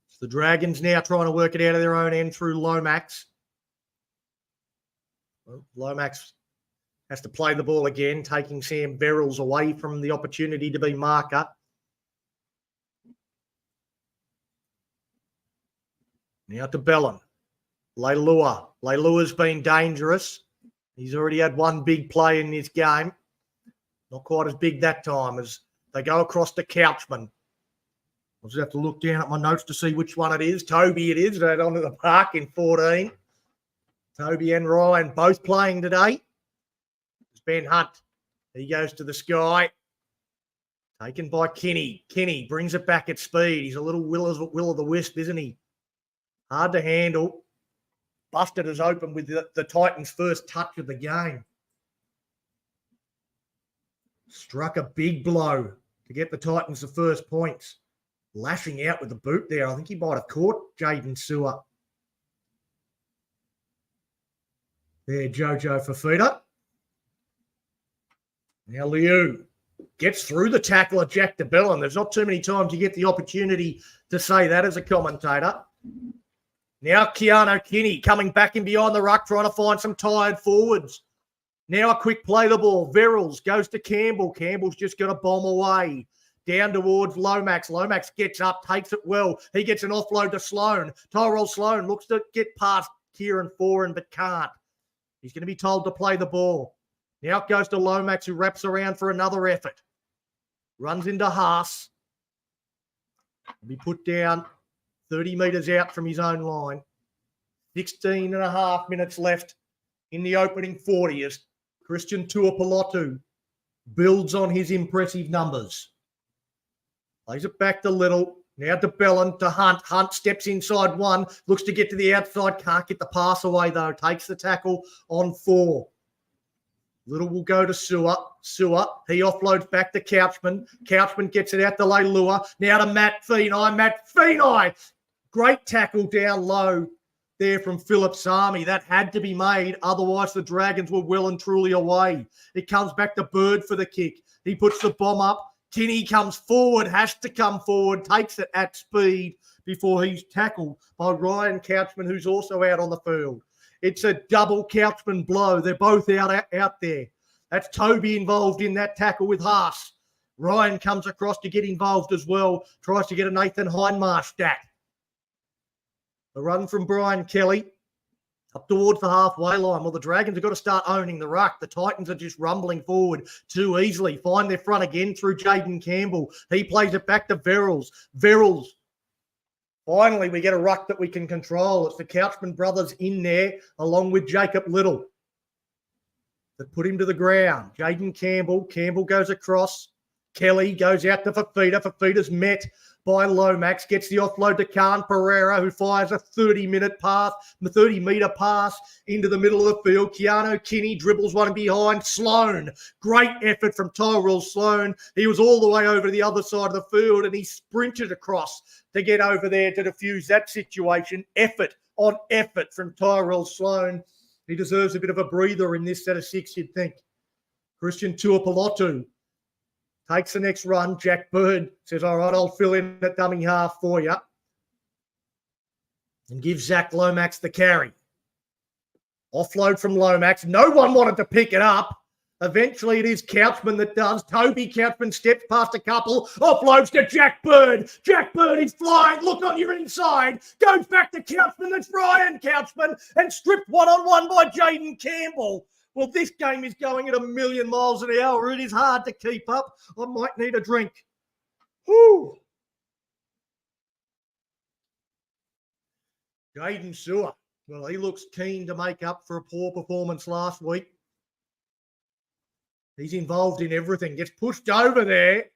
It's the Dragons now trying to work it out of their own end through Lomax. Well, Lomax has to play the ball again, taking Sam Verrills away from the opportunity to be marker. Now to Bellin. Leilua. Leilua's been dangerous. He's already had one big play in this game. Not quite as big that time as they go across to Couchman. I'll just have to look down at my notes to see which one it is. Toby it is, right onto the park in 14. Toby and Ryan both playing today. It's Ben Hunt. He goes to the sky. Taken by Kinney. Kinney brings it back at speed. He's a little will of the wisp, isn't he? Hard to handle. Busted us open with the Titans' first touch of the game. Struck a big blow to get the Titans the first points. Lashing out with the boot there. I think he might have caught Jaden Sewer. There, Jojo Fafita. Now Liu gets through the tackle of Jack DeBellin. There's not too many times you get the opportunity to say that as a commentator. Now Keanu Kinney coming back in behind the ruck, trying to find some tired forwards. Now a quick play the ball. Verrills goes to Campbell. Campbell's just going to bomb away. Down towards Lomax. Lomax gets up, takes it well. He gets an offload to Sloan. Tyrell Sloan looks to get past Kieran Foran, but can't. He's going to be told to play the ball. Now it goes to Lomax, who wraps around for another effort. Runs into Haas. Will be put down 30 metres out from his own line. 16 and a half minutes left in the opening 40 as Christian Tuapolotu builds on his impressive numbers. Plays it back to Little. Now to Bellin, to Hunt. Hunt steps inside one. Looks to get to the outside. Can't get the pass away, though. Takes the tackle on 4. Little will go to Sewer. Sewer. He offloads back to Couchman. Couchman gets it out to Leilua. Now to Matt Feeney. Matt Feeney. Great tackle down low there from Philip Sami. That had to be made. Otherwise, the Dragons were well and truly away. It comes back to Bird for the kick. He puts the bomb up. Kinney comes forward, has to come forward, takes it at speed before he's tackled by Ryan Couchman, who's also out on the field. It's a double Couchman blow. They're both out there. That's Toby involved in that tackle with Haas. Ryan comes across to get involved as well, tries to get a Nathan Hindmarsh stat. A run from Brian Kelly up towards the halfway line. Well, the Dragons have got to start owning the ruck. The Titans are just rumbling forward too easily. Find their front again through Jaden Campbell. He plays it back to Verrills. Verrills. Finally, we get a ruck that we can control. It's the Couchman brothers in there along with Jacob Little that put him to the ground. Jaden Campbell. Campbell goes across. Kelly goes out to Fafita. Fafita's met by Lomax, gets the offload to Khan Pereira, who fires a 30-metre pass into the middle of the field. Keanu Kinney dribbles one behind. Sloan, great effort from Tyrell Sloan. He was all the way over to the other side of the field, and he sprinted across to get over there to defuse that situation. Effort on effort from Tyrell Sloan. He deserves a bit of a breather in this set of six, you'd think. Christian Tuapolotu takes the next run. Jack Bird says, all right, I'll fill in at dummy half for you. And gives Zach Lomax the carry. Offload from Lomax. No one wanted to pick it up. Eventually it is Couchman that does. Toby Couchman steps past a couple. Offloads to Jack Bird. Jack Bird is flying. Look on your inside. Goes back to Couchman. That's Ryan Couchman. And stripped one-on-one by Jaden Campbell. Well, this game is going at 1,000,000 miles an hour. It is hard to keep up. I might need a drink. Whew. Jaden Sewer. Well, he looks keen to make up for a poor performance last week. He's involved in everything. Gets pushed over there.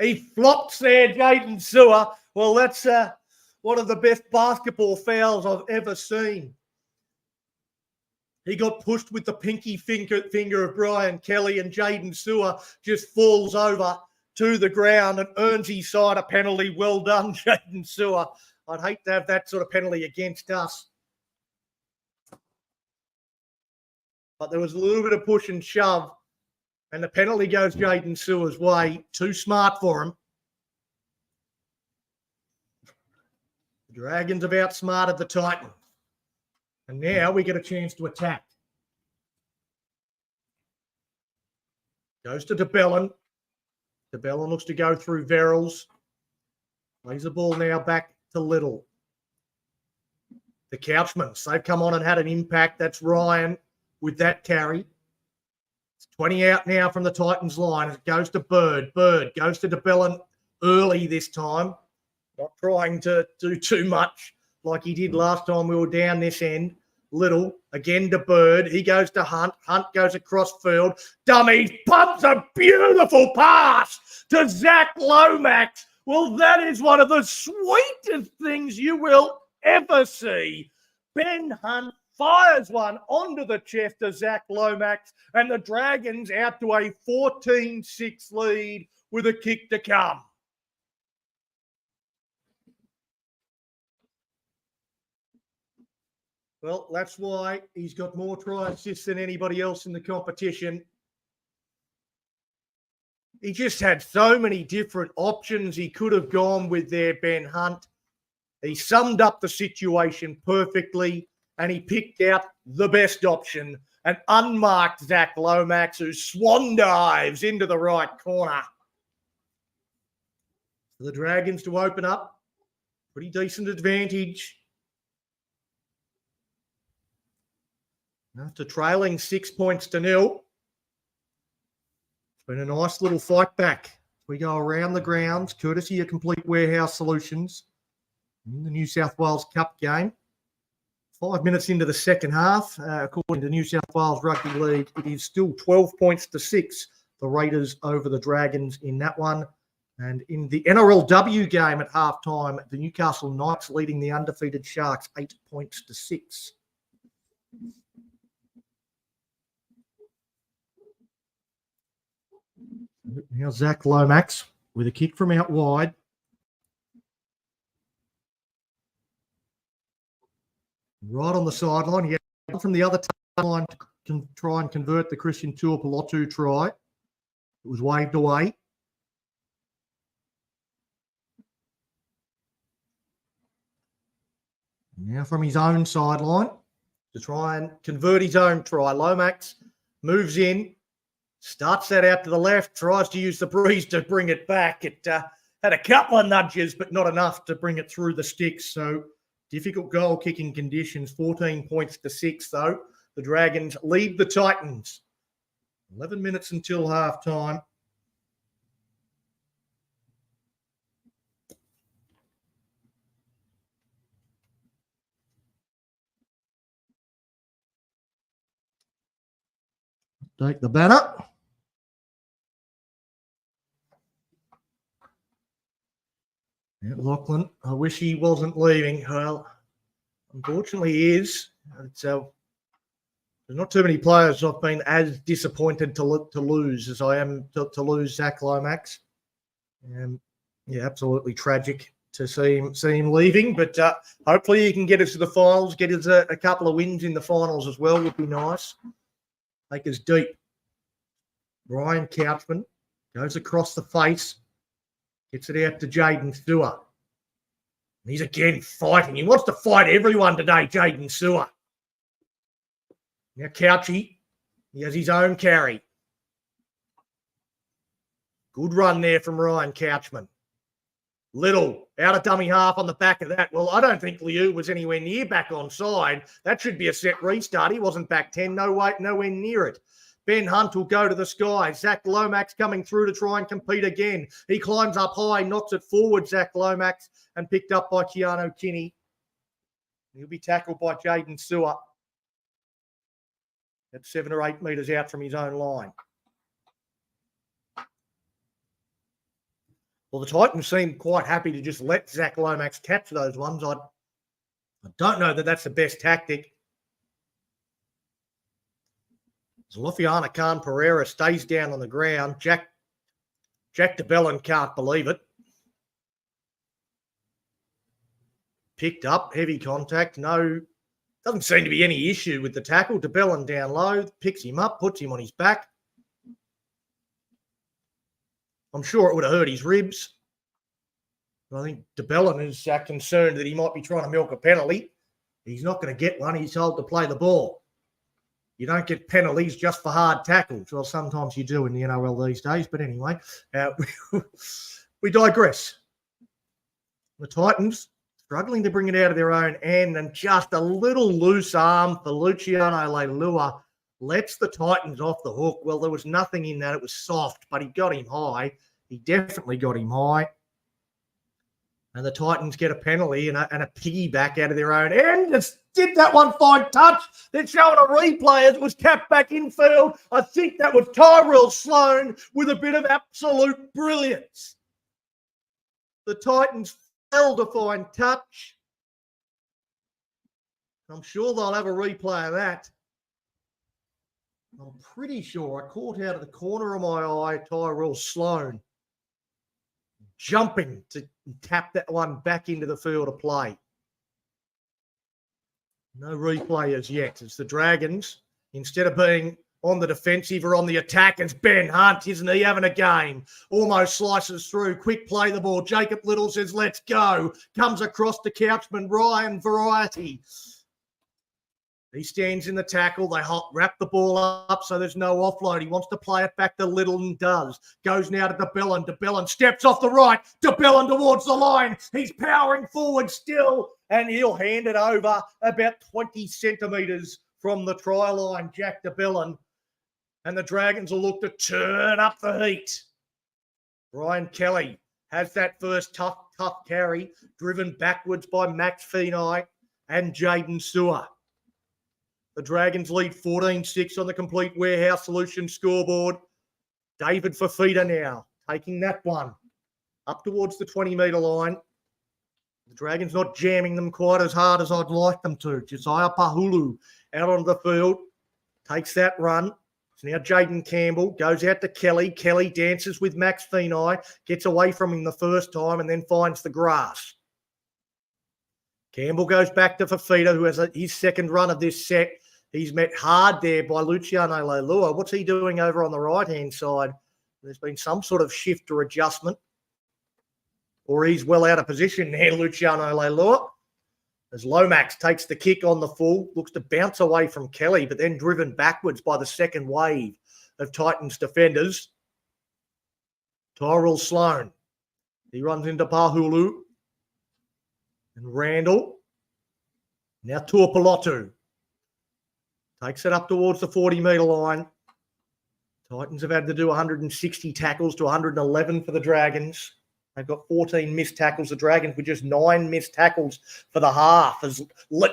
He flops there, Jaden Sewer. Well, that's one of the best basketball fouls I've ever seen. He got pushed with the pinky finger of Brian Kelly, and Jaden Sewer just falls over to the ground and earns his side a penalty. Well done, Jaden Sewer. I'd hate to have that sort of penalty against us. But there was a little bit of push and shove, and the penalty goes Jaden Sewer's way. Too smart for him. The Dragons have outsmarted the Titans. And now we get a chance to attack. Goes to DeBellin. DeBellin looks to go through Verrills. Plays the ball now back to Little. The Couchmans, they've come on and had an impact. That's Ryan with that carry. It's 20 out now from the Titans line. It goes to Bird. Bird goes to DeBellin early this time. Not trying to do too much like he did last time we were down this end. Little, again to Bird. He goes to Hunt. Hunt goes across field. Dummy pumps a beautiful pass to Zach Lomax. Well, that is one of the sweetest things you will ever see. Ben Hunt fires one onto the chest of Zach Lomax, and the Dragons out to a 14-6 lead with a kick to come. Well, that's why he's got more try assists than anybody else in the competition. He just had so many different options he could have gone with there, Ben Hunt. He summed up the situation perfectly, and he picked out the best option, an unmarked Zach Lomax who swan dives into the right corner. For the Dragons to open up, pretty decent advantage. After trailing 6 points to nil, it's been a nice little fight back. We go around the grounds, courtesy of Complete Warehouse Solutions, in the New South Wales Cup game. 5 minutes into the second half, according to New South Wales Rugby League, it is still 12 points to 6, the Raiders over the Dragons in that one. And in the NRLW game at halftime, the Newcastle Knights leading the undefeated Sharks 8 points to 6. Now Zach Lomax with a kick from out wide. Right on the sideline. He had from the other line to try and convert the Christian Tuapolotu try. It was waved away. Now from his own sideline to try and convert his own try. Lomax moves in. Starts that out to the left, tries to use the breeze to bring it back. It Had a couple of nudges, but not enough to bring it through the sticks. So difficult goal kicking conditions. 14 points to 6, though. The Dragons lead the Titans. 11 minutes until half time. Take the banner. Yeah, Lachlan, I wish he wasn't leaving. Well, unfortunately he is. There's not too many players I've been as disappointed to lose as I am to lose Zach Lomax. Yeah, absolutely tragic to see him leaving. But hopefully he can get us to the finals, get us a couple of wins in the finals as well would be nice. Take us deep. Ryan Couchman goes across the face, gets it out to Jaden Sewer. He's again fighting. He wants to fight everyone today, Jaden Sewer. Now Couchy, he has his own carry. Good run there from Ryan Couchman. Little out of dummy half on the back of that. Well, I don't think Liu was anywhere near back on side. That should be a set restart. He wasn't back 10, nowhere near it. Ben Hunt will go to the sky. Zach Lomax coming through to try and compete again. He climbs up high, knocks it forward, Zach Lomax, and picked up by Keanu Kinney. He'll be tackled by Jaden Sewer. At 7 or 8 metres out from his own line. Well, the Titans seem quite happy to just let Zach Lomax catch those ones. I don't know that that's the best tactic. Lofiana Khan Pereira stays down on the ground. Jack DeBellin can't believe it. Picked up, heavy contact. No, doesn't seem to be any issue with the tackle. DeBellin down low, picks him up, puts him on his back. I'm sure it would have hurt his ribs. I think DeBellin is concerned that he might be trying to milk a penalty. He's not going to get one. He's told to play the ball. You don't get penalties just for hard tackles. Well, sometimes you do in the NRL these days. But anyway, we digress. The Titans struggling to bring it out of their own end, and just a little loose arm for Luciano Leilua lets the Titans off the hook. Well, there was nothing in that. It was soft, but he got him high. He definitely got him high. And the Titans get a penalty and a piggyback out of their own end. Just did that one fine touch. They're showing a replay as it was tapped back infield. I think that was Tyrell Sloan with a bit of absolute brilliance. The Titans failed to find touch. I'm sure they'll have a replay of that. I'm pretty sure I caught out of the corner of my eye Tyrell Sloan jumping to tap that one back into the field of play. No replay as yet. It's the Dragons, instead of being on the defensive or on the attack, it's Ben Hunt. Isn't he having a game? Almost slices through. Quick play the ball. Jacob Little says, let's go. Comes across to Couchman. Ryan Variety. He stands in the tackle. They wrap the ball up so there's no offload. He wants to play it back to Little and does. Goes now to DeBellin. DeBellin steps off the right. DeBellin towards the line. He's powering forward still, and he'll hand it over about 20 centimetres from the try line, Jack DeBellin. And the Dragons will look to turn up the heat. Ryan Kelly has that first tough carry, driven backwards by Max Feeney and Jaden Sewer. The Dragons lead 14-6 on the Complete Warehouse Solutions scoreboard. David Fafita now taking that one up towards the 20-metre line. The Dragons not jamming them quite as hard as I'd like them to. Josiah Pahulu out on the field, takes that run. So now Jaden Campbell goes out to Kelly. Kelly dances with Max Feeney, gets away from him the first time and then finds the grass. Campbell goes back to Fafita, who has his second run of this set. He's met hard there by Luciano Leilua. What's he doing over on the right-hand side? There's been some sort of shift or adjustment. Or he's well out of position there, Luciano Leilua. As Lomax takes the kick on the full, looks to bounce away from Kelly, but then driven backwards by the second wave of Titans defenders. Tyrell Sloan He runs into Pahulu. And Randall. Now Tuapolotu. Takes it up towards the 40-metre line. Titans have had to do 160 tackles to 111 for the Dragons. They've got 14 missed tackles. The Dragons with just 9 missed tackles for the half. As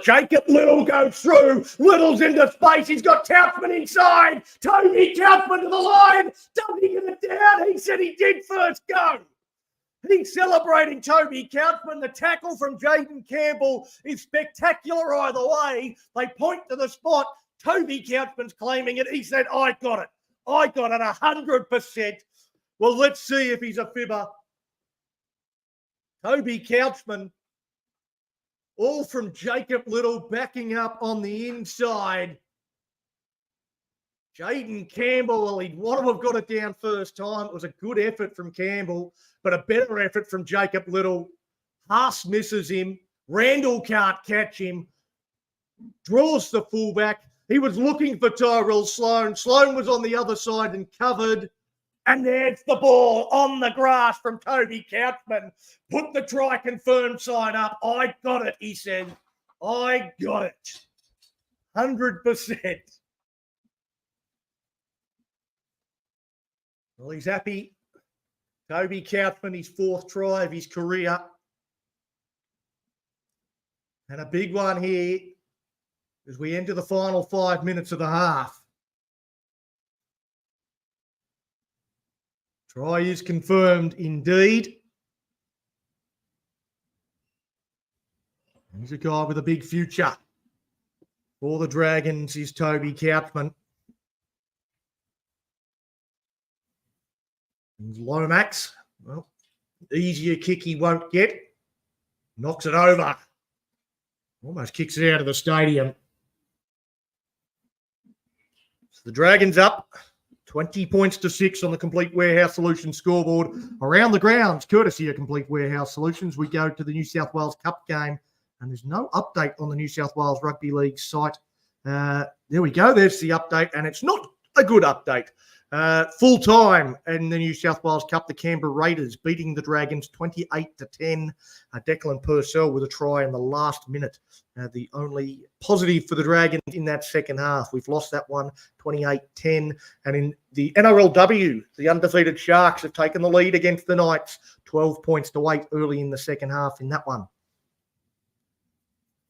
Jacob Little goes through. Little's into space. He's got Couchman inside. Toby Couchman to the line. Does he get it down? He said he did first go. He's celebrating Toby Couchman. The tackle from Jaden Campbell is spectacular either way. They point to the spot. Toby Couchman's claiming it. He said, I got it. I got it 100%. Well, let's see if he's a fibber. Toby Couchman, all from Jacob Little, backing up on the inside. Jaden Campbell, well, he'd want to have got it down first time. It was a good effort from Campbell, but a better effort from Jacob Little. Haas misses him. Randall can't catch him. Draws the fullback. He was looking for Tyrell Sloan. Sloan was on the other side and covered. And there's the ball on the grass from Toby Couchman. Put the try confirmed sign up. I got it, he said. I got it. 100%. Well, he's happy. Toby Couchman, his 4th try of his career. And a big one here as we enter the final 5 minutes of the half. Try is confirmed indeed. He's a guy with a big future. For the Dragons is Toby Couchman. And Lomax, well, easier kick he won't get. Knocks it over. Almost kicks it out of the stadium. So the Dragons up 20 points to 6 on the Complete Warehouse Solutions scoreboard. Around the grounds, courtesy of Complete Warehouse Solutions, we go to the New South Wales Cup game, and there's no update on the New South Wales Rugby League site. There we go. There's the update, and it's not a good update. Full time in the New South Wales Cup, the Canberra Raiders beating the Dragons 28-10. Declan Purcell with a try in the last minute. The only positive for the Dragons in that second half. We've lost that one 28-10. And in the NRLW, the undefeated Sharks have taken the lead against the Knights, 12 points to 8 early in the second half in that one.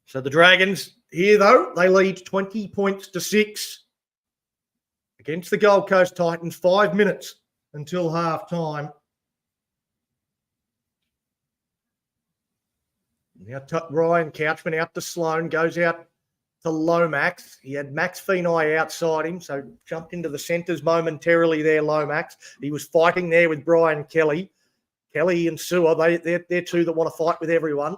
So the Dragons here, though, they lead 20 points to 6. Against the Gold Coast Titans, 5 minutes until half time. Now Ryan Couchman out to Sloan, goes out to Lomax. He had Max Feeney outside him, so jumped into the centres momentarily there, Lomax. He was fighting there with Brian Kelly. Kelly and Sewer, they're two that want to fight with everyone.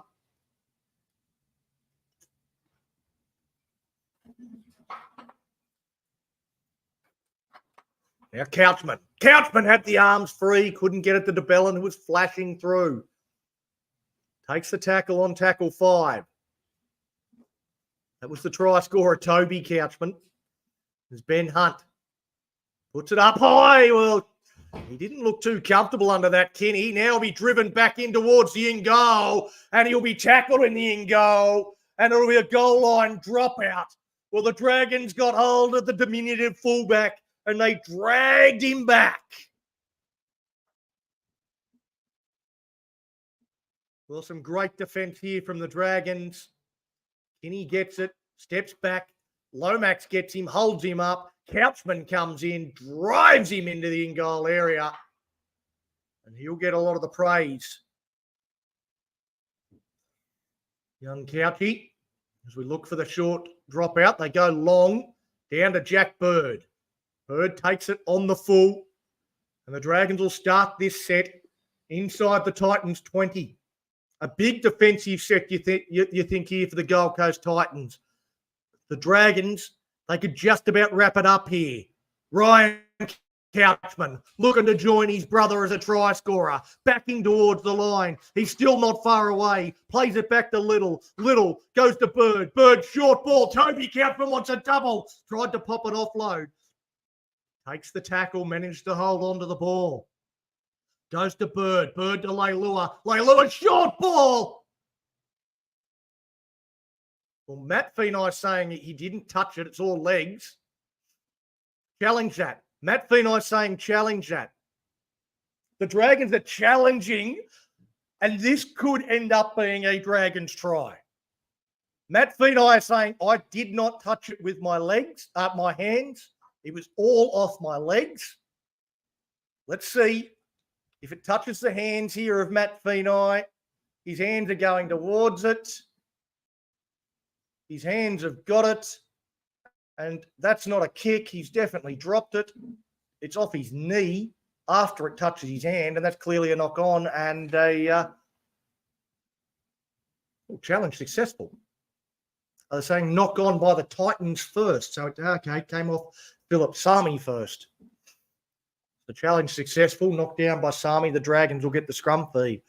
Now Couchman. Couchman had the arms free, couldn't get it to DeBellin, who was flashing through. Takes the tackle on tackle 5. That was the try scorer, Toby Couchman. There's Ben Hunt. Puts it up high. Well, he didn't look too comfortable under that, Kenny. Now he'll be driven back in towards the in goal, and he'll be tackled in the in goal, and it'll be a goal line dropout. Well, the Dragons got hold of the diminutive fullback, and they dragged him back. Well, some great defense here from the Dragons. Kinney gets it, steps back. Lomax gets him, holds him up. Couchman comes in, drives him into the in-goal area, and he'll get a lot of the praise. Young Couchy, as we look for the short dropout, they go long down to Jack Bird. Bird takes it on the full, and the Dragons will start this set inside the Titans 20. A big defensive set, you think here for the Gold Coast Titans. The Dragons, they could just about wrap it up here. Ryan Couchman looking to join his brother as a try scorer, backing towards the line. He's still not far away. Plays it back to Little. Little goes to Bird. Bird, short ball. Toby Couchman wants a double. Tried to pop it offload. Takes the tackle, managed to hold on to the ball. Goes to Bird. Bird to Leilua. Leilua, short ball. Well, Matt Feeney saying he didn't touch it. It's all legs. Challenge that. Matt Feeney saying challenge that. The Dragons are challenging, and this could end up being a Dragons try. Matt Feeney is saying, I did not touch it with my legs, my hands. It was all off my legs. Let's see if it touches the hands here of Matt Feeney. His hands are going towards it. His hands have got it. And that's not a kick. He's definitely dropped it. It's off his knee after it touches his hand, and that's clearly a knock on and a challenge successful. They're saying knock on by the Titans first. So, it came off Philip Sami first. The challenge successful, knocked down by Sami. The Dragons will get the scrum feed.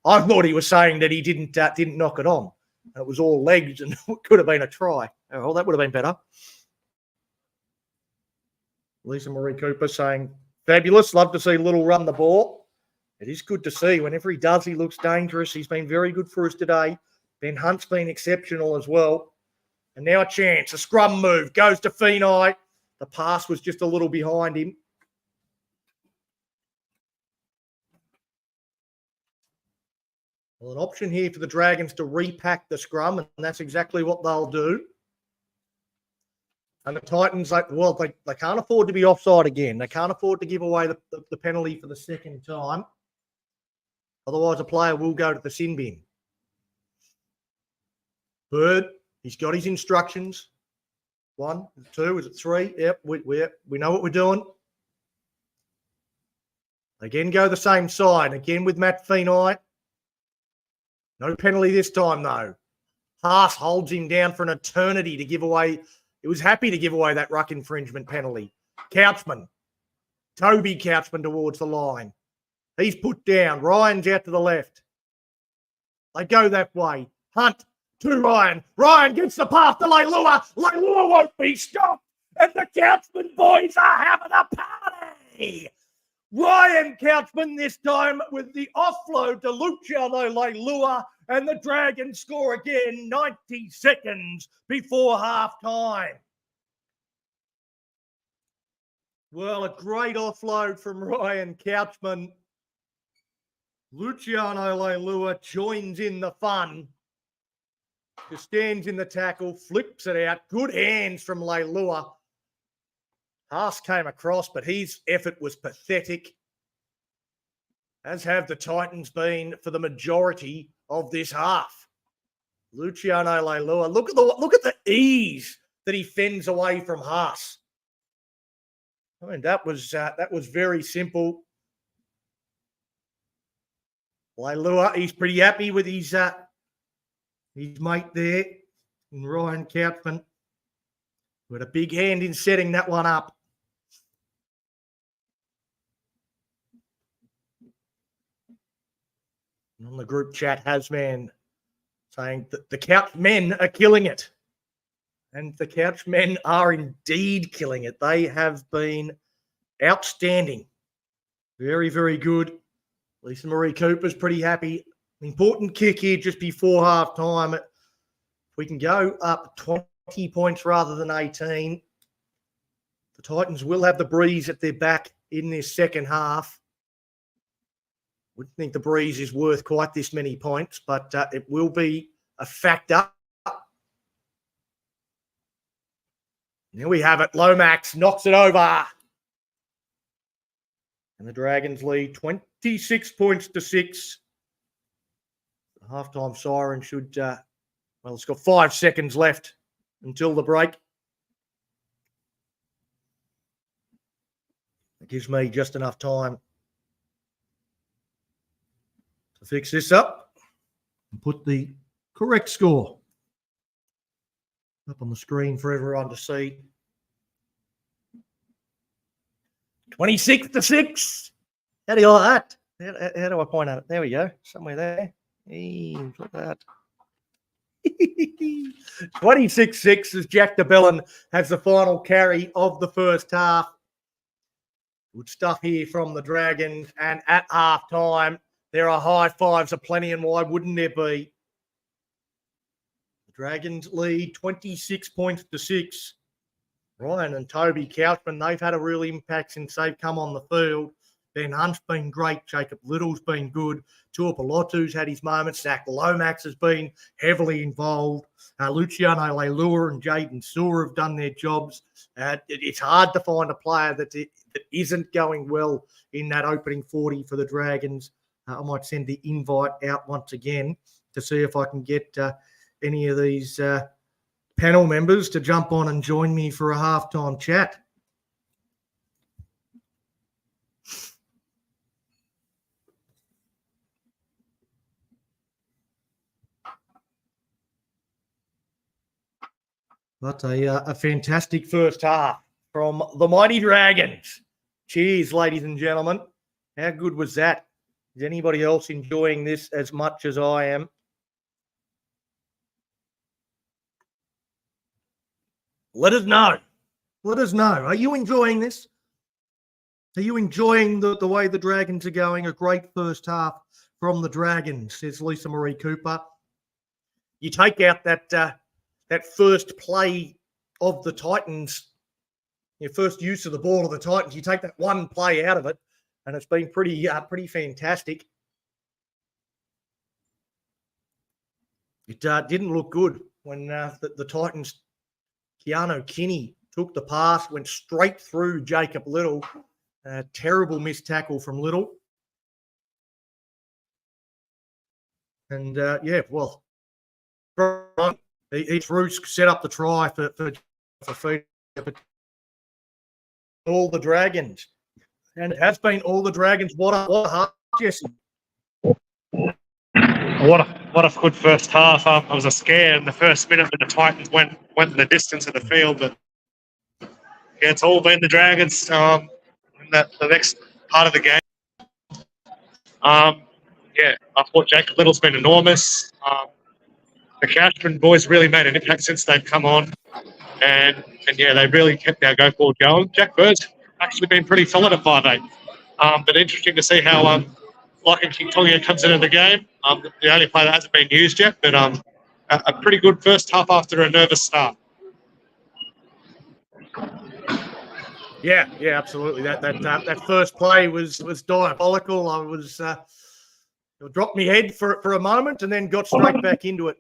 I thought he was saying that he didn't knock it on. And it was all legs and it could have been a try. Oh, well, that would have been better. Lisa Marie Cooper saying, fabulous. Love to see Little run the ball. It is good to see. Whenever he does, he looks dangerous. He's been very good for us today. Ben Hunt's been exceptional as well. And now a chance. A scrum move. Goes to Feeney. The pass was just a little behind him. Well, an option here for the Dragons to repack the scrum, and that's exactly what they'll do. And the Titans, they can't afford to be offside again. They can't afford to give away the penalty for the second time. Otherwise, a player will go to the sin bin. Bird, he's got his instructions. 1, 2, is it 3? Yep, we know what we're doing. Again, go the same side. Again with Matt Feeney. No penalty this time, though. Haas holds him down for an eternity to give away. He was happy to give away that ruck infringement penalty. Couchman. Toby Couchman towards the line. He's put down. Ryan's out to the left. They go that way. Hunt to Ryan. Ryan gets the pass to Leilua. Leilua won't be stopped. And the Couchman boys are having a party. Ryan Couchman this time with the offload to Luciano Leilua, and the Dragons score again 90 seconds before half-time. Well, a great offload from Ryan Couchman. Luciano Leilua joins in the fun. Just stands in the tackle, flips it out. Good hands from Leilua. Haas came across, but his effort was pathetic, as have the Titans been for the majority of this half. Luciano Leilua, look at the ease that he fends away from Haas. I mean, that was very simple. Leilua, he's pretty happy with his mate there, and Ryan Couchman, with a big hand in setting that one up. And on the group chat, Hasman saying that the Couch men are killing it. And the Couch men are indeed killing it. They have been outstanding. Very, very good. Lisa Marie Cooper's pretty happy. Important kick here just before half time. If we can go up 20 points rather than 18, the Titans will have the breeze at their back in this second half. Wouldn't think the breeze is worth quite this many points, but it will be a factor. There we have it. Lomax knocks it over. And the Dragons lead 26 points to 6. The halftime siren should, it's got 5 seconds left until the break. It gives me just enough time to fix this up and put the correct score up on the screen for everyone to see. 26 to 6. How do you like that? How do I point at it? There we go. Somewhere there. Hey, look at that. 26-6 as Jack de Bellin has the final carry of the first half. Good stuff here from the Dragons. And at half time, there are high fives aplenty, and why wouldn't there be? The Dragons lead 26 points to 6. Ryan and Toby Couchman, they've had a real impact since they've come on the field. Ben Hunt's been great. Jacob Little's been good. Tuapolotu's had his moments. Zach Lomax has been heavily involved. Luciano Leilua and Jaden Sewer have done their jobs. It's hard to find a player that isn't going well in that opening 40 for the Dragons. I might send the invite out once again to see if I can get any of these panel members to jump on and join me for a halftime chat. But a fantastic first half from the mighty Dragons. Cheers, ladies and gentlemen. How good was that? Is anybody else enjoying this as much as I am? Let us know. Let us know. Are you enjoying this? Are you enjoying the way the Dragons are going? A great first half from the Dragons, says Lisa Marie Cooper. You take out that first play of the Titans, your first use of the ball of the Titans, you take that one play out of it, and it's been pretty fantastic. It didn't look good when the Titans, Keanu Kinney took the pass, went straight through Jacob Little. Terrible missed tackle from Little. And, each Roos set up the try for feed all the Dragons. And it has been all the Dragons. What a half, Jesse. What a good first half. I was scared in the first minute when the Titans went the distance of the field. But yeah, it's all been the Dragons in the next part of the game. I thought Jacob Little's been enormous. The Couchman boys really made an impact since they've come on. And they really kept our go forward going. Jack Bird's actually been pretty solid at 5'8". But interesting to see how Lachlan King Tonga comes into the game. The only player that hasn't been used yet, but a pretty good first half after a nervous start. Yeah, absolutely. That first play was diabolical. I was dropped my head for a moment and then got straight back into it.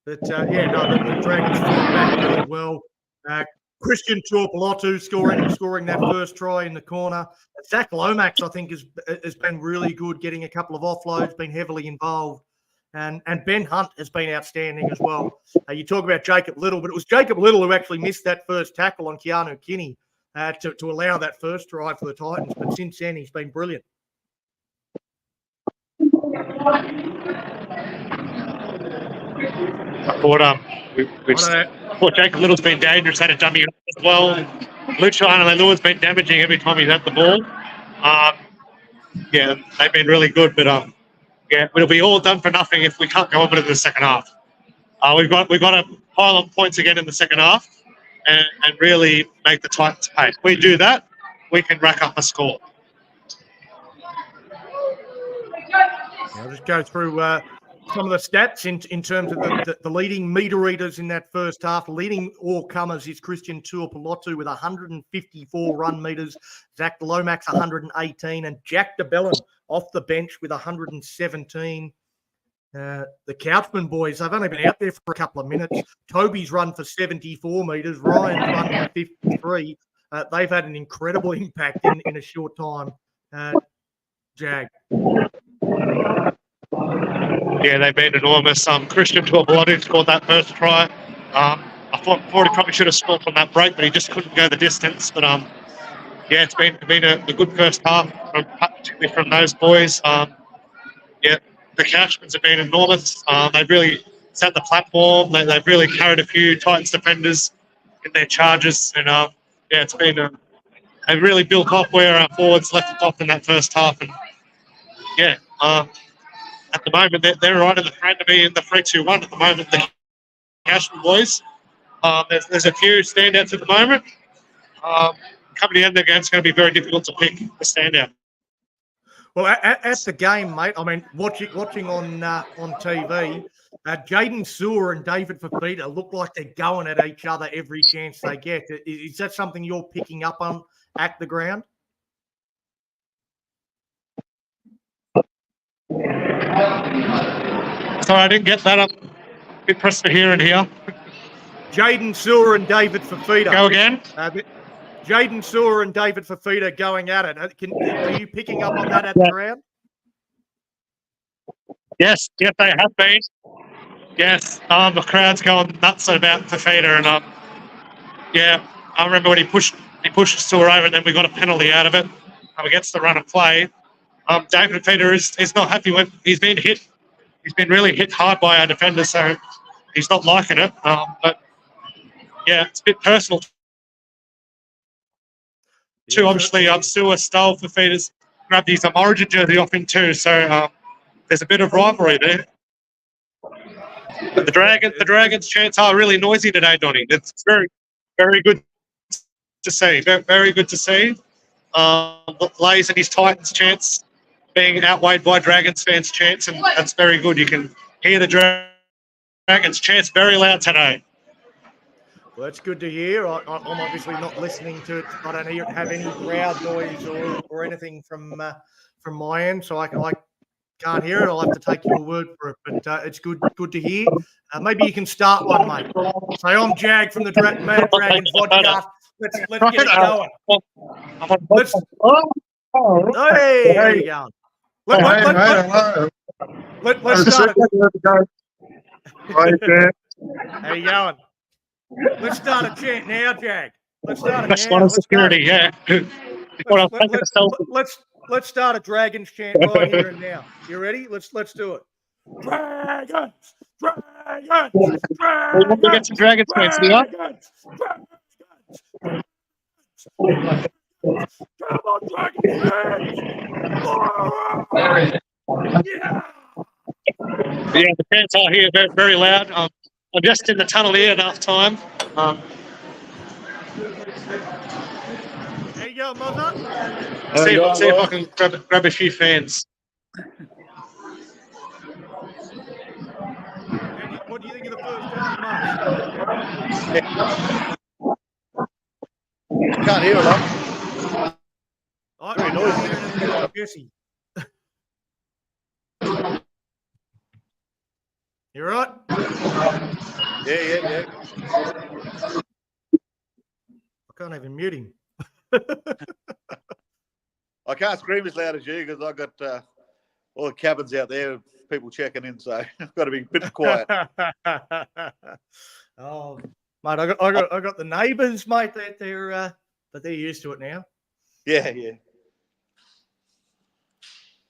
But the Dragons fought back really well. Christian Tuapolotu scoring that first try in the corner. Zach Lomax, I think, has been really good, getting a couple of offloads, been heavily involved. And Ben Hunt has been outstanding as well. You talk about Jacob Little, but it was Jacob Little who actually missed that first tackle on Keanu Kinney to allow that first try for the Titans. But since then, he's been brilliant. I thought Jacob Little's been dangerous, had a dummy as well. Luciano Leilua's been damaging every time he's had the ball. They've been really good, but it'll be all done for nothing if we can't go on with it in the second half. We've got to pile on points again in the second half and really make the Titans pay. If we do that, we can rack up a score. I'll just go through some of the stats in terms of the leading meter readers in that first half. Leading all comers is Christian Tuapolotu with 154 run meters, Zach Lomax 118, and Jack DeBellin off the bench with 117. The Couchman boys, they've only been out there for a couple of minutes. Toby's run for 74 metres, Ryan's run for 53. They've had an incredible impact in a short time. Jag. Yeah, they've been enormous. Christian Tuapolotu scored that first try. I thought he probably should have scored from that break, but he just couldn't go the distance. But it's been a good first half, particularly from those boys. The Couchmans have been enormous. They've really set the platform. They've really carried a few Titans defenders in their charges, and it's been they've really built off where our forwards left off in that first half. And at the moment, they're right in the front to be in the 3-2-1 at the moment, the Couchman boys. There's a few standouts at the moment. coming to the end of the game, it's going to be very difficult to pick a standout. Well, at the game, mate, I mean, watching on TV, Jaden Sewer and David Fafita look like they're going at each other every chance they get. Is that something you're picking up on at the ground? Sorry, I didn't get that up. A bit pressed for here and here. Jaden Sewer and David Fafita. Go again. Jaden Sewer and David Fafita going at it. Are you picking up on that at the ground? Yes, they have been. Yes, the crowd's going nuts about Fafita, and I remember when he pushed Sewer over, and then we got a penalty out of it against the run of play. David Fafita is not happy when he's been hit. He's been really hit hard by our defenders, so he's not liking it. But yeah, it's a bit personal. Too obviously, Sewer stole Fafita's, grabbed his Origin jersey off him too. So there's a bit of rivalry there. The Dragons' chants are really noisy today, Donny. It's very, very good to see. Very, very good to see. Lays and his Titans chants being outweighed by Dragons fans' chants, and that's very good. You can hear the Dragons' chants very loud today. Well, that's good to hear. I'm obviously not listening to it. I don't have any crowd noise or anything from my end, so I can't hear it. I'll have to take your word for it, but it's good to hear. Maybe you can start one, mate. Say, I'm Jag from the Mad Dragons podcast. Let's get it going. Hey, how you going? Let's start it. How you going? Let's start a chant now, Jag. Let's start it Best now. one of security, yeah. Let's start a Dragons chant right here and now. You ready? Let's do it. Dragons! Dragons! We'll get some Dragons chants, yeah? Come on, Dragons! Yeah! Yeah, the chants are here very, very loud. I'm just in the tunnel here at half time. How you going, Mother? See if I can grab a few fans. What do you think of the first half, Mark? Can't hear a lot. Very noisy. Jesse. You right? Yeah. I can't even mute him. I can't scream as loud as you because I've got all the cabins out there, people checking in, so I've got to be a bit quiet. Oh, mate, I got the neighbours, mate. They're used to it now. Yeah.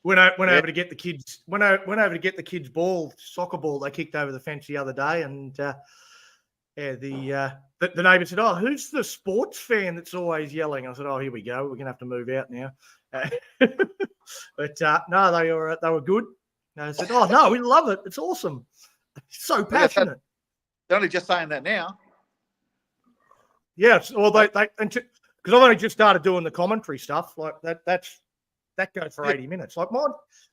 Went over to get the kids. Went over to get the kids' ball, soccer ball. They kicked over the fence the other day, and the neighbour said, "Oh, who's the sports fan that's always yelling?" I said, "Oh, here we go. We're gonna have to move out now." But no, they were good. And I said, "Oh no, we love it. It's awesome. It's so passionate." They're only just saying that now. Yes, well, because I've only just started doing the commentary stuff like that. That goes for 80 minutes. Like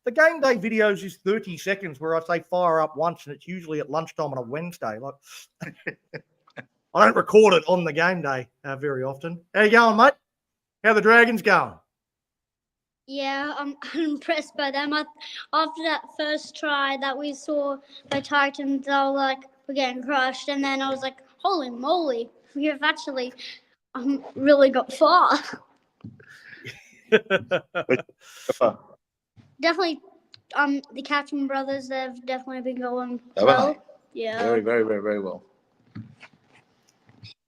the game day videos is 30 seconds where I say fire up once, and it's usually at lunchtime on a Wednesday. Like I don't record it on the game day very often. How you going, mate? How the Dragons going? Yeah, I'm impressed by them. After that first try that we saw the Titans, they were like, we're getting crushed. And then I was like, holy moly, we've actually really got far. Definitely, the Catchman brothers, they've definitely been going well. Yeah. Very, very, very, very well.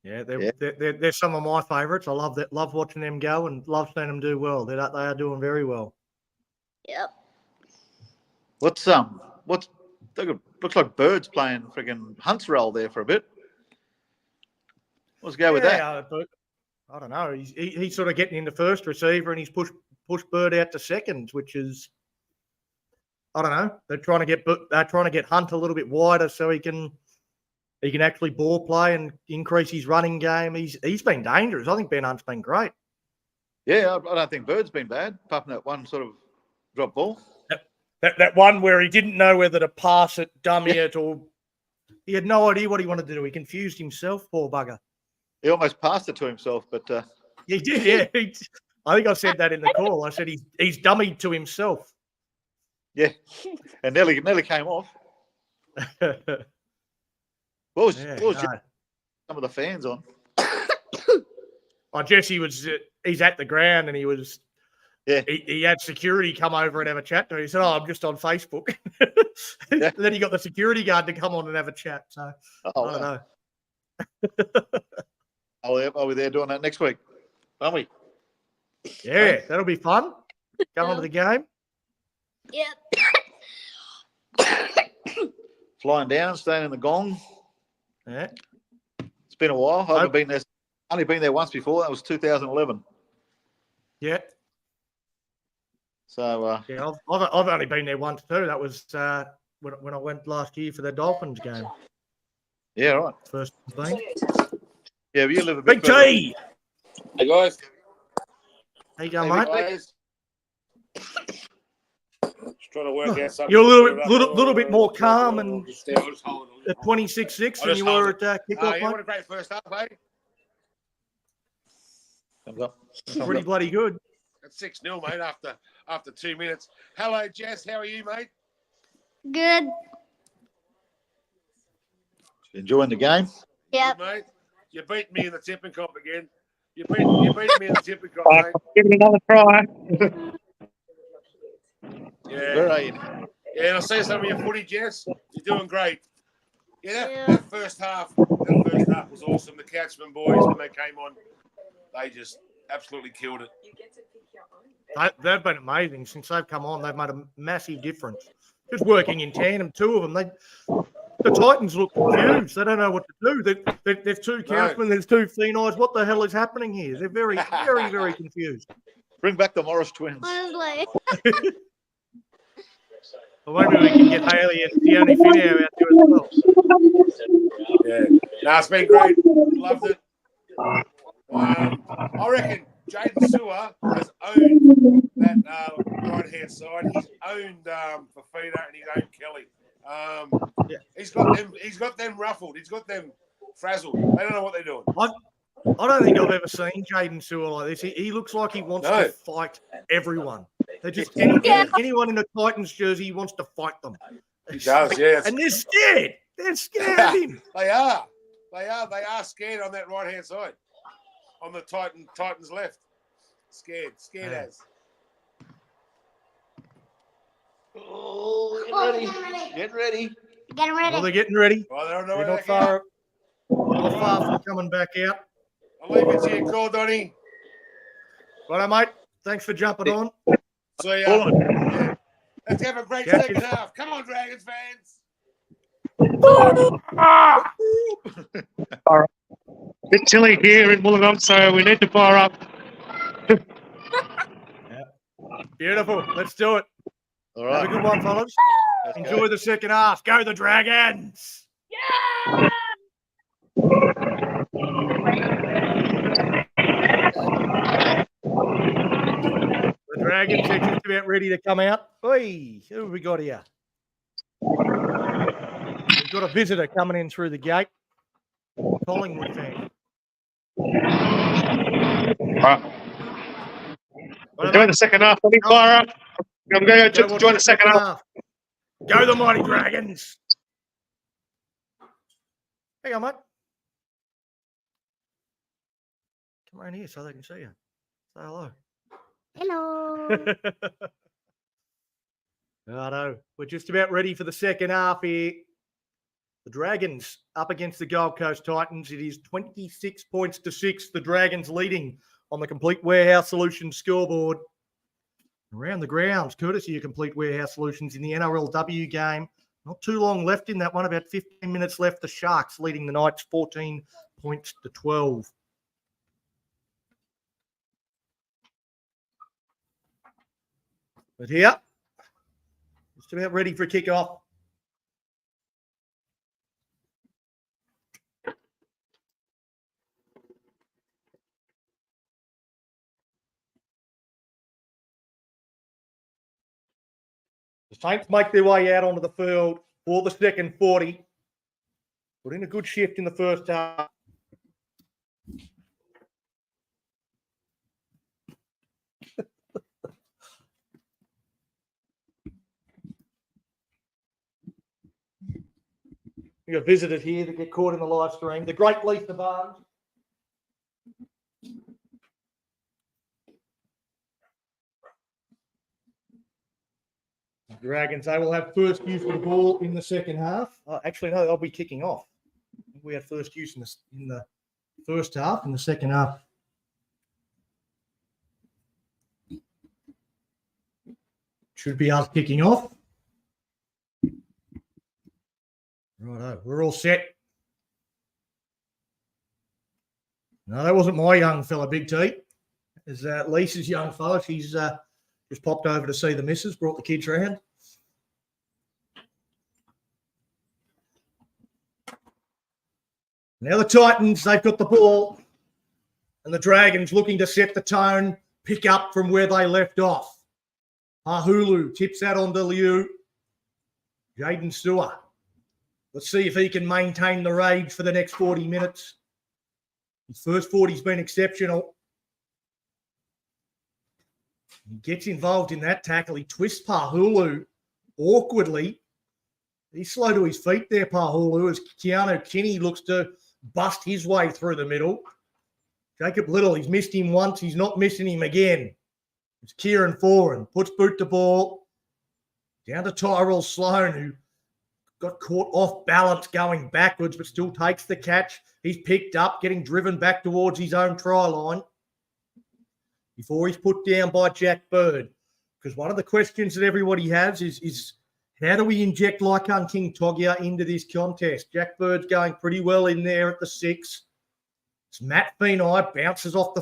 Yeah, they're some of my favourites. I love watching them go and love seeing them do well. They are doing very well. Yep. Looks like Bird's playing friggin' Hunt's role there for a bit. Let's go with that. But I don't know. He's sort of getting into first receiver, and he's pushed Bird out to seconds, which is, I don't know. They're trying to get Hunt a little bit wider so he can actually ball play and increase his running game. He's been dangerous. I think Ben Hunt's been great. Yeah, I don't think Bird's been bad, apart from that one sort of drop ball. That one where he didn't know whether to pass it, dummy it, or he had no idea what he wanted to do. He confused himself, poor bugger. He almost passed it to himself, but He did, yeah. I think I said that in the call. I said he's dummied to himself. yeah, and nearly came off. What was some of the fans on? Oh, Jesse he's at the ground and he was, he had security come over and have a chat to him. He said, I'm just on Facebook. Yeah. Then he got the security guard to come on and have a chat. So I don't know. Are we there doing that next week? Aren't we? Yeah, that'll be fun. Going to the game. Yep. Flying down, staying in the Gong. Yeah. It's been a while. I haven't been there. Only been there once before. That was 2011. Yeah. So yeah, I've only been there once too. That was when I went last year for the Dolphins game. Yeah, right. First thing. Yeah, but you live a bit Big T. Hey guys. How you going, mate? Guys. Just trying to work out something. You're a little bit more calm and at 26-6 than you were at kickoff, yeah, what a great first half, eh? Comes up. Pretty bloody good. It's 6-0, mate, after 2 minutes. Hello, Jess. How are you, mate? Good. Enjoying the game? Yep. Good, mate. You beat me in the tipping comp again. You beat me in the tipping comp, mate. Give it another try. Yeah. Where are you? Yeah, I see some of your footy, Jess. You're doing great. Yeah, that first half was awesome. The Couchman boys, when they came on, they just absolutely killed it. They've been amazing since they've come on. They've made a massive difference. Just working in tandem, two of them. The Titans look confused. They don't know what to do. There's two Couchman, there's two Phenais. What the hell is happening here? They're very, very, very confused. Bring back the Morris twins. Honestly. Well, maybe we can get Haley and Fiona Finau out there as well. Yeah. No, it's been great. Loved it. I reckon Jaden Sewer has owned that right-hand side. He's owned Fafita and he's owned Kelly. He's got them ruffled. He's got them frazzled. They don't know what they're doing. I don't think I've ever seen Jaden Sewer like this. He looks like he wants to fight everyone. They're just anyone in a Titans jersey, he wants to fight them. He does, yeah. And they're scared. They're scared of him. They are. They are scared on that right-hand side. On the Titans left. Scared as. Oh, get ready. Getting ready. Well, they're getting ready. Well, they're not far from coming back out. I'll leave it to you, call, Donnie. Righto, mate. Thanks for jumping on. See ya. Yeah. Let's have a great second half. Come on, Dragons fans. All right. Bit chilly here in Wollongong, so we need to fire up. Beautiful. Let's do it. All right. Have a good one, fellas. Enjoy the second half. Go the Dragons. Yeah! The Dragons are just about ready to come out. Oi, who have we got here? We've got a visitor coming in through the gate. Collingwood fan. We're doing the second half. Let me fire up. I'm going to join the second half. Go the Mighty Dragons. Hang on, mate. Come around here so they can see you. Say hello. Hello. Righto. We're just about ready for the second half here. The Dragons up against the Gold Coast Titans. It is 26 points to 6. The Dragons leading on the Complete Warehouse Solutions scoreboard. Around the grounds, courtesy of Complete Warehouse Solutions in the NRLW game. Not too long left in that one, about 15 minutes left. The Sharks leading the Knights 14 points to 12. But here, just about ready for kick-off. Saints make their way out onto the field for the second 40. Put in a good shift in the first half. We got visitors here that get caught in the live stream. The great Lisa Barnes. Dragons, they will have first use of the ball in the second half. Actually, no, they'll be kicking off. We had first use in the first half. In the second half, should be us kicking off. Righto, we're all set. No, that wasn't my young fella, Big T. It's Lisa's young fella. She's just popped over to see the missus, brought the kids around. Now the Titans, they've got the ball. And the Dragons looking to set the tone, pick up from where they left off. Ahulu tips that on to Liu. Jaden Sewer. Let's see if he can maintain the rage for the next 40 minutes. His first 40's been exceptional. He gets involved in that tackle. He twists Pahulu awkwardly. He's slow to his feet there, Pahulu, as Keanu Kinney looks to bust his way through the middle. Jacob Little, he's missed him once. He's not missing him again. It's Kieran Foran. Puts boot to ball. Down to Tyrell Sloan, who got caught off balance going backwards, but still takes the catch. He's picked up, getting driven back towards his own try line before he's put down by Jack Bird. Because one of the questions that everybody has is how do we inject Lycan King Togia into this contest? Jack Bird's going pretty well in there at the 6. It's Matt Feeney, bounces off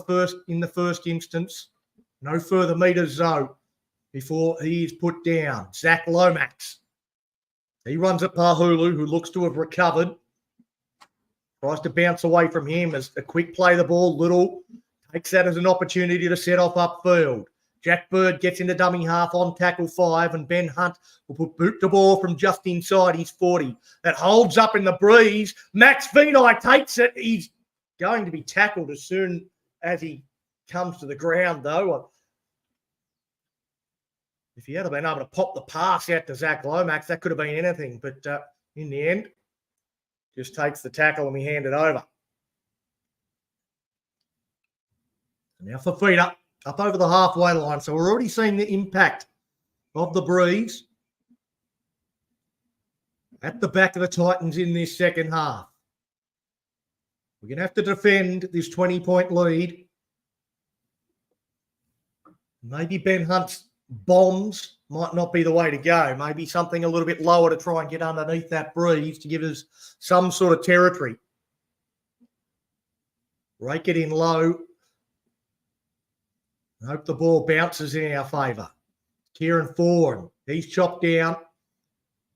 in the first instance. No further meters though before he is put down. Zach Lomax. He runs at Pahulu, who looks to have recovered. Tries to bounce away from him as a quick play the ball. Little takes that as an opportunity to set off upfield. Jack Bird gets into dummy half on tackle 5, and Ben Hunt will put boot to ball from just inside his 40. That holds up in the breeze. Max Feeney takes it. He's going to be tackled as soon as he comes to the ground, though. If he had been able to pop the pass out to Zach Lomax, that could have been anything. But in the end, just takes the tackle and we hand it over. Now for Feeder, up over the halfway line. So we're already seeing the impact of the breeze at the back of the Titans in this second half. We're going to have to defend this 20-point lead. Maybe Ben Hunt's bombs might not be the way to go. Maybe something a little bit lower to try and get underneath that breeze to give us some sort of territory. Rake it in low. I hope the ball bounces in our favour. Kieran Foran, he's chopped down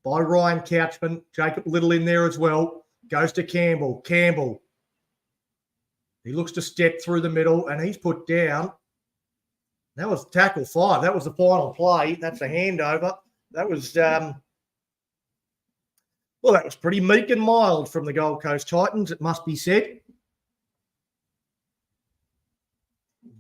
by Ryan Couchman. Jacob Little in there as well. Goes to Campbell. Campbell. He looks to step through the middle and he's put down. That was tackle 5. That was the final play. That's a handover. That was, that was pretty meek and mild from the Gold Coast Titans, it must be said.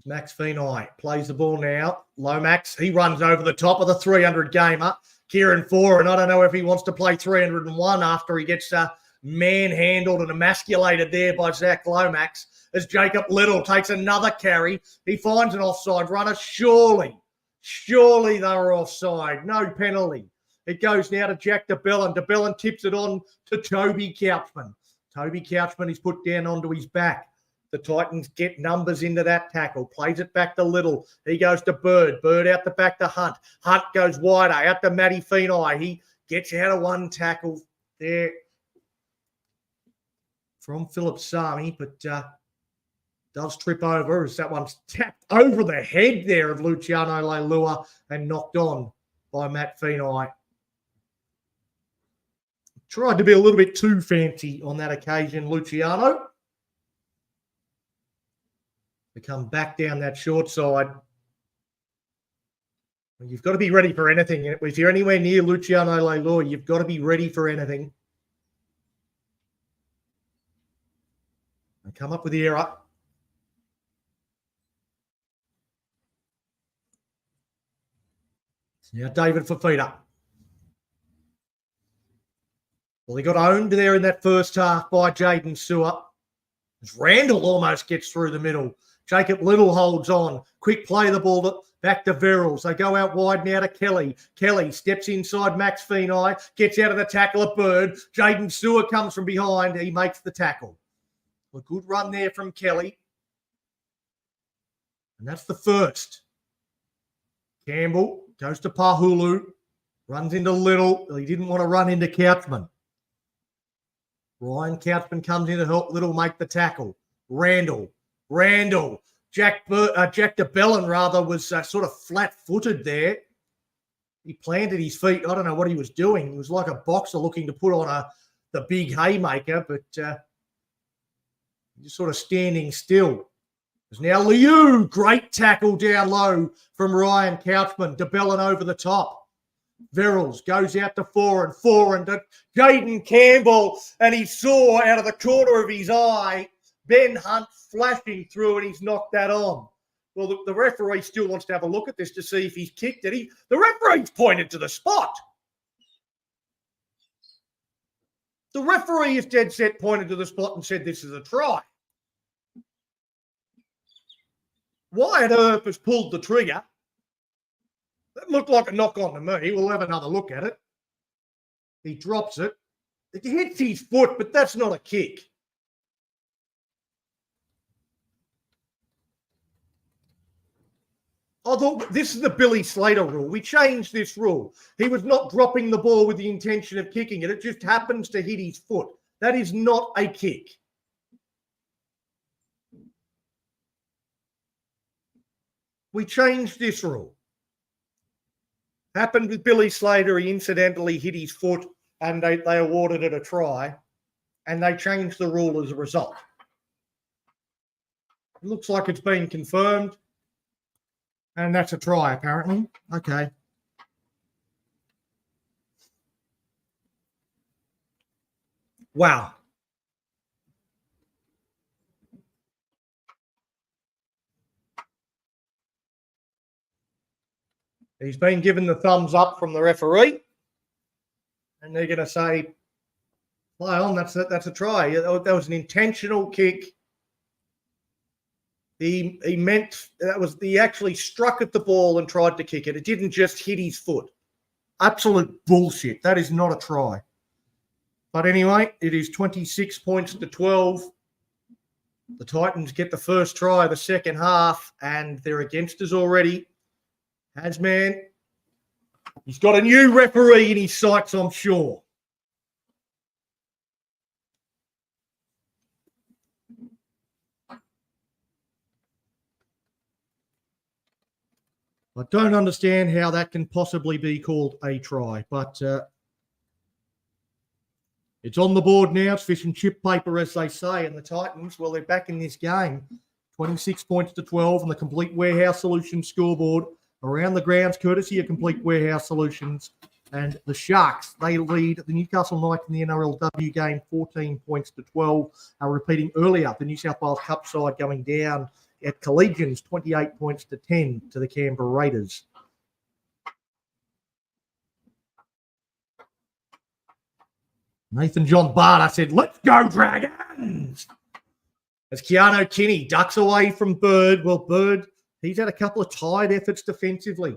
Max Feeney plays the ball now. Lomax, he runs over the top of the 300 gamer. Kieran Foran, I don't know if he wants to play 301 after he gets manhandled and emasculated there by Zach Lomax. As Jacob Little takes another carry, he finds an offside runner. Surely they were offside. No penalty. It goes now to Jack DeBellin. DeBellin tips it on to Toby Couchman. Toby Couchman is put down onto his back. The Titans get numbers into that tackle. Plays it back to Little. He goes to Bird. Bird out the back to Hunt. Hunt goes wider. Out to Matty Feeney. He gets out of one tackle there from Philip Sami, but does trip over as that one's tapped over the head there of Luciano Leilua and knocked on by Matt Feeney. Tried to be a little bit too fancy on that occasion, Luciano. To come back down that short side. You've got to be ready for anything. If you're anywhere near Luciano Leilua, you've got to be ready for anything. And come up with the error. Now David Fafita. Well, he got owned there in that first half by Jaden Sewer. As Randall almost gets through the middle. Jacob Little holds on. Quick play the ball back to Verrills. They go out wide now to Kelly. Kelly steps inside Max Feeney. Gets out of the tackle at Bird. Jaden Sewer comes from behind. He makes the tackle. A good run there from Kelly. And that's the first. Campbell goes to Pahulu. Runs into Little. He didn't want to run into Couchman. Ryan Couchman comes in to help Little make the tackle. Randall. Jack DeBellin, rather, was sort of flat-footed there. He planted his feet. I don't know what he was doing. He was like a boxer looking to put on the big haymaker, but just sort of standing still. There's now Liu. Great tackle down low from Ryan Couchman. DeBellin over the top. Verrills goes out to Foran to Jaden Campbell, and he saw out of the corner of his eye Ben Hunt flashing through, and he's knocked that on. Well, the referee still wants to have a look at this to see if he's kicked it. The referee's pointed to the spot. The referee is dead set pointed to the spot and said this is a try. Wyatt Earp has pulled the trigger. That looked like a knock on to me. We'll have another look at it. He drops it. It hits his foot, but that's not a kick. Although this is the Billy Slater rule. We changed this rule. He was not dropping the ball with the intention of kicking it. It just happens to hit his foot. That is not a kick. We changed this rule. Happened with Billy Slater. He incidentally hit his foot and they awarded it a try, and they changed the rule as a result. It looks like it's been confirmed, and that's a try apparently. Okay. Wow. He's been given the thumbs up from the referee, and they're going to say, play on, that's a try. That was an intentional kick. He actually struck at the ball and tried to kick it. It didn't just hit his foot. Absolute bullshit. That is not a try. But anyway, it is 26 points to 12. The Titans get the first try of the second half, and they're against us already. Hasman, he's got a new referee in his sights, I'm sure. I don't understand how that can possibly be called a try, but it's on the board now. It's fish and chip paper, as they say, and the Titans, well, they're back in this game. 26 points to 12 on the Complete Warehouse Solutions scoreboard. Around the grounds, courtesy of Complete Warehouse Solutions. And the Sharks, they lead the Newcastle Knights in the NRLW game 14 points to 12. Repeating earlier, the New South Wales Cup side going down at Collegians 28 points to 10 to the Canberra Raiders. Nathan John Barter said, let's go Dragons! As Keanu Kinney ducks away from Bird. Well, Bird, he's had a couple of tired efforts defensively.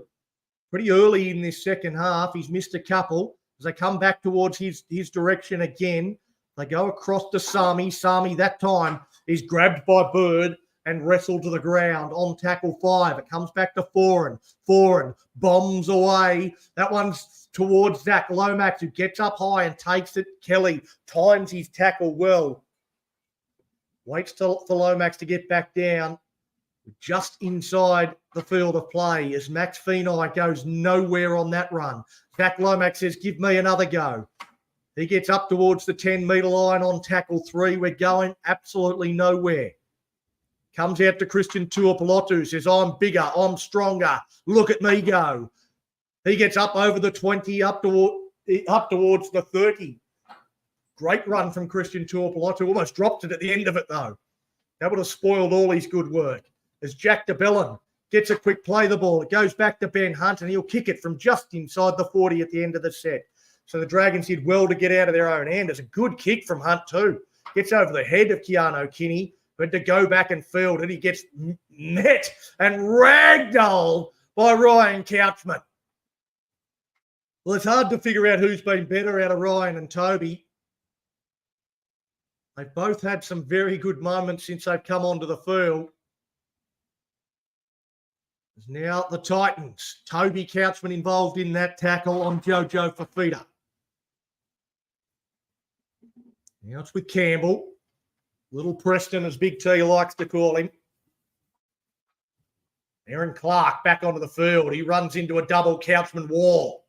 Pretty early in this second half, he's missed a couple. As they come back towards his direction again, they go across to Sami. Sami, that time, is grabbed by Bird and wrestled to the ground on tackle 5. It comes back to Foran. Foran bombs away. That one's towards Zach Lomax, who gets up high and takes it. Kelly times his tackle well. Waits for Lomax to get back down. Just inside the field of play as Max Feeney goes nowhere on that run. Zach Lomax says, give me another go. He gets up towards the 10-metre line on tackle 3. We're going absolutely nowhere. Comes out to Christian Tuipulotu, says, I'm bigger, I'm stronger. Look at me go. He gets up over the 20, up towards the 30. Great run from Christian Tuapolotu. Almost dropped it at the end of it, though. That would have spoiled all his good work. As Jack DeBellin gets a quick play the ball, it goes back to Ben Hunt, and he'll kick it from just inside the 40 at the end of the set. So the Dragons did well to get out of their own end. It's a good kick from Hunt too. Gets over the head of Keanu Kinney, but to go back and field it, he gets met and ragdolled by Ryan Couchman. Well, it's hard to figure out who's been better out of Ryan and Toby. They've both had some very good moments since they've come onto the field. It's now the Titans. Toby Couchman involved in that tackle on Jojo Fafita. Now it's with Campbell. Little Preston, as Big T likes to call him. Aaron Clark back onto the field. He runs into a double Couchman wall.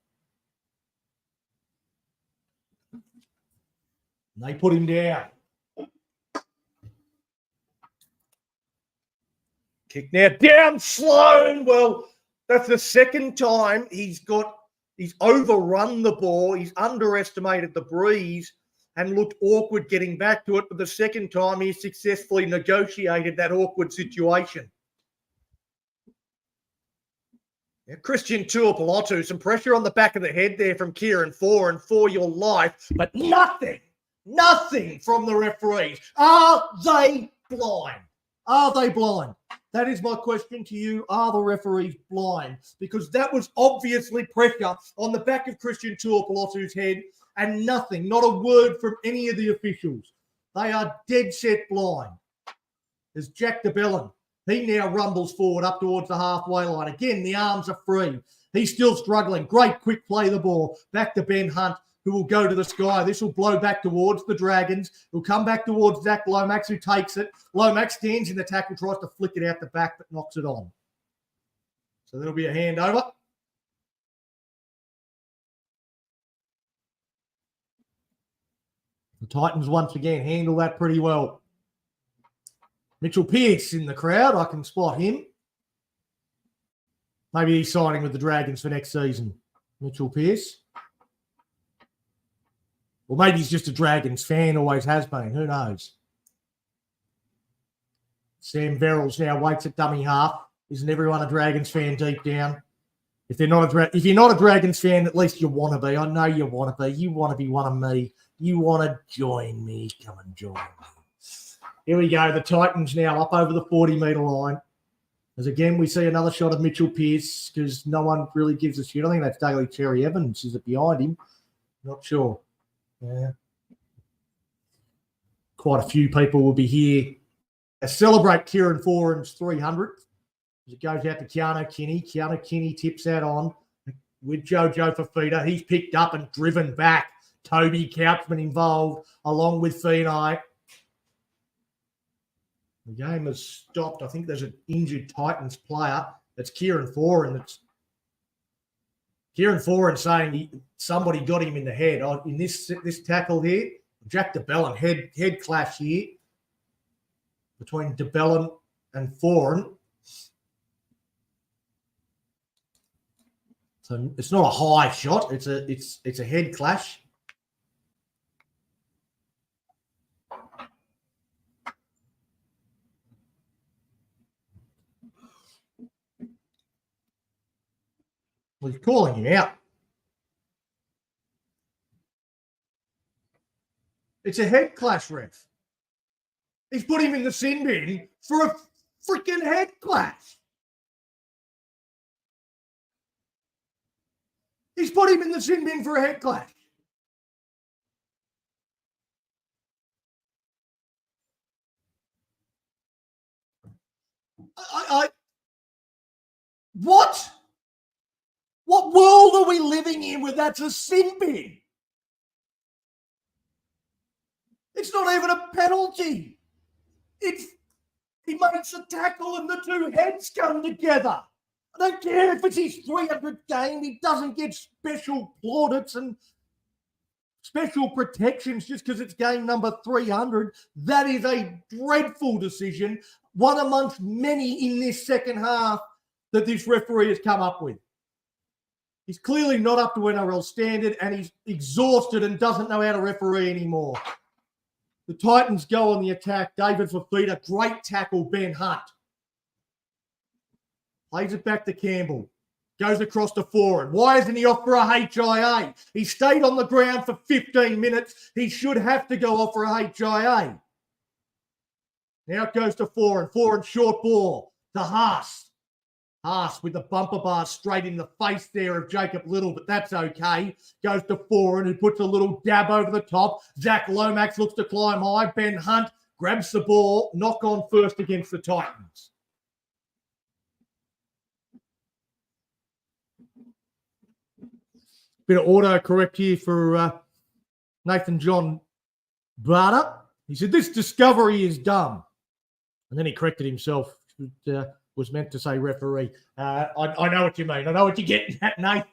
And they put him down. Kick now down Sloan. Well, that's the second time he's overrun the ball. He's underestimated the breeze and looked awkward getting back to it. But the second time he successfully negotiated that awkward situation. Now, Christian Tuapolotu, some pressure on the back of the head there from Kieran Foran for your life, but nothing from the referees. Are they blind? Are they blind? That is my question to you. Are the referees blind? Because that was obviously pressure on the back of Christian Tuapolotu's head and nothing, not a word from any of the officials. They are dead set blind. There's Jack DeBellin. He now rumbles forward up towards the halfway line. Again, the arms are free. He's still struggling. Great quick play the ball. Back to Ben Hunt, who will go to the sky. This will blow back towards the Dragons. He'll come back towards Zach Lomax, who takes it. Lomax stands in the tackle, tries to flick it out the back, but knocks it on. So there'll be a handover. The Titans once again handle that pretty well. Mitchell Pearce in the crowd. I can spot him. Maybe he's signing with the Dragons for next season. Mitchell Pearce. Or maybe he's just a Dragons fan, always has been. Who knows? Sam Verrills now waits at dummy half. Isn't everyone a Dragons fan deep down? If you're not a Dragons fan, at least you want to be. I know you want to be. You want to be one of me. You want to join me. Come and join me. Here we go. The Titans now up over the 40-metre line. As again, we see another shot of Mitchell Pearce because no one really gives a shit. I think that's Daly Cherry Evans. Is it behind him? Not sure. Yeah. Quite a few people will be here to celebrate Kieran Foran's 300th. As it goes out to Keanu Kinney. Keanu Kinney tips that on with Jojo Fafita. He's picked up and driven back. Toby Couchman involved along with Feeney. The game has stopped. I think there's an injured Titans player. That's Kieran Foran. Kieran Foran saying somebody got him in the head. In this tackle here, Jack DeBellin, head clash here between DeBellin and Foran. So it's not a high shot. It's a head clash. Well, he's calling him out. It's a head clash, ref. He's put him in the sin bin for a freaking head clash. He's put him in the sin bin for a head clash. What? What world are we living in where that's a sin bin? It's not even a penalty. He makes a tackle and the two heads come together. I don't care if it's his 300th game. He doesn't get special plaudits and special protections just because it's game number 300. That is a dreadful decision, one amongst many in this second half that this referee has come up with. He's clearly not up to NRL standard, and he's exhausted and doesn't know how to referee anymore. The Titans go on the attack. David Fafita, great tackle, Ben Hunt. Plays it back to Campbell. Goes across to Foran. Why isn't he off for a HIA? He stayed on the ground for 15 minutes. He should have to go off for a HIA. Now it goes to Foran. Foran short ball to Haas. Haas with the bumper bar straight in the face there of Jacob Little, but that's okay. Goes to Foran, who puts a little dab over the top. Zach Lomax looks to climb high. Ben Hunt grabs the ball. Knock on first against the Titans. Bit of autocorrect here for Nathan John Barter. He said, this discovery is dumb. And then he corrected himself. It was meant to say referee. I know what you mean. I know what you're getting at, Nate.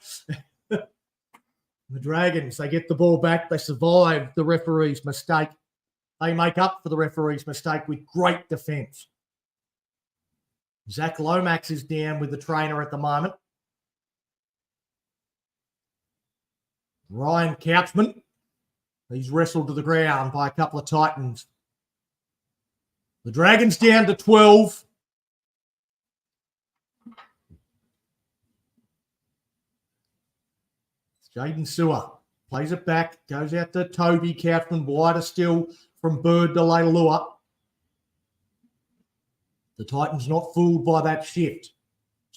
The Dragons, they get the ball back. They survive the referee's mistake. They make up for the referee's mistake with great defence. Zach Lomax is down with the trainer at the moment. Ryan Couchman, he's wrestled to the ground by a couple of Titans. The Dragons down to 12. Jaden Sewer plays it back, goes out to Toby Couchman, wider still from Bird to Leilua. The Titans not fooled by that shift.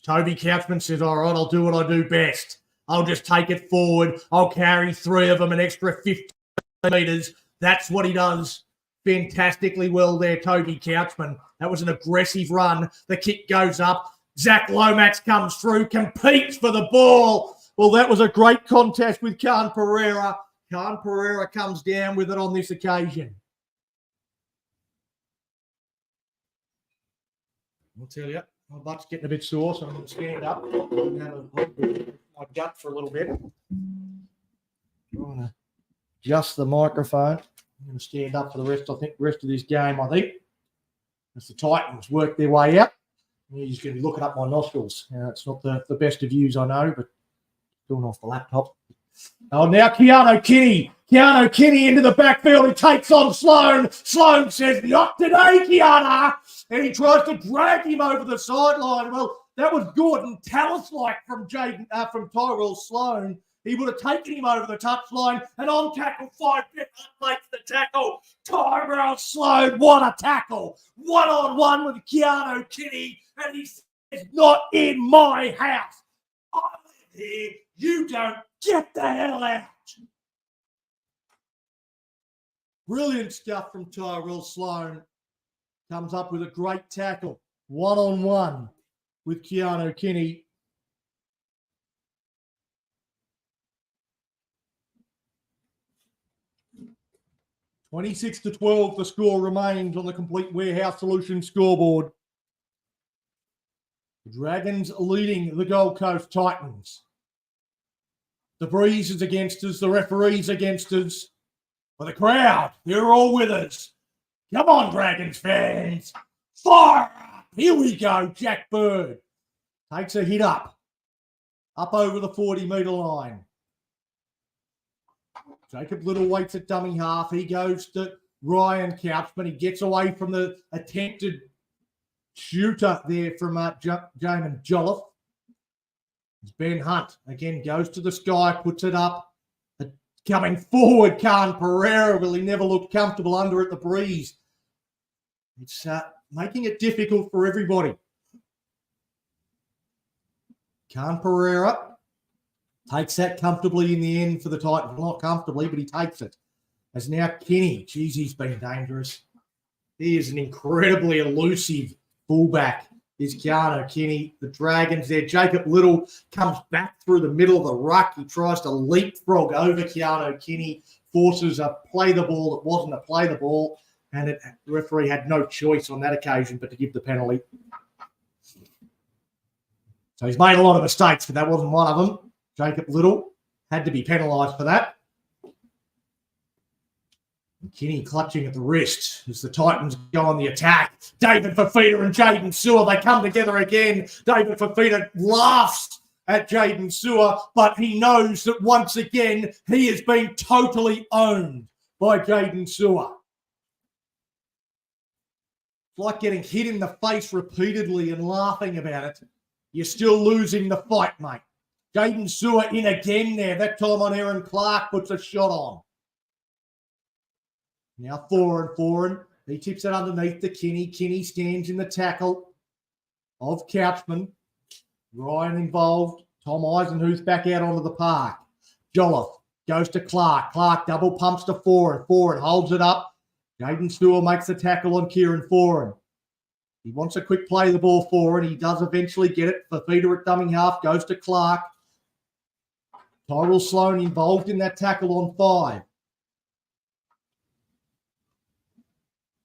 Toby Couchman says, all right, I'll do what I do best. I'll just take it forward. I'll carry three of them an extra 15 metres. That's what he does fantastically well there, Toby Couchman. That was an aggressive run. The kick goes up. Zach Lomax comes through, competes for the ball. Well, that was a great contest with Khan Pereira. Khan Pereira comes down with it on this occasion. I'll tell you, my butt's getting a bit sore, so I'm going to stand up. I'm going to have my gut for a little bit. I'm going to adjust the microphone. I'm going to stand up for the rest of this game, I think. As the Titans work their way out. You're just going to be looking up my nostrils. It's not the best of views, I know, but doing off the laptop. Oh, now Keanu Kinney. Keanu Kinney into the backfield. He takes on Sloan. Sloan says, not today, Keanu. And he tries to drag him over the sideline. Well, that was Gordon Tallis-like from Tyrell Sloan. He would have taken him over the touchline, and on tackle 5, makes the tackle. Tyrell Sloan, what a tackle. One-on-one with Keanu Kinney, and he says, not in my house. I live here. You don't get the hell out. Brilliant stuff from Tyrell Sloan. Comes up with a great tackle. One-on-one with Keanu Kinney. (26-12), the score remains on the Complete Warehouse Solutions scoreboard. The Dragons leading the Gold Coast Titans. The breeze is against us. The referee's against us. But the crowd, they're all with us. Come on, Dragons fans. Fire up. Here we go. Jack Bird takes a hit up over the 40-metre line. Jacob Little waits at dummy half. He goes to Ryan Couchman. He gets away from the attempted shooter there from Jamin Jolliffe. It's Ben Hunt. Again, goes to the sky, puts it up. Coming forward, Khan Pereira. Well, he never looked comfortable under it, the breeze. It's making it difficult for everybody. Khan Pereira takes that comfortably in the end for the Titans. Well, not comfortably, but he takes it. As now Kinney. Geez, he's been dangerous. He is an incredibly elusive fullback. Is Keanu Kinney. The Dragons there. Jacob Little comes back through the middle of the ruck. He tries to leapfrog over Keanu Kinney. Forces a play the ball that wasn't a play the ball. And the referee had no choice on that occasion but to give the penalty. So he's made a lot of mistakes, but that wasn't one of them. Jacob Little had to be penalised for that. Kinney clutching at the wrist as the Titans go on the attack. David Fafita and Jaden Sewer, they come together again. David Fafita laughs at Jaden Sewer, but he knows that once again he has been totally owned by Jaden Sewer. It's like getting hit in the face repeatedly and laughing about it. You're still losing the fight, mate. Jaden Sewer in again there. That time on Aaron Clark puts a shot on. Now Foran. He tips it underneath to Kinney. Kinney stands in the tackle of Couchman. Ryan involved. Tom Eisenhuth back out onto the park. Jolliffe goes to Clark. Clark double pumps to Foran. Foran holds it up. Jaden Sewer makes the tackle on Kieran Foran. He wants a quick play the ball Foran. He does eventually get it. Fafita at dummy half goes to Clark. Tyrell Sloan involved in that tackle on 5.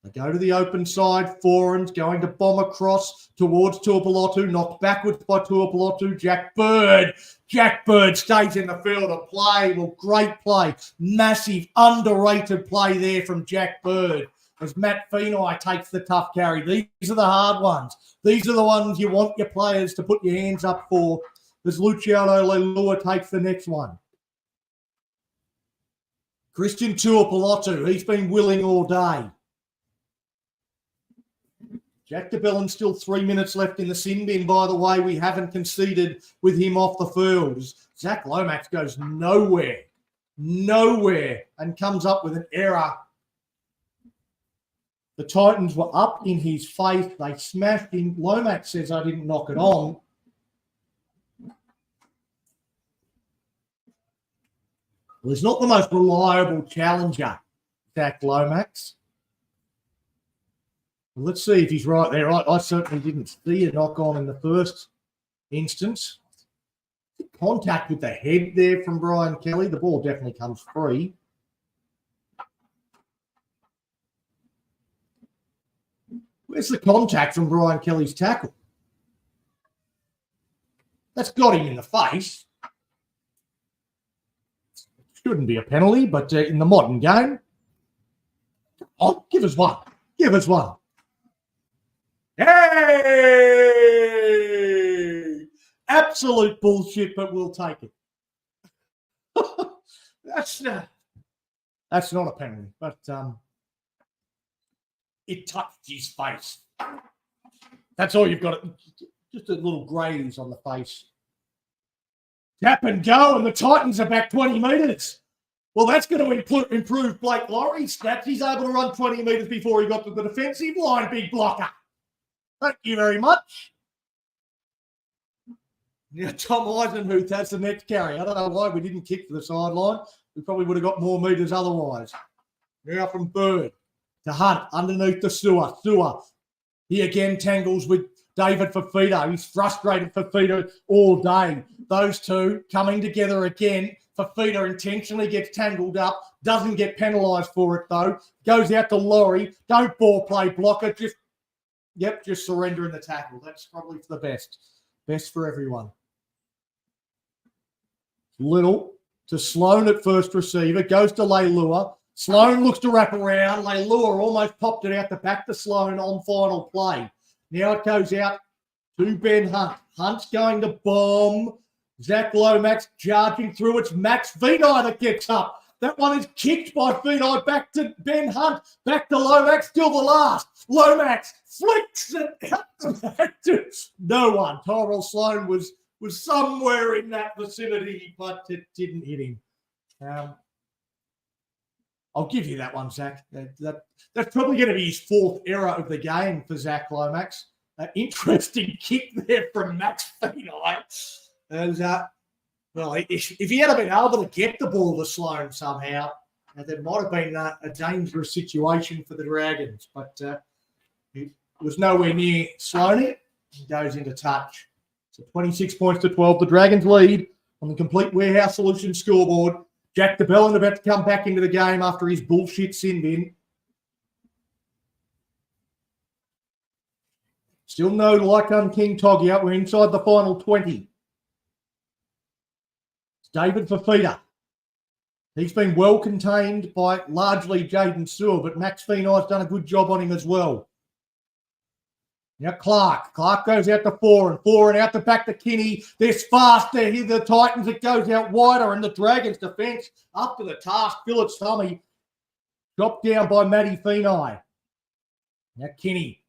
They go to the open side. Foran's going to bomb across towards Tuapolotu. Knocked backwards by Tuapolotu. Jack Bird stays in the field of play. Well, great play. Massive, underrated play there from Jack Bird as Matt Feeney takes the tough carry. These are the hard ones. These are the ones you want your players to put your hands up for as Luciano Leilua takes the next one. Christian Tuapolotu, he's been willing all day. Jack DeBellin still 3 minutes left in the sin bin, by the way. We haven't conceded with him off the field. Zach Lomax goes nowhere, and comes up with an error. The Titans were up in his face. They smashed him. Lomax says, I didn't knock it on. Well, he's not the most reliable challenger, Zach Lomax. Let's see if he's right there. I certainly didn't see a knock on in the first instance. Contact with the head there from Brian Kelly. The ball definitely comes free. Where's the contact from Brian Kelly's tackle? That's got him in the face. Shouldn't be a penalty, but in the modern game, oh, give us one. Give us one. Hey! Absolute bullshit, but we'll take it. That's not a penalty, but it touched his face. That's all you've got. Just a little graze on the face. Tap and go, and the Titans are back 20 metres. Well, that's going to improve Blake Laurie's stats. He's able to run 20 metres before he got to the defensive line, big blocker. Thank you very much. Now, Tom Eisenhuth has the next carry. I don't know why we didn't kick for the sideline. We probably would have got more metres otherwise. Now from Bird to Hunt underneath the Sewer. He again tangles with David Fafita. He's frustrated Fafita all day. Those two coming together again. Fafita intentionally gets tangled up. Doesn't get penalised for it, though. Goes out to Laurie. Don't ball play blocker. Just surrendering the tackle. That's probably for the best. Best for everyone. Little to Sloan at first receiver. Goes to Leilua. Sloan looks to wrap around. Leilua almost popped it out the back to Sloan on final play. Now it goes out to Ben Hunt. Hunt's going to bomb. Zach Lomax charging through. It's Max Veni that gets up. That one is kicked by Veni back to Ben Hunt. Back to Lomax, still the last. Lomax flicks it out to no one. Tyrell Sloan was somewhere in that vicinity, but it didn't hit him. I'll give you that one, Zach. That's probably going to be his fourth error of the game for Zach Lomax. Interesting kick there from Max Veni. Well, if he had been able to get the ball to Sloan somehow, there might have been a dangerous situation for the Dragons. But it was nowhere near Sloan. He goes into touch. So 26 points to 12. The Dragons lead on the Complete Warehouse Solutions scoreboard. Jack DeBellin about to come back into the game after his bullshit sin bin. Still no Lycombe King Togia. We're inside the final 20. David Fafita. He's been well contained by largely Jaden Sewer, but Max Feeney's done a good job on him as well. Now Clark goes out to four and out the back to Kinney. There's fast there. Here the Titans, it goes out wider, and the Dragons defence up to the task. Phillips Tommy dropped down by Matty Feeney. Now Kinney.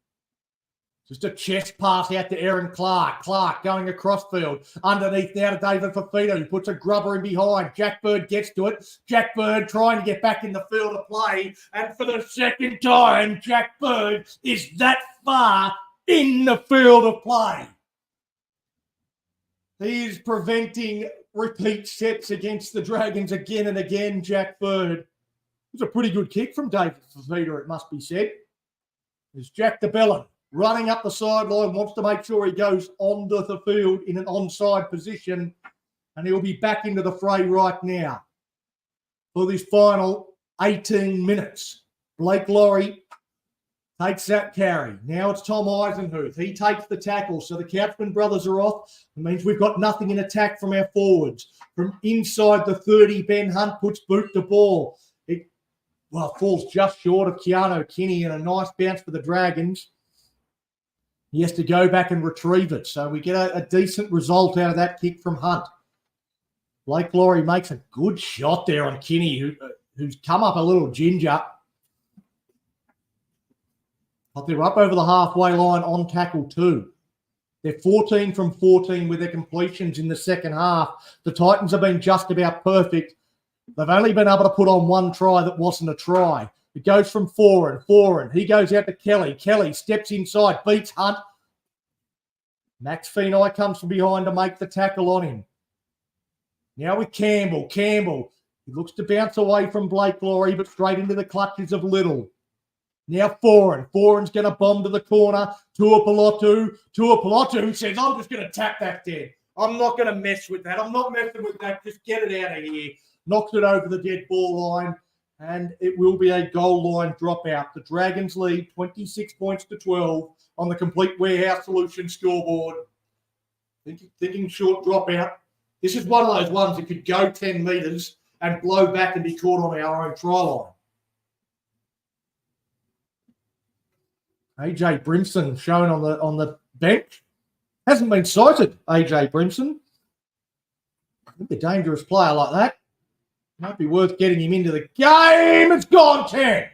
Just a chest pass out to Aaron Clark. Clark going across field. Underneath now to David Fafita, who puts a grubber in behind. Jack Bird gets to it. Jack Bird trying to get back in the field of play. And for the second time, Jack Bird is that far in the field of play. He is preventing repeat sets against the Dragons again and again, Jack Bird. It was a pretty good kick from David Fafita, it must be said. There's Jack DeBellin. Running up the sideline, wants to make sure he goes onto the field in an onside position, and he'll be back into the fray right now for this final 18 minutes. Blake Laurie takes that carry. Now it's Tom Eisenhuth. He takes the tackle, so the Couchman brothers are off. It means we've got nothing in attack from our forwards. From inside the 30, Ben Hunt puts boot to ball. It falls just short of Keanu Kinney, and a nice bounce for the Dragons. He has to go back and retrieve it. So we get a decent result out of that kick from Hunt. Blake Laurie makes a good shot there on Kinney, who's come up a little ginger. But they're up over the halfway line on tackle too. They're 14 from 14 with their completions in the second half. The Titans have been just about perfect. They've only been able to put on one try that wasn't a try. It goes from Foran. He goes out to Kelly. Kelly steps inside, beats Hunt. Max Feeney comes from behind to make the tackle on him. Now with Campbell. He looks to bounce away from Blake Laurie, but straight into the clutches of Little. Now Foran. Foran's going to bomb to the corner. Tuapolotu says, I'm just going to tap that dead. I'm not going to mess with that. I'm not messing with that. Just get it out of here. Knocks it over the dead ball line. And it will be a goal line dropout. The Dragons lead 26 points to 12 on the Complete Warehouse Solutions scoreboard. Thinking short dropout. This is one of those ones that could go 10 metres and blow back and be caught on our own try line. AJ Brimson shown on the bench. Hasn't been cited, AJ Brimson. I think a dangerous player like that. Might be worth getting him into the game. It's gone 10.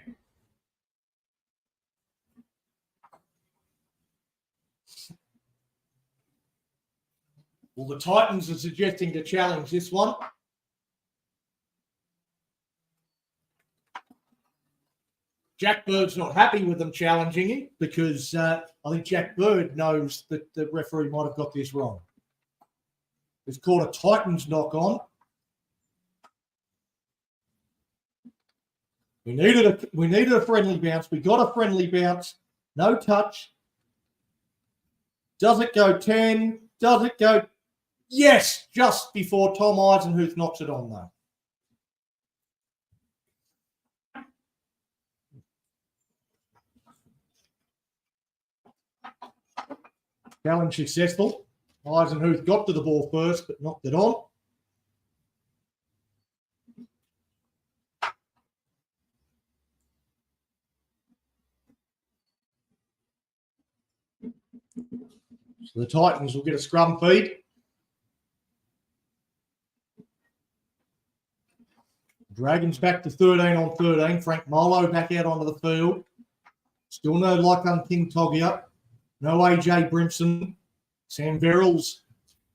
Well, the Titans are suggesting to challenge this one. Jack Bird's not happy with them challenging him because I think Jack Bird knows that the referee might have got this wrong. It's called a Titans knock on. We needed a friendly bounce. We got a friendly bounce. No touch. Does it go 10? Does it go? Yes, just before Tom Eisenhuth knocks it on, though. Challenge successful. Eisenhuth got to the ball first, but knocked it on. So the Titans will get a scrum feed. Dragons back to 13 on 13. Frank Molo back out onto the field. Still no Lachlan King Togia. No AJ Brimson. Sam Verrills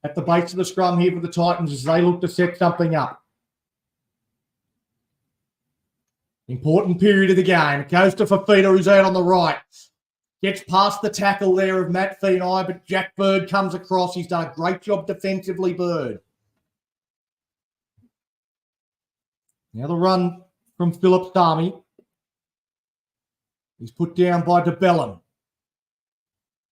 at the base of the scrum here for the Titans as they look to set something up. Important period of the game. It goes to Fafita, who's out on the right. Gets past the tackle there of Matt Feeney, but Jack Bird comes across. He's done a great job defensively, Bird. Now the run from Phillips Darmy. He's put down by DeBellin.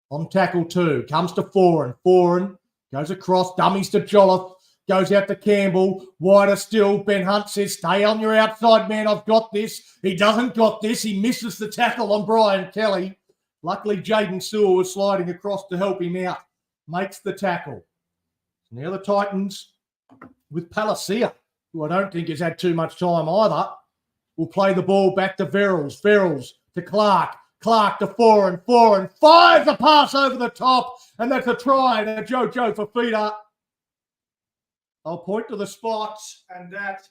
On tackle 2. Comes to Foran. Foran goes across. Dummies to Jolliffe. Goes out to Campbell. Wider still. Ben Hunt says, stay on your outside, man. I've got this. He doesn't got this. He misses the tackle on Brian Kelly. Luckily, Jaden Sewell was sliding across to help him out. Makes the tackle. Now the Titans with Palacia, who I don't think has had too much time either, will play the ball back to Verrills. Verrills to Clark. Clark to Foran fires a pass over the top, and that's a try to Jojo Fafita. I'll point to the spots, and that,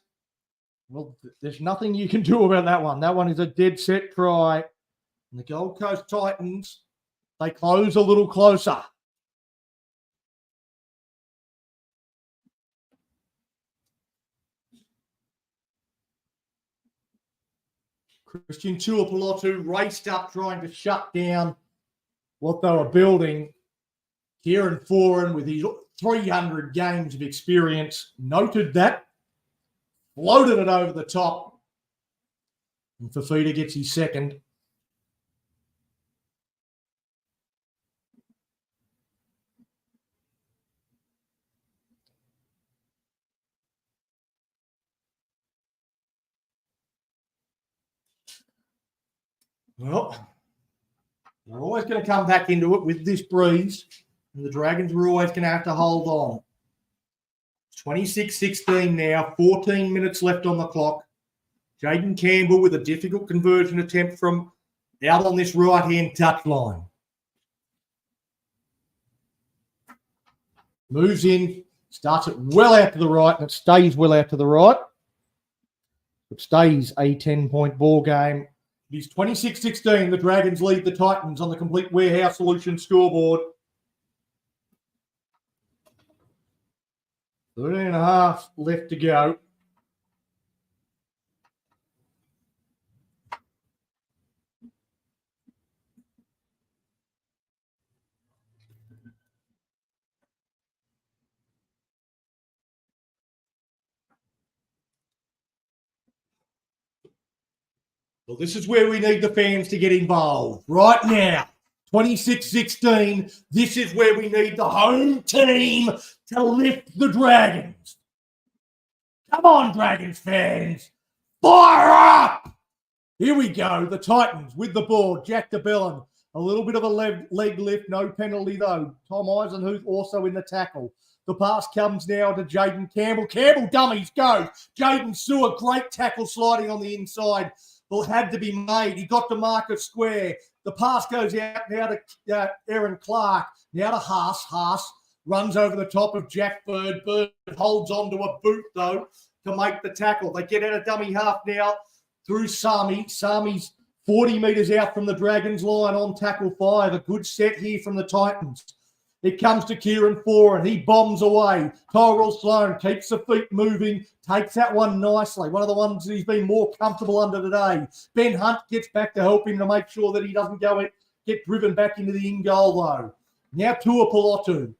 well, there's nothing you can do about that one. That one is a dead set try. And the Gold Coast Titans, they close a little closer. Christian Tuipulotu raced up trying to shut down what they were building. Kieran Foran, with his 300 games of experience, noted that, floated it over the top, and Fafita gets his second. Well, they're always going to come back into it with this breeze, and the Dragons are always going to have to hold on. 26-16 now, 14 minutes left on the clock. Jaden Campbell with a difficult conversion attempt from out on this right-hand touchline. Moves in, starts it well out to the right, and it stays well out to the right. It stays a 10-point ball game. It is 26-16. The Dragons lead the Titans on the Complete Warehouse Solutions scoreboard. 13 and a half left to go. Well, this is where we need the fans to get involved. Right now, 26-16, this is where we need the home team to lift the Dragons. Come on, Dragons fans. Fire up! Here we go. The Titans with the ball. Jack DeBellin. A little bit of a leg lift. No penalty, though. Tom Eisenhuth also in the tackle. The pass comes now to Jaden Campbell. Campbell dummies, goes. Jaden Sewer, great tackle sliding on the inside. Well, had to be made. He got to Marcus Square. The pass goes out now to Aaron Clark. Now to Haas. Haas runs over the top of Jack Bird. Bird holds on to a boot, though, to make the tackle. They get out of dummy half now through Sami. Sami's 40 metres out from the Dragons line on tackle 5. A good set here from the Titans. It comes to Kieran Foran. He bombs away. Tyrell Sloan keeps the feet moving, takes that one nicely. One of the ones that he's been more comfortable under today. Ben Hunt gets back to help him to make sure that he doesn't get driven back into the in-goal, though. Now Tuipulotu.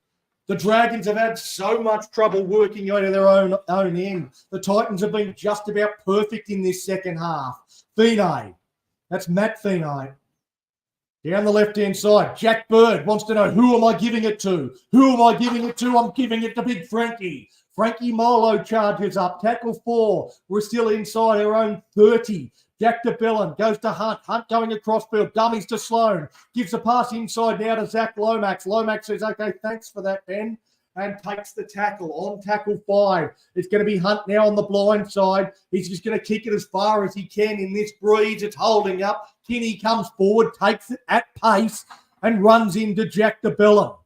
The Dragons have had so much trouble working out of their own end. The Titans have been just about perfect in this second half. Fine. That's Matt Fine. Down the left-hand side, Jack Bird wants to know, who am I giving it to? Who am I giving it to? I'm giving it to Big Frankie. Frankie Molo charges up. Tackle 4. We're still inside our own 30. Jack DeBellin goes to Hunt. Hunt going across field. Dummies to Sloan. Gives a pass inside now to Zach Lomax. Lomax says, okay, thanks for that, Ben. And takes the tackle on tackle 5. It's going to be Hunt now on the blind side. He's just going to kick it as far as he can in this breeze. It's holding up. Kinney comes forward, takes it at pace, and runs into Jack DeBellin,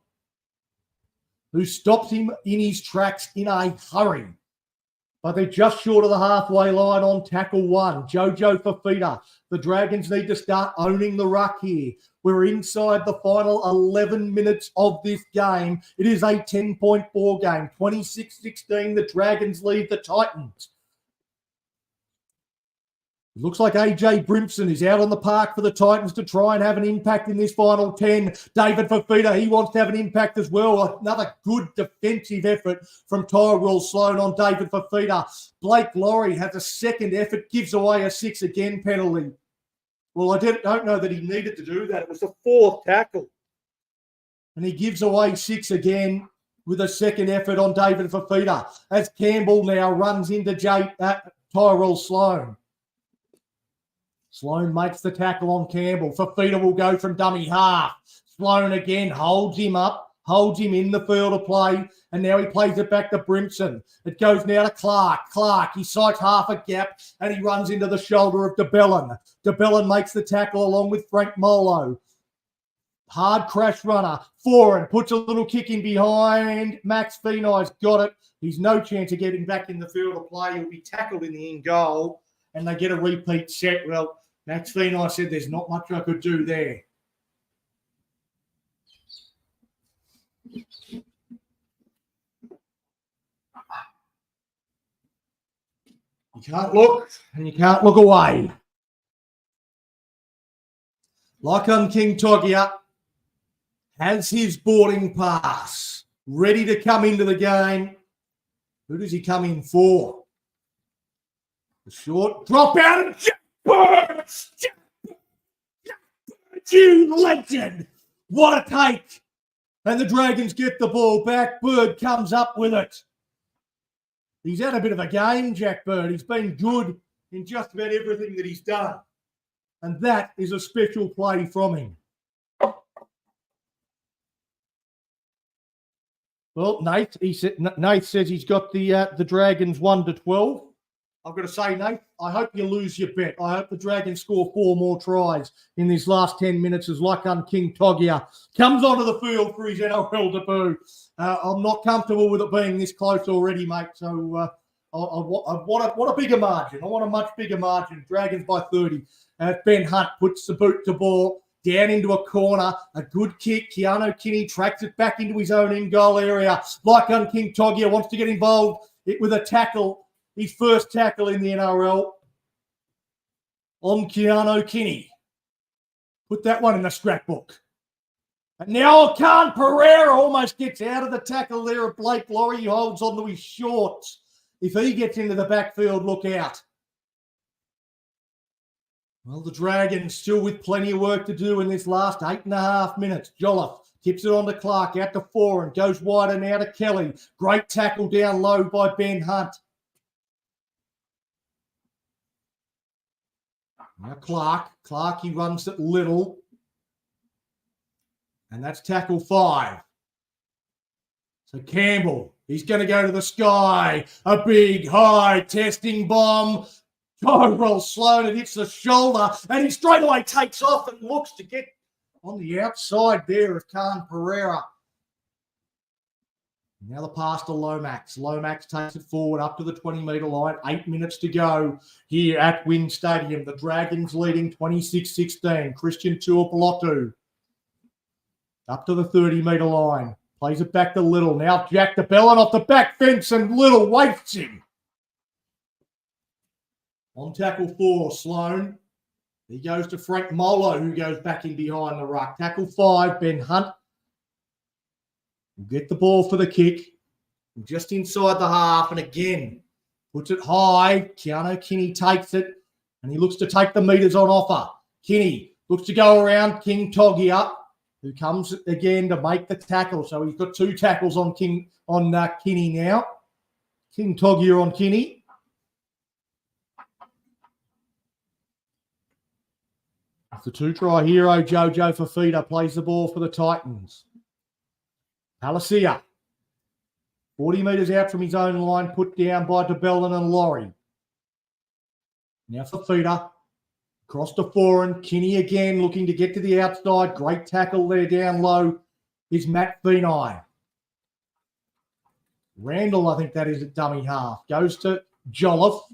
who stops him in his tracks in a hurry. But they're just short of the halfway line on tackle 1. Jojo Fafita. The Dragons need to start owning the ruck here. We're inside the final 11 minutes of this game. It is a 10-point ball game. 26-16, the Dragons lead the Titans. It looks like AJ Brimson is out on the park for the Titans to try and have an impact in this final 10. David Fafita, he wants to have an impact as well. Another good defensive effort from Tyrell Sloan on David Fafita. Blake Laurie has a second effort, gives away a 6 again penalty. Well, I don't know that he needed to do that. It was the 4th tackle. And he gives away 6 again with a second effort on David Fafita as Campbell now runs into Tyrell Sloan. Sloan makes the tackle on Campbell. Fafita will go from dummy half. Sloan again holds him up, holds him in the field of play, and now he plays it back to Brimson. It goes now to Clark. Clark, he sights half a gap, and he runs into the shoulder of DeBellin. DeBellin makes the tackle along with Frank Molo. Hard crash runner. Foran puts a little kick in behind. Max Fenai's got it. He's no chance of getting back in the field of play. He'll be tackled in the in goal, and they get a repeat set. Well, Max Fenai said there's not much I could do there. You can't look, and you can't look away. Lachlan King Togia has his boarding pass, ready to come into the game. Who does he come in for? The short drop out of Jack Bird! You legend! What a take! And the Dragons get the ball back. Bird comes up with it. He's had a bit of a game, Jack Bird. He's been good in just about everything that he's done. And that is a special play from him. Well, Nate says he's got the Dragons 1-12. I've got to say, Nate, I hope you lose your bet. I hope the Dragons score 4 more tries in these last 10 minutes as Lachlan King Togia comes onto the field for his NRL debut. I'm not comfortable with it being this close already, mate. So I want a bigger margin. I want a much bigger margin. Dragons by 30. Ben Hunt puts the boot to ball down into a corner. A good kick. Keanu Kinney tracks it back into his own in-goal area. Lachlan King Togia wants to get involved with a tackle. His first tackle in the NRL on Keanu Kinney. Put that one in the scrapbook. And now Khan Pereira almost gets out of the tackle there of Blake Laurie. He holds onto his shorts. If he gets into the backfield, look out. Well, the Dragons still with plenty of work to do in this last 8.5 minutes. Jolliffe tips it on to Clark, out to Foran, goes wide and out to Kelly. Great tackle down low by Ben Hunt. Now Clark, he runs it little. And that's tackle 5. So Campbell, he's going to go to the sky. A big, high testing bomb. Tyrell Sloan, it hits the shoulder. And he straight away takes off and looks to get on the outside there of Khan Pereira. Now the pass to Lomax. Lomax takes it forward up to the 20-metre line. 8 minutes to go here at Wynn Stadium. The Dragons leading 26-16. Christian Tuipulotu up to the 30-metre line. Plays it back to Little. Now Jack DeBellin off the back fence and Little waits him. On tackle 4, Sloan. He goes to Frank Molo, who goes back in behind the ruck. Tackle 5, Ben Hunt. Will get the ball for the kick. Just inside the half, and again, puts it high. Keanu Kinney takes it, and he looks to take the metres on offer. Kinney looks to go around King Togia, who comes again to make the tackle. So he's got 2 tackles on Kinney now. King Togia on Kinney. The 2-try hero, Jojo Fafita, plays the ball for the Titans. Palacia, 40 metres out from his own line, put down by DeBellin and Laurie. Now Fafita, across to Foran. Kinney again looking to get to the outside. Great tackle there down low is Matt Fenai. Randall, I think that is at dummy half. Goes to Jolliffe.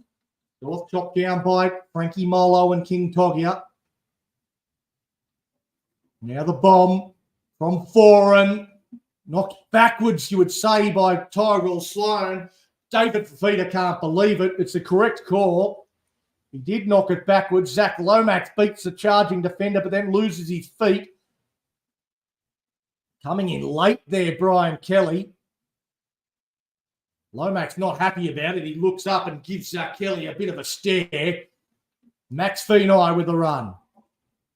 Jolliffe chopped down by Frankie Molo and King Togia. Now the bomb from Foran. Knocked backwards, you would say, by Tyrell Sloan. David Fafita can't believe it. It's the correct call. He did knock it backwards. Zach Lomax beats the charging defender, but then loses his feet. Coming in late there, Brian Kelly. Lomax not happy about it. He looks up and gives Kelly a bit of a stare. Max Fenai with the run.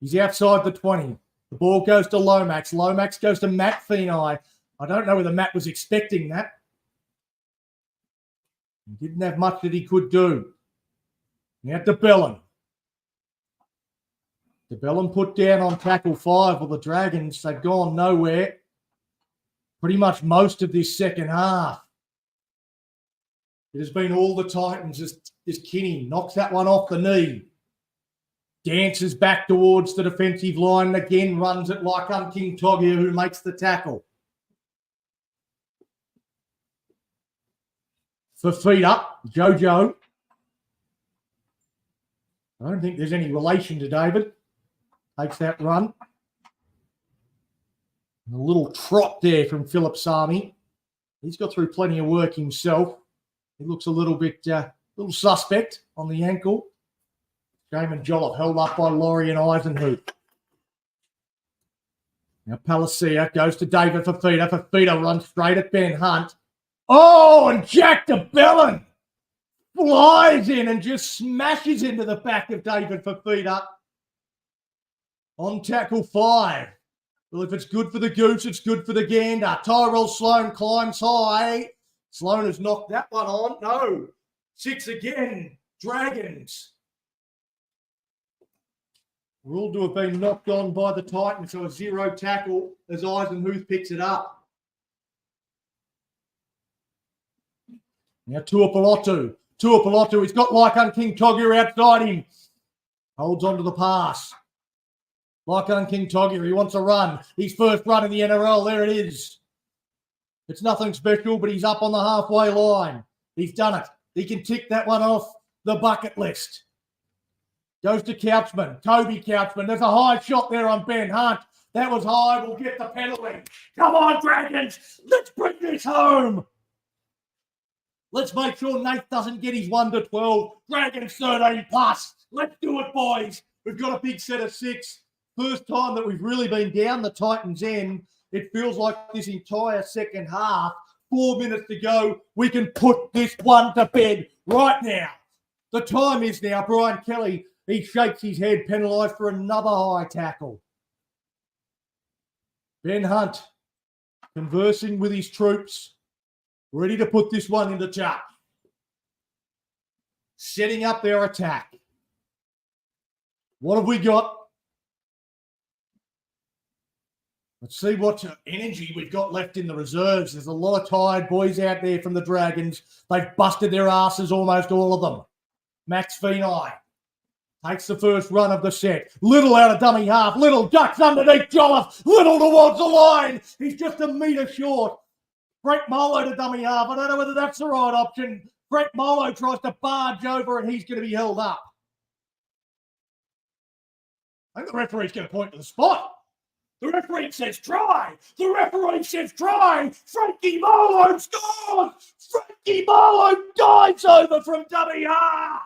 He's outside the 20. The ball goes to Lomax. Lomax goes to Matt Fenai. I don't know whether Matt was expecting that. He didn't have much that he could do. Now DeBellin. DeBellin put down on tackle 5. Well, the Dragons, they've gone nowhere. pretty much most of this second half. It has been all the Titans as Kinney knocks that one off the knee. Dances back towards the defensive line and again runs it like King Togia, who makes the tackle. For feet up, Jojo. I don't think there's any relation to David. Takes that run. A little trot there from Philip Sami. He's got through plenty of work himself. He looks a little bit, little suspect on the ankle. Jamin Jolliffe held up by Laurie and Eisenhuth. Now Palacia goes to David Fafita. Fafita runs straight at Ben Hunt. Oh, and Jack DeBellin flies in and just smashes into the back of David Fafita on tackle 5. Well, if it's good for the goose, it's good for the gander. Tyrell Sloan climbs high. Sloan has knocked that one on. No. 6 again. Dragons. Ruled to have been knocked on by the Titans, so a 0 tackle as Eisenhuth picks it up. Now Tuapolotu. Tuapolotu, he's got Lycan King Togia outside him. Holds on to the pass. Lycan King Togia, he wants a run. His first run in the NRL, there it is. It's nothing special, but he's up on the halfway line. He's done it. He can tick that one off the bucket list. Goes to Couchman, Toby Couchman. There's a high shot there on Ben Hunt. That was high. We'll get the penalty. Come on, Dragons. Let's bring this home. Let's make sure Nate doesn't get his 1 to 12. Dragons 13 plus. Let's do it, boys. We've got a big set of 6. First time that we've really been down the Titans' end. It feels like this entire second half. 4 minutes to go. We can put this one to bed right now. The time is now. Brian Kelly, he shakes his head, penalised for another high tackle. Ben Hunt conversing with his troops, ready to put this one into touch. Setting up their attack. What have we got? Let's see what energy we've got left in the reserves. There's a lot of tired boys out there from the Dragons. They've busted their asses, almost all of them. Max Feeney takes the first run of the set. Little out of dummy half. Little ducks underneath Jolliffe. Little towards the line. He's just a metre short. Frank Molo to dummy half. I don't know whether that's the right option. Frank Molo tries to barge over and he's going to be held up. I think the referee's going to point to the spot. The referee says try. The referee says try. Frankie Molo scores. Frankie Molo dives over from dummy half.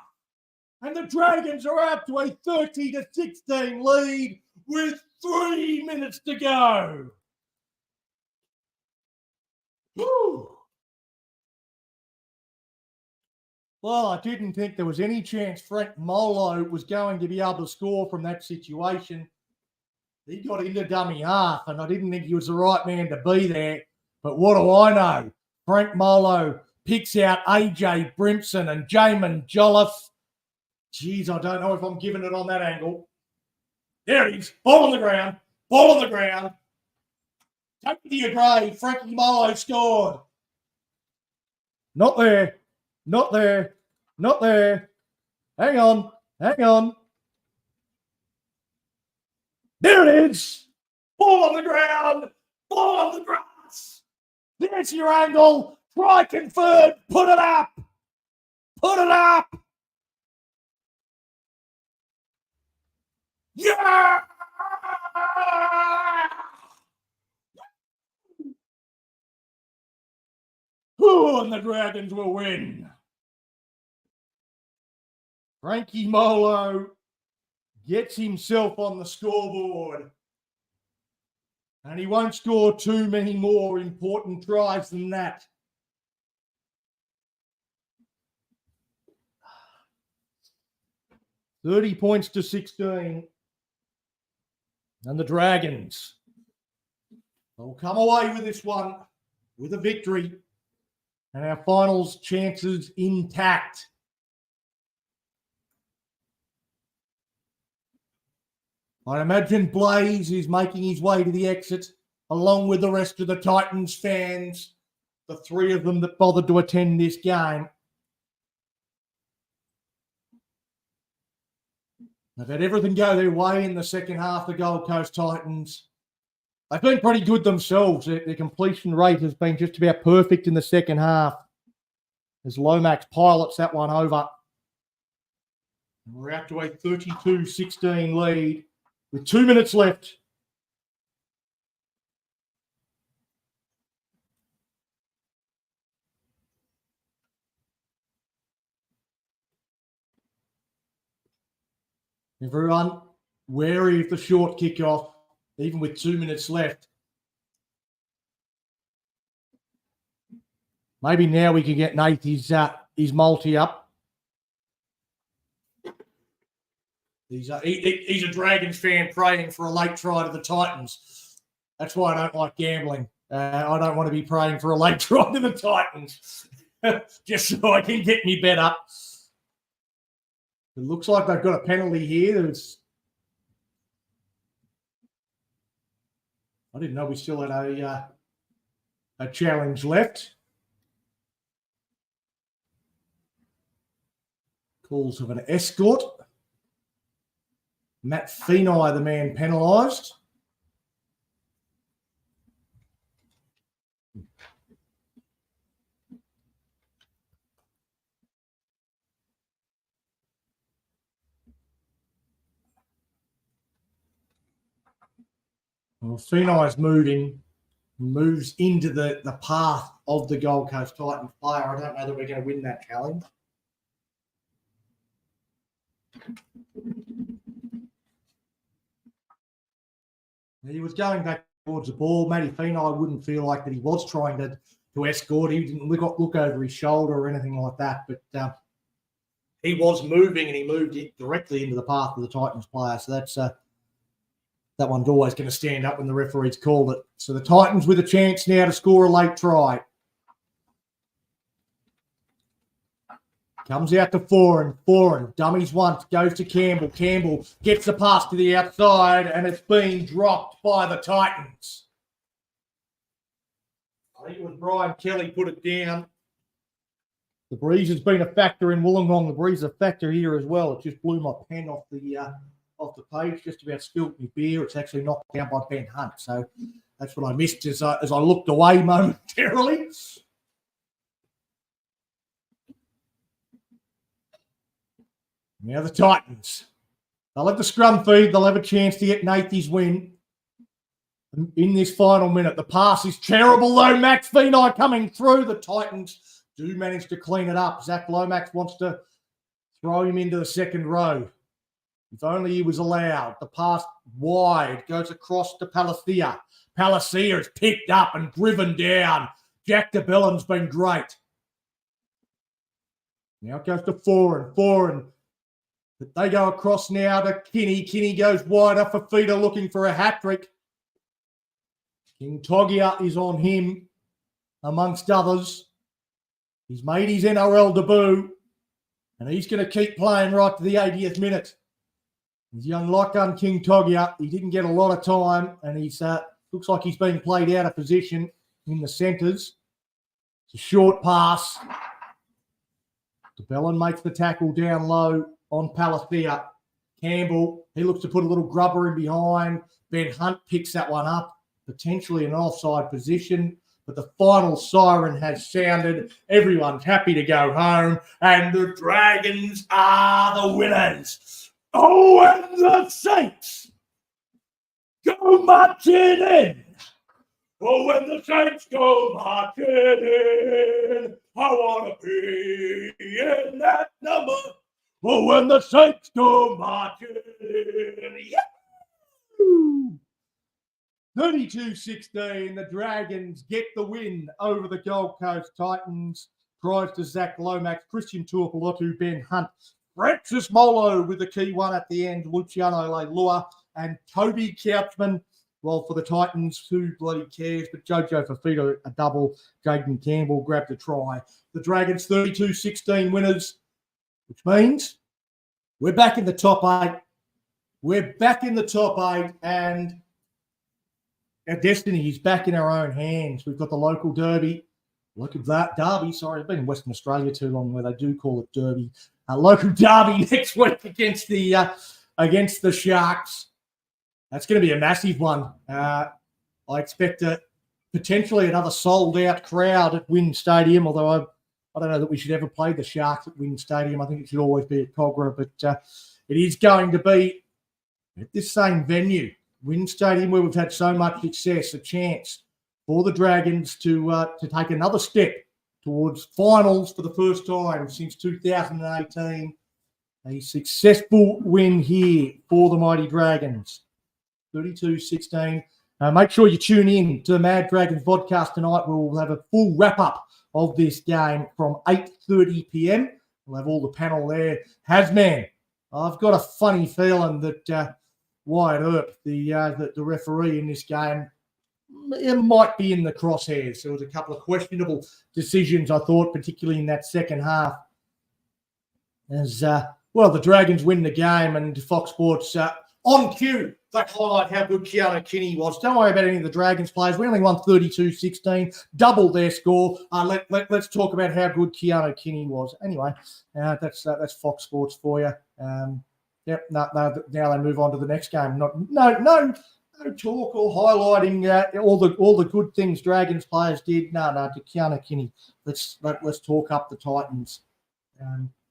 And the Dragons are up to a 30-16 lead with 3 minutes to go. Woo. Well, I didn't think there was any chance Frank Molo was going to be able to score from that situation. He got into dummy half, and I didn't think he was the right man to be there. But what do I know? Frank Molo picks out AJ Brimson and Jamin Jolliffe. Geez, I don't know if I'm giving it on that angle. There it is. Ball on the ground. Ball on the ground. Take it to your grave. Frankie Molo scored. Not there. Not there. Not there. Hang on. Hang on. There it is. Ball on the ground. Ball on the grass. There's your angle. Try confirmed. Put it up. Put it up. Yeah! Who and the Dragons will win? Frankie Molo gets himself on the scoreboard. And he won't score too many more important tries than that. $30 points to 16. And the Dragons will come away with this one with a victory. And our finals chances intact. I imagine Blaze is making his way to the exit. along with the rest of the Titans fans, the three of them that bothered to attend this game. They've had everything go their way in the second half, the Gold Coast Titans. They've been pretty good themselves. Their completion rate has been just about perfect in the second half as Lomax pilots that one over. And we're out to a 32-16 lead with 2 minutes left. Everyone wary of the short kickoff, even with 2 minutes left. Maybe now we can get Nate his multi up. He's a Dragons fan praying for a late try to the Titans. That's why I don't like gambling. I don't want to be praying for a late try to the Titans, just so I can get me bet up. It looks like they've got a penalty here. I didn't know we still had a challenge left. Calls of an escort. Matt Feeney, the man penalised. Well, Feeney's moves into the path of the Gold Coast Titans player. I don't know that we're going to win that challenge. He was going back towards the ball. Matty Feeney wouldn't feel like that he was trying to escort. He didn't look over his shoulder or anything like that, but he was moving and he moved it directly into the path of the Titans player. So that's that one's always going to stand up when the referee's called it. So the Titans with a chance now to score a late try. Comes out to Foran, dummies once, goes to Campbell. Campbell gets the pass to the outside, and it's been dropped by the Titans. I think it was Brian Kelly put it down. The breeze has been a factor in Wollongong. The breeze is a factor here as well. It just blew my pen off the page, just about spilt my beer. It's actually knocked down by Ben Hunt. So that's what I missed as I looked away momentarily. Now the Titans. They'll have the scrum feed. They'll have a chance to get Nathy's win in this final minute. The pass is terrible, though. Max Feeney coming through. The Titans do manage to clean it up. Zach Lomax wants to throw him into the second row. If only he was allowed. The pass wide goes across to Palacia. Palacia is picked up and driven down. Jack DeBellin's been great. Now it goes to Foran. But they go across now to Kinney. Kinney goes wider for Feeder looking for a hat-trick. King Togia is on him, amongst others. He's made his NRL debut, and he's going to keep playing right to the 80th minute. He's young Lachlan King Togia. He didn't get a lot of time, and he's looks like he's being played out of position in the centres. It's a short pass. DeBellin makes the tackle down low on Palacia. Campbell, he looks to put a little grubber in behind. Ben Hunt picks that one up, potentially an offside position, but the final siren has sounded. Everyone's happy to go home, and the Dragons are the winners. Oh, and the Saints go marching in. Oh, when the Saints go marching in, I want to be in that number. Oh, when the Saints go marching in, yeah! 32-16, the Dragons get the win over the Gold Coast Titans. Tries to Zach Lomax, Christian Tuapolotu, Ben Hunt, Francis Molo with the key one at the end, Luciano Leilua, and Toby Couchman. Well, for the Titans, who bloody cares? But Jojo Fafita, a double. Jaden Campbell grabbed a try. The Dragons 32-16 winners, which means we're back in the top 8. We're back in the top 8, and our destiny is back in our own hands. We've got the local derby. Sorry, I've been in Western Australia too long where they do call it derby. Local derby next week against the Sharks. That's going to be a massive one. I expect potentially another sold-out crowd at Wynn Stadium, although I don't know that we should ever play the Sharks at Wynn Stadium. I think it should always be at Cogra, but it is going to be at this same venue, Wynn Stadium, where we've had so much success, a chance for the Dragons to take another step towards finals for the first time since 2018. A successful win here for the Mighty Dragons, 32-16. Make sure you tune in to the Mad Dragons podcast tonight. We'll have a full wrap-up of this game from 8:30 p.m. We'll have all the panel there. Hasman, I've got a funny feeling that Wyatt Earp, the referee in this game, it might be in the crosshairs. There was a couple of questionable decisions, I thought, particularly in that second half. As the Dragons win the game, and Fox Sports on cue, they highlight how good Keanu Kinney was. Don't worry about any of the Dragons players. We only won 32-16, doubled their score. Let's talk about how good Keanu Kinney was. Anyway, that's Fox Sports for you. Now they move on to the next game. No talk or highlighting all the good things Dragons players did. No, to Keanu Kinney. Let's talk up the Titans.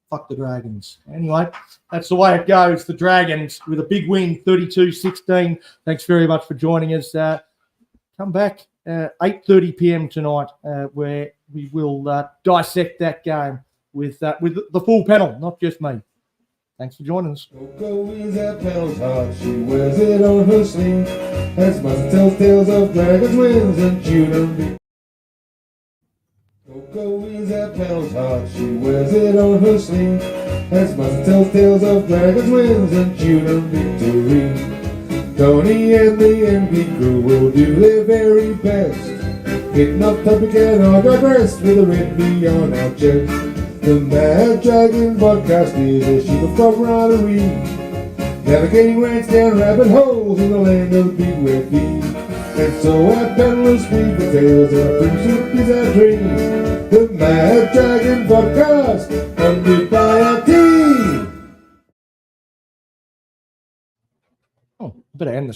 Fuck the Dragons. Anyway, that's the way it goes. The Dragons with a big win, 32-16. Thanks very much for joining us. Come back 8:30 p.m. tonight, where we will dissect that game with the full panel, not just me. Thanks for joining us. Coco is at Pell's heart. She wears it on her sleeve. As Must tells tales of dragons, wins, and children. Coco is at Pell's heart. She wears it on her sleeve. As Must tells tales of dragons, wins, and children victory. Tony and the MP crew will do their very best. Hitting up topic and I digress with a red bee on our chest. The Mad Dragon podcast is a sheep of camaraderie, navigating rants down rabbit holes in the land of big red bees. And so our paddlers speak the tales and our pursuit is our dream. The Mad Dragon podcast, funded by our team. I better end this.